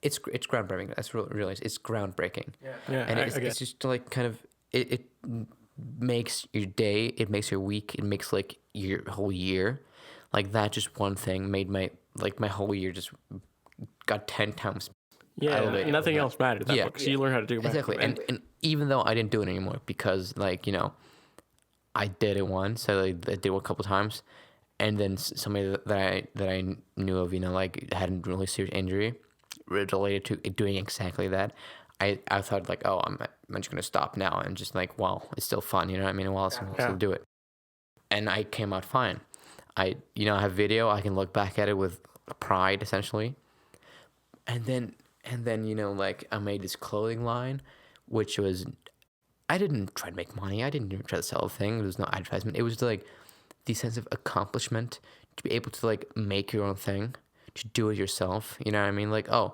It's groundbreaking. That's really it's groundbreaking. Yeah. And it's just like kind of it makes your day. It makes your week. It makes like your whole year. Like that just one thing made my whole year just got 10 times. Yeah, nothing else mattered. So you learn how to do exactly. And even though I didn't do it anymore because like, you know, I did it once. I did it a couple times, and then somebody that I knew of, you know, like had a really serious injury related to doing exactly that. I thought like, oh, I'm just gonna stop now and just like, well, it's still fun, you know what I mean? Well, I'll still do it, and I came out fine. I have video. I can look back at it with pride, essentially, and then you know, like I made this clothing line, which was. I didn't try to make money. I didn't even try to sell a thing. There was no advertisement. It was like the sense of accomplishment to be able to like make your own thing, to do it yourself. You know what I mean? Like, oh,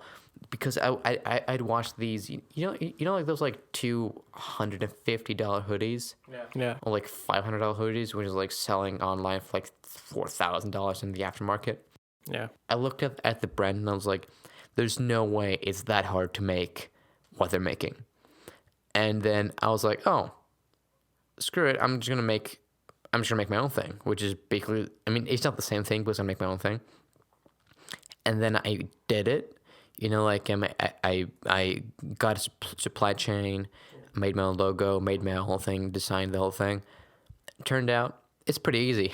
because I'd watch these. You know, like those like $250 hoodies. Yeah. Or like $500 hoodies, which is like selling online for like $4,000 in the aftermarket. Yeah. I looked at the brand and I was like, there's no way it's that hard to make what they're making. And then I was like, oh, screw it. I'm just gonna make my own thing, which is basically, I mean, it's not the same thing, but I'm gonna make my own thing. And then I did it, you know, like I got a supply chain, made my own logo, made my whole thing, designed the whole thing. Turned out it's pretty easy.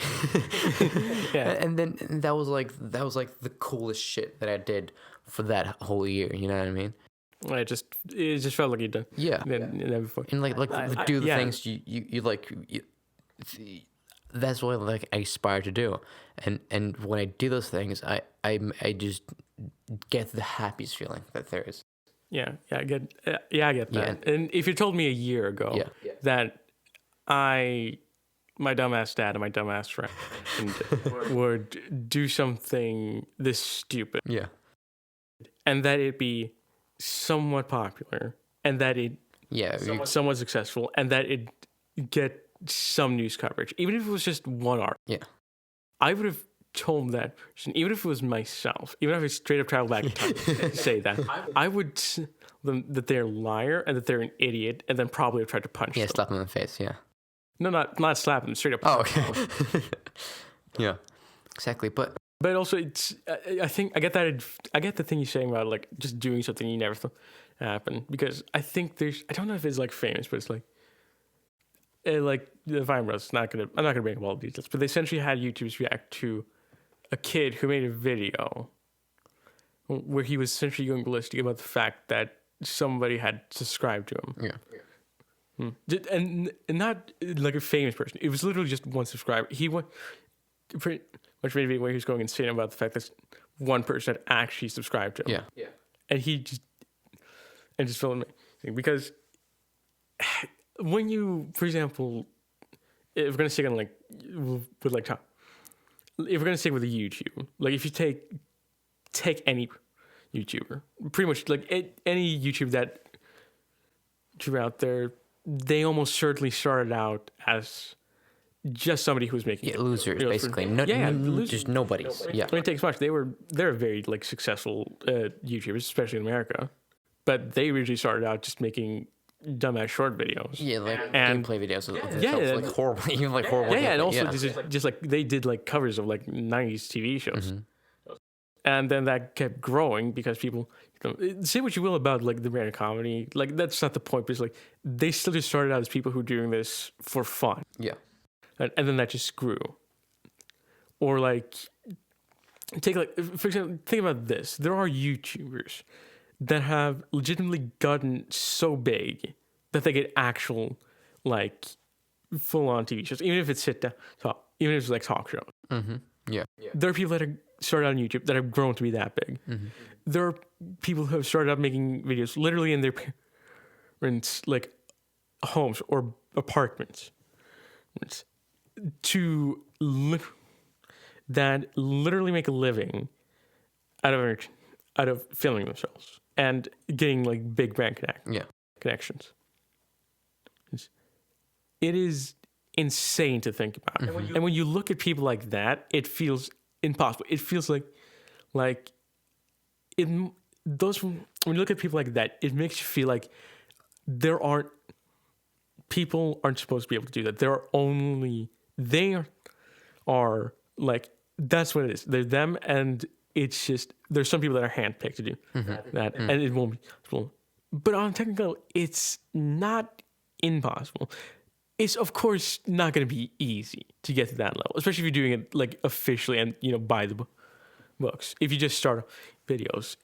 Yeah. And then that was like the coolest shit that I did for that whole year. You know what I mean? It just felt like you did. Yeah. Never before. And like do the things you like. That's what like I aspire to do, and when I do those things, I just get the happiest feeling that there is. Yeah, I get that. Yeah. And if you told me a year ago that my dumbass dad and my dumbass friend would do something this stupid, yeah, and that it'd be somewhat popular and that it somewhat successful, and that it get some news coverage, even if it was just one article. Yeah. I would have told that person, even if it was myself, even if I straight up traveled back in time and say that, I would tell them that they're a liar and that they're an idiot, and then probably have tried to punch them. slap them in the face. Yeah. No, not slap them, straight up. Oh, okay. Yeah, exactly. But also, it's I think I get that. I get the thing you're saying about like just doing something you never thought happen, because I think I don't know if it's like famous, but it's like the Vine Bros. I'm not gonna bring up all the details, but they essentially had YouTubers react to a kid who made a video where he was essentially going ballistic about the fact that somebody had subscribed to him. Yeah. And not like a famous person. It was literally just one subscriber. He went pretty much made a video where he was going insane about the fact that one person had actually subscribed to him. Yeah. And he just felt amazing, because when you, for example, if we're gonna stick on like with like top, if we're gonna stick with a YouTube, like if you take any YouTuber, pretty much like any YouTube that drew out there, they almost certainly started out as just somebody who was making losers, videos basically. losers. Just nobodies. Yeah. I mean, it takes much. They're very like successful YouTubers, especially in America, but they originally started out just making dumbass short videos. Yeah, like and gameplay videos. like horrible, even like horrible. Yeah, and also yeah. just like they did like covers of like 90s TV shows. Mm-hmm. And then that kept growing because people, say what you will about like the American comedy, like that's not the point, but it's like they still just started out as people who were doing this for fun. Yeah. And then that just grew. Or like, take like, for example, think about this. There are YouTubers that have legitimately gotten so big that they get actual, like, full-on TV shows, even if it's even if it's like talk shows. Mm-hmm. Yeah. There are people that are started on YouTube that have grown to be that big. Mm-hmm. There are people who have started out making videos literally in their parents' like homes or apartments to that literally make a living out of filming themselves and getting like big brand connections. It is insane to think about. Mm-hmm. And when you look at people like that, it feels impossible. It feels like when you look at people like that, it makes you feel like people aren't supposed to be able to do that. They are like, that's what it is. They're them, and it's just, there's some people that are handpicked to do that, and it won't be possible. But on a technical level, it's not impossible. It's of course not going to be easy to get to that level, especially if you're doing it like officially and by the books. If you just start videos,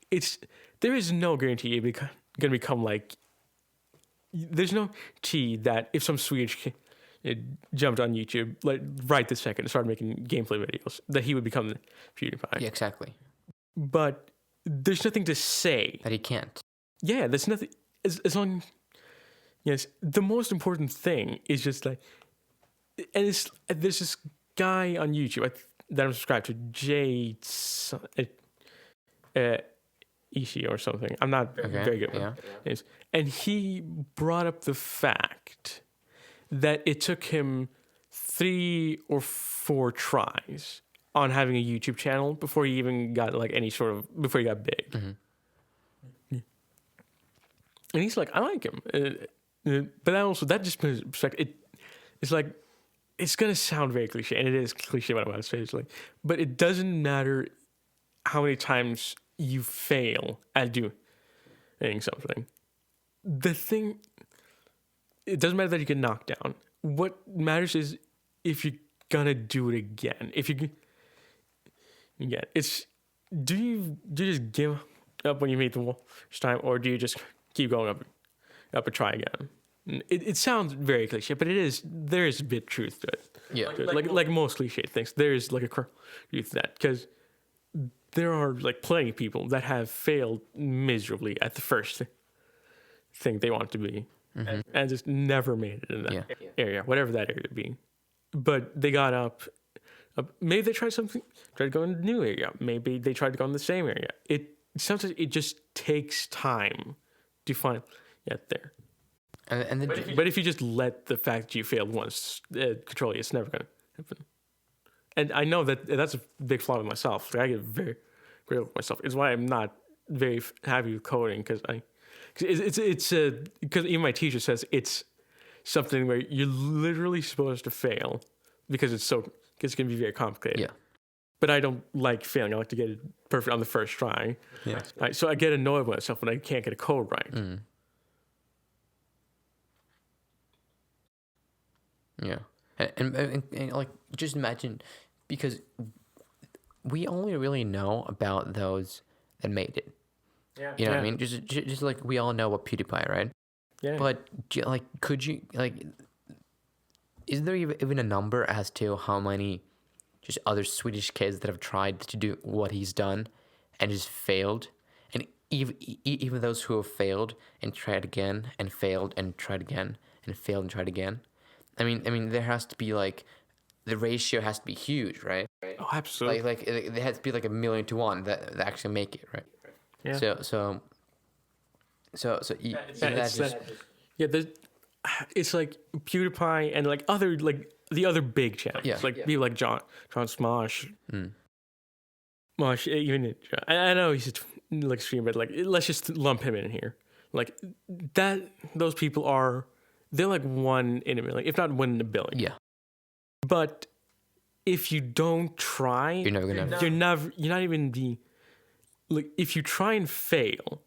there is no guarantee you're going to become like. There's no guarantee that if some Swedish kid jumped on YouTube like right this second and started making gameplay videos, that he would become the PewDiePie. Yeah, exactly. But there's nothing to say that he can't. Yeah, there's nothing as long. Yes, the most important thing is just like, and there's this guy on YouTube that I'm subscribed to, Jay Ishii or something. I'm not very good with it. And he brought up the fact that it took him 3 or 4 tries on having a YouTube channel before he even got like before he got big. Mm-hmm. And he's like, I like him. But that just it's like, it's gonna sound very cliche, and it is cliche what I'm about to say. It's like, but it doesn't matter how many times you fail at doing something. It doesn't matter that you get knocked down. What matters is if you're gonna do it again. Do you just give up when you meet the first time, or do you just keep going up and try again? It sounds very cliche, but there is a bit truth to it. Yeah. Like most cliche things, there is like a truth to that, because there are like plenty of people that have failed miserably at the first thing they want to be, and just never made it in that area, whatever that area being. But they got up. Maybe they tried to go in a new area. Maybe they tried to go in the same area. Sometimes it just takes time to find there. And then But if you just let the fact that you failed once control you, it's never going to happen. And I know that that's a big flaw in myself. Like, I get very critical of myself. It's why I'm not very happy with coding because even my teacher says it's something where you're literally supposed to fail because it's going to be very complicated. Yeah. But I don't like failing. I like to get it perfect on the first try. Yeah. Right? So I get annoyed with myself when I can't get a code right. Mm. Yeah. And like, just imagine, because we only really know about those that made it. Yeah. You know what I mean? Just like we all know about PewDiePie, right? Yeah. But like, could you like? Is there even a number as to how many just other Swedish kids that have tried to do what he's done and just failed? And even those who have failed and tried again and failed and tried again and failed and tried again. I mean, there has to be like, the ratio has to be huge, right? Oh, absolutely. Like it has to be like 1,000,000 to 1 that actually make it, right? Yeah. So it's like PewDiePie and like other like the other big channels, people like John Smosh, Mosh, even I know he's like streamer, but like let's just lump him in here. Like that, those people they're like 1 in a million, if not 1 in a billion. Yeah. But if you don't try, you're never gonna. You're not even like, if you try and fail,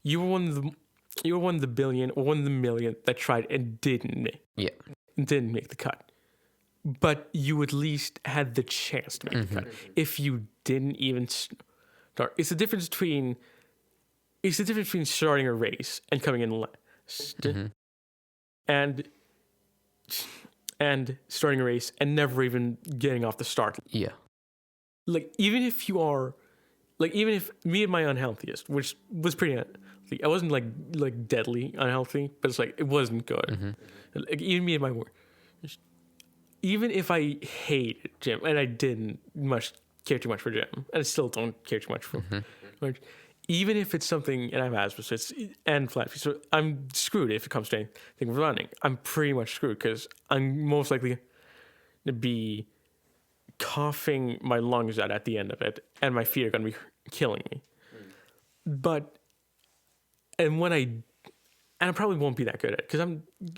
you were one of the billion or 1 of the million that tried and didn't make the cut. But you at least had the chance to make the cut. If you didn't even start, it's the difference between starting a race and coming in last, and starting a race and never even getting off the start. Yeah. Like, even if me at my unhealthiest, which was pretty unhealthy, I wasn't like deadly unhealthy, but it's like, it wasn't good. Like, even me at my work, even if I hated gym, and I didn't care too much for gym, and I still don't care too much for like, even if it's something, and I have asthma, and flat feet, so I'm screwed if it comes to anything with running. I'm pretty much screwed because I'm most likely to be coughing my lungs out at the end of it, and my feet are going to be killing me. And I probably won't be that good at it because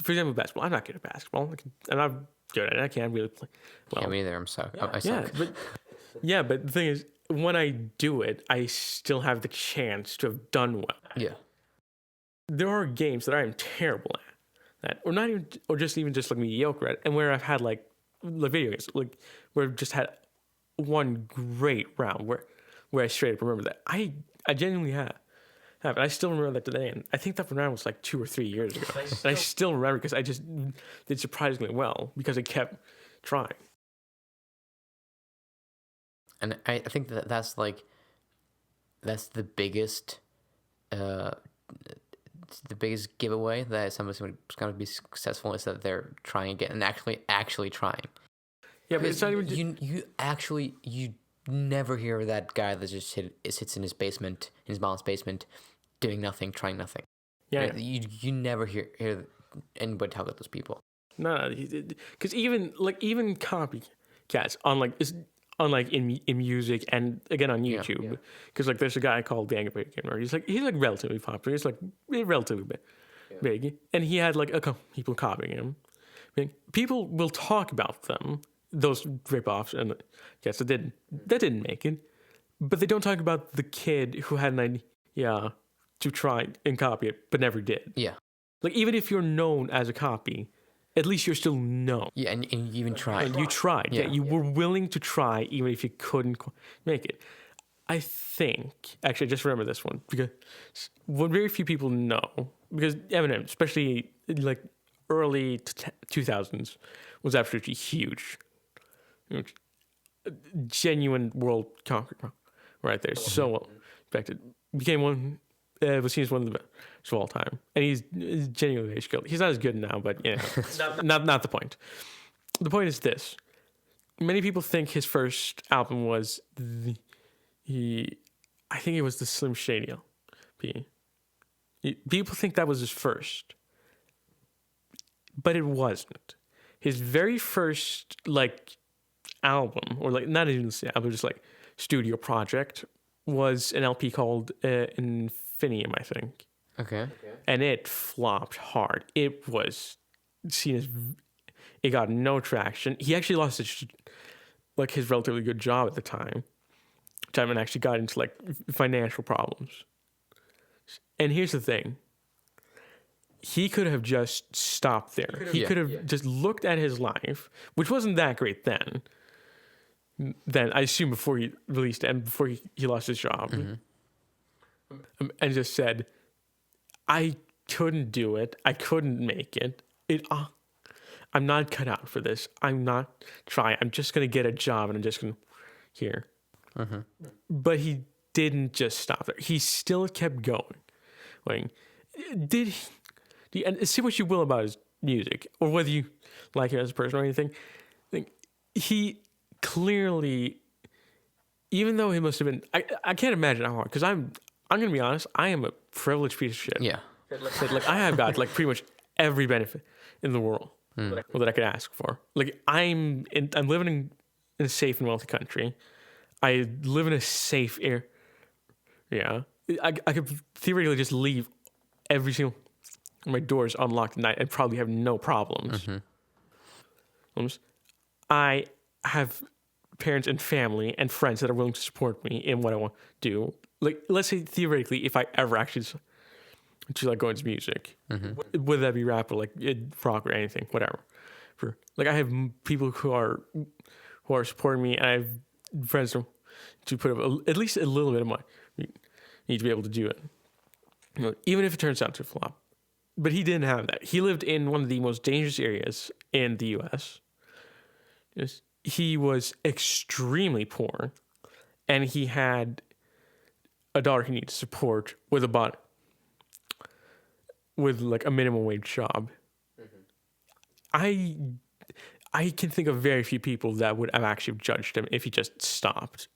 for example, basketball. I'm not good at basketball. I'm not good at it. I can't really play. Well, yeah, me either. I suck. But the thing is, when I do it, I still have the chance to have done well. Yeah. There are games that I am terrible at, or not even, or just like mediocre at, and where I've had like video games, like where I've just had one great round where I straight up remember that. I genuinely have. And I still remember that today, and I think that round was like 2 or 3 years ago. And I still remember because I just did surprisingly well because I kept trying. And I think that's the biggest giveaway that somebody's going to be successful is that they're trying again and actually trying. Yeah, but it's not even you never hear that guy that just sits in his mom's basement, doing nothing, trying nothing. Yeah, right? You never hear anybody talk about those people. No, because even copycats on in music and again on YouTube, because like there's a guy called the Angry Bird Gamer. He's like relatively popular. He's like relatively big, and he had like a couple people copying him. I mean, people will talk about them, those rip-offs, and yes, that didn't make it, but they don't talk about the kid who had an idea to try and copy it but never did. Yeah, like even if you're known as a copy, at least you're still known. Yeah, and you even tried. You tried. Yeah, you were willing to try even if you couldn't make it. I think, actually, I just remember this one because what very few people know, because Eminem, especially like early 2000s, was absolutely huge. Genuine world conqueror right there. So well respected. Became was seen as one of the best of all time. And he's genuinely very skilled. He's not as good now, but yeah, not the point. The point is this. Many people think his first album was I think it was the Slim Shady LP. People think that was his first, but it wasn't. His very first like album, or like not even the album, just like studio project, was an LP called Infinium, I think. Okay. And it flopped hard. It was seen as it got no traction. He actually lost his relatively good job at the time, and actually got into like financial problems. And here's the thing: he could have just stopped there. He could have just looked at his life, which wasn't that great then. Then I assume before he released it and before he lost his job, and just said, I couldn't do it. I couldn't make it. I'm not cut out for this. I'm not trying. I'm just going to get a job and I'm just going to here. But he didn't just stop there. He still kept going. Like, and say what you will about his music or whether you like him as a person or anything, like, he clearly, even though he must have been, I can't imagine how hard, because I'm going to be honest, I am a privileged piece of shit. Yeah. Like I have got like pretty much every benefit in the world that I could ask for. Like I'm living in a safe and wealthy country. I live in a safe area. Yeah. I could theoretically just leave every single, my doors unlocked at night and probably have no problems. I have parents and family and friends that are willing to support me in what I want to do. Like, let's say theoretically, if I ever actually to like go into music, whether that be rap or like rock or anything, whatever. I have people who are supporting me, and I have friends to put up at least a little bit of money. You need to be able to do it, even if it turns out to flop. But he didn't have that. He lived in one of the most dangerous areas in the U.S. He was extremely poor, and he had a daughter he needed to support with like a minimum wage job. I can think of very few people that would have actually judged him if he just stopped.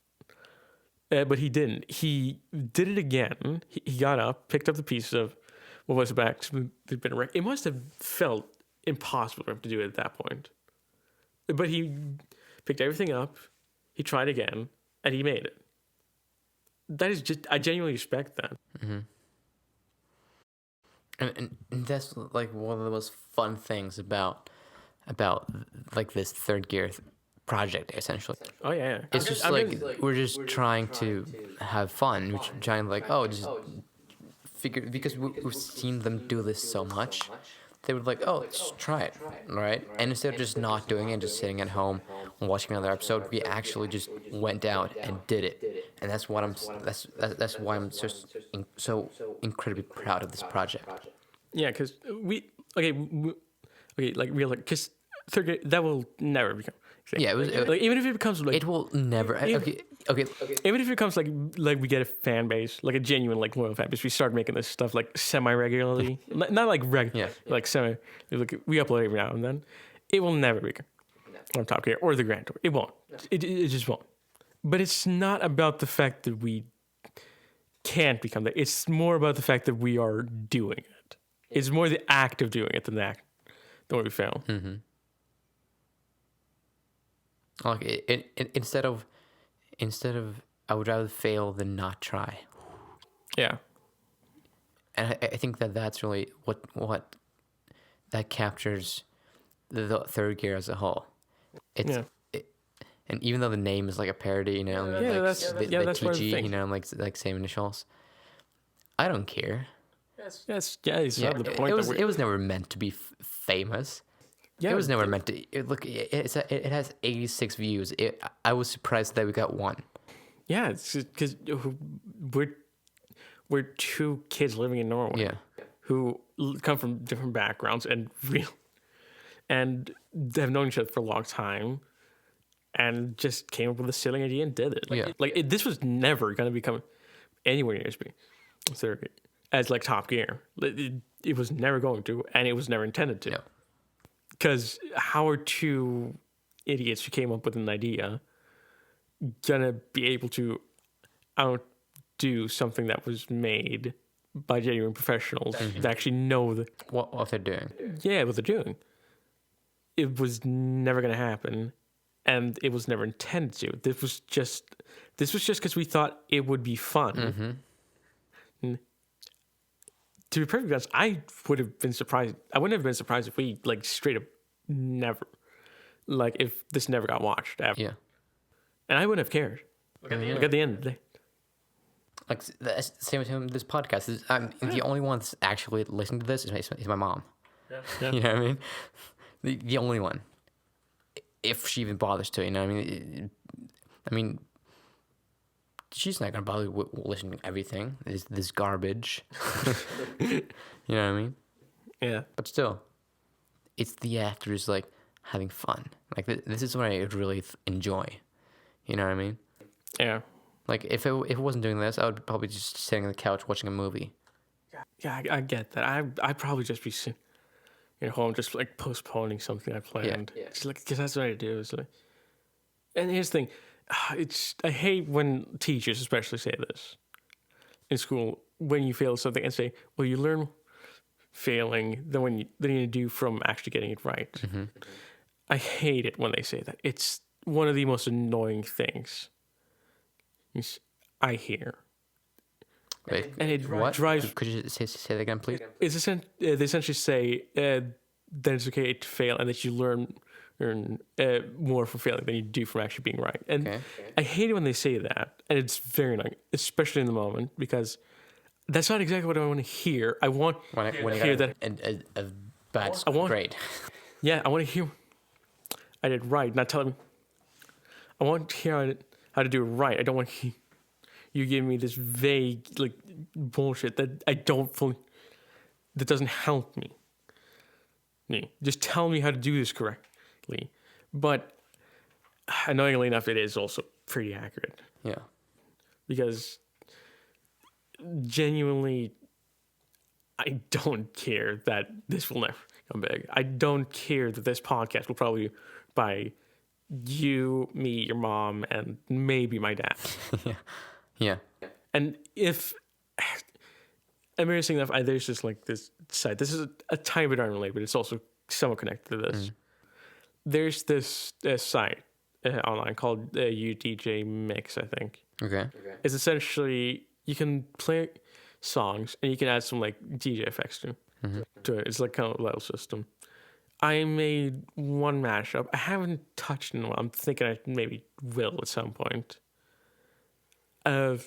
But he didn't. He did it again. He got up, picked up the piece of what was back. It must have felt impossible for him to do it at that point. But he picked everything up, he tried again, and he made it. That is just, I genuinely respect that. And that's like one of the most fun things about like this third gear project, essentially. Oh yeah. It's just we're just trying to have fun. We're trying to just figure, because we've seen them do this so much. They were like, just try it, right? And instead of just not doing it, just sitting at home and watching another episode, we actually just went out and did it. And that's what that's why I'm so incredibly proud of this project. Yeah, because because third grade, that will never become. Yeah, even if it becomes like, it will never. Okay. Even if it becomes like we get a fan base, like a genuine like loyal fan base, we start making this stuff like semi regularly, not like regular, like semi. Like we upload every now and then. It will never become on Top Gear or the Grand Tour. It won't. It just won't. But it's not about the fact that we can't become that. It's more about the fact that we are doing it. It's more the act of doing it than what we found. Like instead of I would rather fail than not try. Yeah. And I think that's really what that captures the third gear as a whole. And even though the name is like a parody, that's TG, like same initials, I don't care. Yes, the point. It was never meant to be famous. Yeah, it was never meant to. It has 86 views. I was surprised that we got one. Yeah, it's because we're two kids living in Norway. Who come from different backgrounds and have known each other for a long time, and just came up with a silly idea and did it. This was never going to become anywhere near as like Top Gear. It was never going to, and it was never intended to. Because how are two idiots who came up with an idea gonna be able to outdo something that was made by genuine professionals that actually know what they're doing. what they're doing. It was never going to happen, and it was never intended to. This was just because we thought it would be fun. And to be perfectly honest, I would have been surprised. I wouldn't have been surprised if we like straight up never, like if this never got watched ever. Yeah. And I wouldn't have cared. Like at the end of the day. Like same with this podcast. The only one that's actually listening to this is my mom. Yeah. You know what I mean? The only one, if she even bothers to. You know what I mean? She's not gonna bother listening to everything. This garbage. You know what I mean? Yeah. But still, it's the actors like having fun. Like this is what I really enjoy. You know what I mean? Yeah. Like if it wasn't doing this, I would probably just sitting on the couch watching a movie. Yeah, I get that. I'd probably just be sitting at home, just like postponing something I planned. Yeah. Just like, because that's what I do. It's like, and here's the thing, I hate when teachers especially say this in school when you fail something and say, well, you learn failing than you do from actually getting it right. Mm-hmm. I hate it when they say that. It's one of the most annoying things I hear. Wait, And it what? drives. Could you say that again, please? They essentially say that it's okay to fail and that you learn more from failing than you do from actually being right. And Okay. I hate it when they say that, and it's very annoying, especially in the moment, because that's not exactly what I want to hear. I want When to you hear got that. a bad I want- grade. Yeah, I want to hear I did right, not telling me. I want to hear how to do it right. I don't want you giving me this vague like bullshit that that doesn't help me. Just tell me how to do this correctly. But annoyingly enough, it is also pretty accurate. Yeah. Because genuinely, I don't care that this will never come big. I don't care that this podcast will probably be by you, me, your mom, and maybe my dad. Yeah. And if embarrassing enough, there's just like this site. This is a tiny bit unrelated, but it's also somewhat connected to this. There's this site online called UDJ Mix, I think. Okay. It's essentially you can play songs and you can add some like DJ effects to it. It's like kind of a level system. I made one mashup. I haven't touched it in a while. I'm thinking I maybe will at some point. And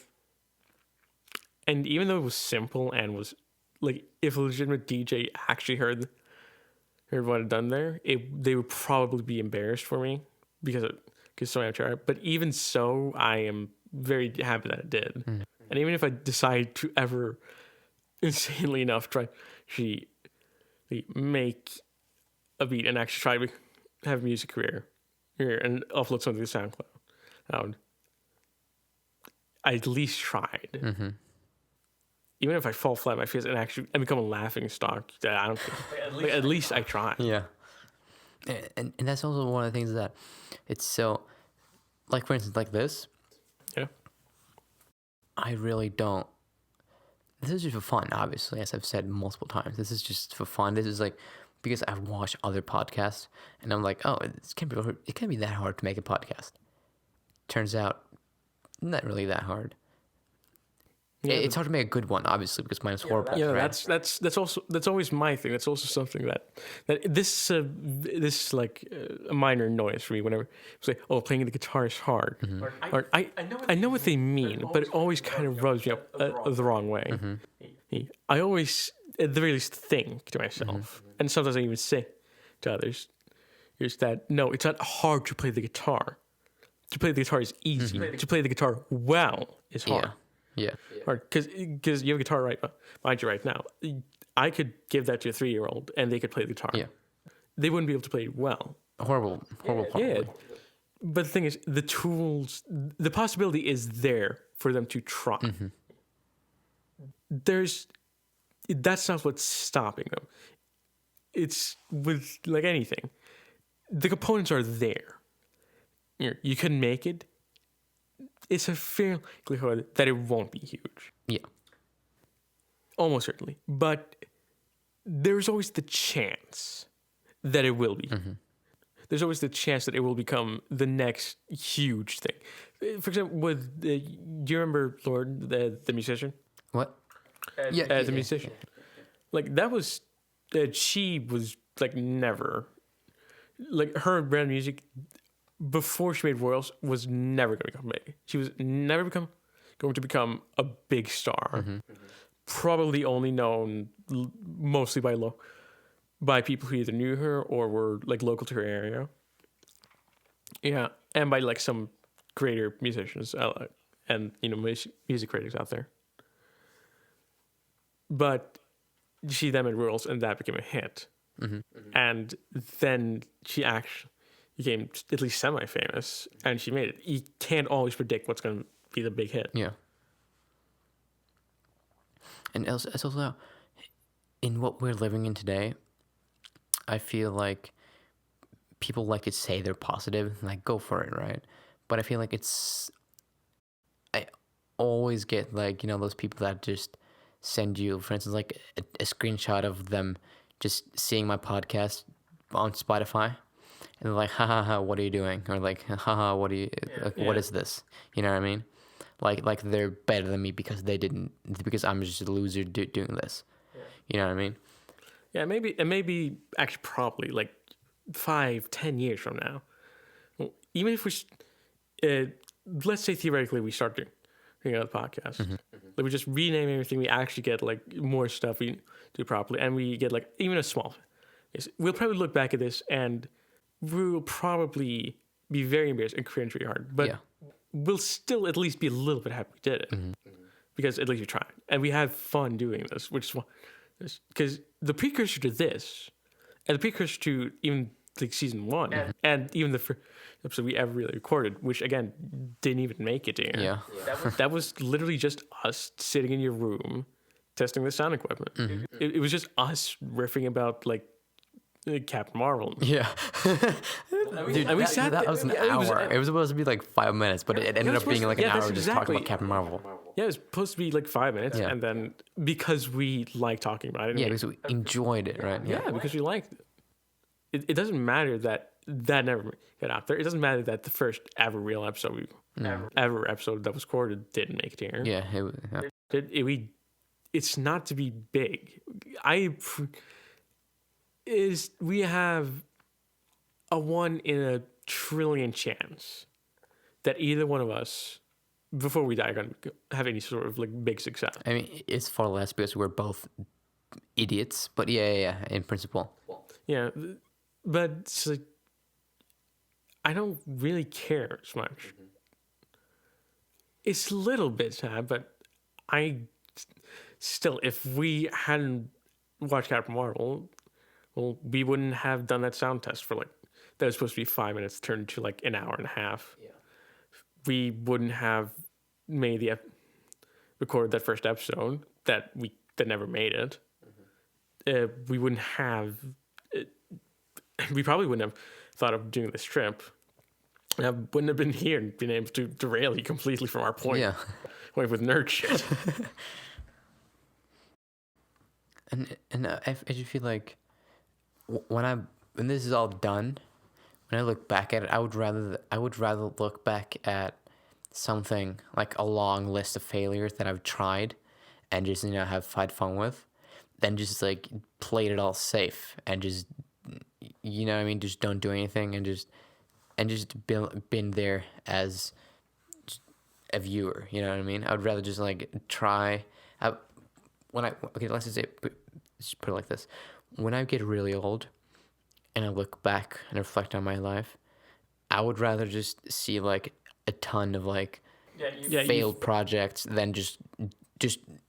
even though it was simple and was like, if a legitimate DJ actually heard what I'd done there, they would probably be embarrassed for me because so amateur. But even so, I am very happy that it did. And even if I decide to ever, insanely enough, try to make a beat and actually try to have a music career here and upload something to SoundCloud, I at least tried. Even if I fall flat on my face and become a laughing stock, I don't care. At least I tried. Yeah. And that's also one of the things that it's so, like for instance, like this. Yeah. I really don't. This is just for fun, obviously, as I've said multiple times. This is just for fun. This is like because I've watched other podcasts and I'm like, oh, it can't be that hard to make a podcast. Turns out, not really that hard. Yeah, it's hard to make a good one, obviously, because mine is horrible. Yeah, right? that's always my thing. That's also something that this is like a minor noise for me. Whenever it's like, oh, playing the guitar is hard. Or I know what they mean, but it always kind of rubs me up the wrong way. I always, at the very least, think to myself, and sometimes I even say to others, is that no, it's not hard to play the guitar. To play the guitar is easy. To play the guitar well is hard. Yeah. Because you have a guitar right behind you right now. I could give that to a 3-year-old and they could play the guitar. Yeah. They wouldn't be able to play it well. Horrible. Yeah. But the thing is, the tools, the possibility is there for them to try. That's not what's stopping them. It's with like anything. The components are there. You can make it. It's a fair likelihood that it won't be huge. Yeah. almost certainly. But there's always the chance that it will be. There's always the chance that it will become the next huge thing. For example, do you remember Lord, the musician? What? The musician. Like, that was, she was, like, never, like, her brand music, before she made Royals, was never going to become big. She was never going to become a big star. Probably only known mostly by people who either knew her or were, like, local to her area. Yeah, and by, like, some greater musicians and, you know, music critics out there. But she then made Rules, and that became a hit. And then she actually became at least semi-famous, and she made it. You can't always predict what's going to be the big hit. Yeah. And it's also, in what we're living in today, I feel like people like to say they're positive, like, go for it, right? But I feel like I always get, like, you know, those people that just send you, for instance, like a screenshot of them just seeing my podcast on Spotify, and they're like, ha ha ha, what are you doing? Or like, haha, what is this? You know what I mean? Like they're better than me because I'm just a loser doing this. You know what I mean? Yeah, maybe actually probably like 5-10 years from now, well, even if let's say theoretically we start doing the podcast, like we just rename everything, we actually get like more stuff we do properly, and we get like even a small, we'll probably look back at this and we'll probably be very embarrassed and cringe really hard, but we'll still at least be a little bit happy we did it, because at least we tried and we had fun doing this, which is because the precursor to this, and the precursor to even like season 1, and even the first episode we ever really recorded, which again didn't even make it here. Yeah. That was literally just us sitting in your room testing the sound equipment. It was just us riffing about like Captain Marvel. Yeah. Dude, and we sat that there- was an hour. It was supposed to be like 5 minutes, but it ended up being like an hour that's just talking exactly- about Captain Marvel. Yeah, it was supposed to be like 5 minutes, Yeah. and then because we like talking about it, Yeah, because we enjoyed it, right? yeah, because we liked it. It doesn't matter that never got out there. It doesn't matter that the first ever real episode ever episode that was recorded didn't make it here. Yeah. It's not to be big. We have a 1 in a trillion chance that either one of us, before we die, are going to have any sort of like big success. I mean, it's far less because we're both idiots, but yeah, in principle. Yeah, but it's like, I don't really care as much. It's a little bit sad, but I still, if we hadn't watched Captain Marvel, well, we wouldn't have done that sound test for like, that was supposed to be 5 minutes turned to like an hour and a half. Yeah. We wouldn't have made recorded that first episode that never made it. We wouldn't have. We probably wouldn't have thought of doing this trip. And I wouldn't have been here and been able to derail you completely from our point. Yeah. With nerd shit. and I just feel like when this is all done, when I look back at it, I would rather look back at something like a long list of failures that I've tried and just, you know, have had fun with, than just like played it all safe and just, you know what I mean, just don't do anything and just been there as a viewer, you know what I mean? I would rather just like try. Let's just say, just put it like this: when I get really old and I look back and reflect on my life, I would rather just see like a ton of like failed projects than just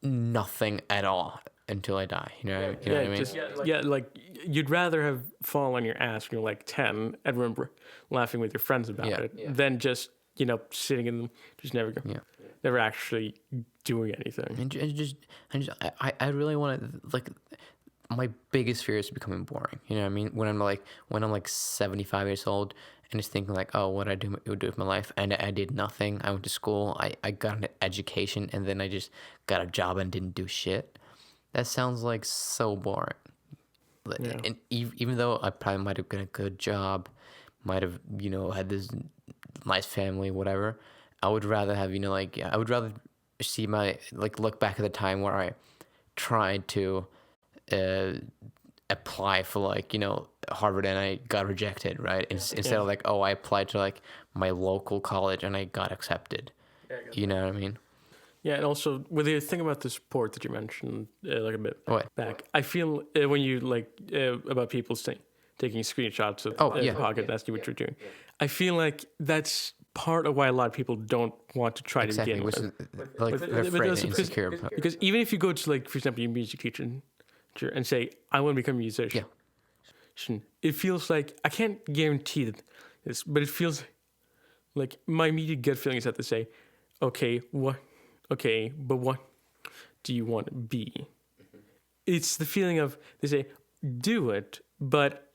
nothing at all until I die. You know what I mean? Like you'd rather have fallen on your ass when you're like 10 and remember laughing with your friends about it than just, you know, sitting in them, just never actually doing anything. I really want to, like, my biggest fear is becoming boring. You know what I mean? When I'm like 75 years old and just thinking like, oh, what did I do with my life? And I did nothing. I went to school. I got an education, and then I just got a job and didn't do shit. That sounds like so boring. Yeah. And even though I probably might have been a good job, might have, had this nice family, whatever, I would rather have, I would rather see look back at the time where I tried to uh, apply for Harvard and I got rejected, right? Instead of I applied to my local college and I got accepted. You know what I mean? Yeah, and also with the thing about the sport that you mentioned a bit What? back, I feel when you about people taking screenshots of yeah. the podcast, asking what you're doing, I feel like that's part of why a lot of people don't want to try Exactly, to which begin is with. they're afraid and insecure about. Because even if you go to for example, your music teacher and say, I want to become a musician, it feels like, I can't guarantee that this, but it feels like my immediate gut feeling is that they say, okay, but what do you want to be? It's the feeling of, they say, do it, but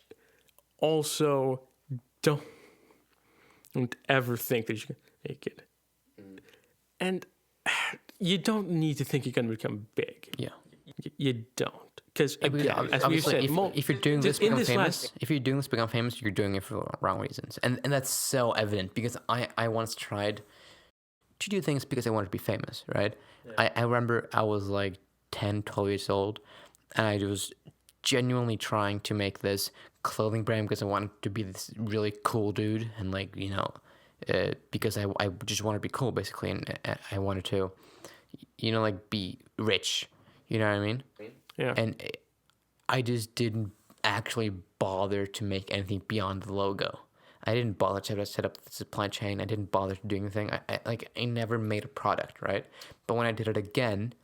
also don't ever think that you can make it. And you don't need to think you're going to become big. Yeah. You don't. Because again, as we said, if you're doing this to in become this famous, if you're doing this to become famous, you're doing it for the wrong reasons, and that's so evident because I once tried to do things because I wanted to be famous, right? Yeah. I remember I was 10, 12 years old, and I was genuinely trying to make this clothing brand because I wanted to be this really cool dude, and because I just wanted to be cool basically, and I wanted to, be rich. You know what I mean? Yeah. And I just didn't actually bother to make anything beyond the logo. I didn't bother to set up the supply chain. I didn't bother to do anything. I never made a product, right? But when I did it again,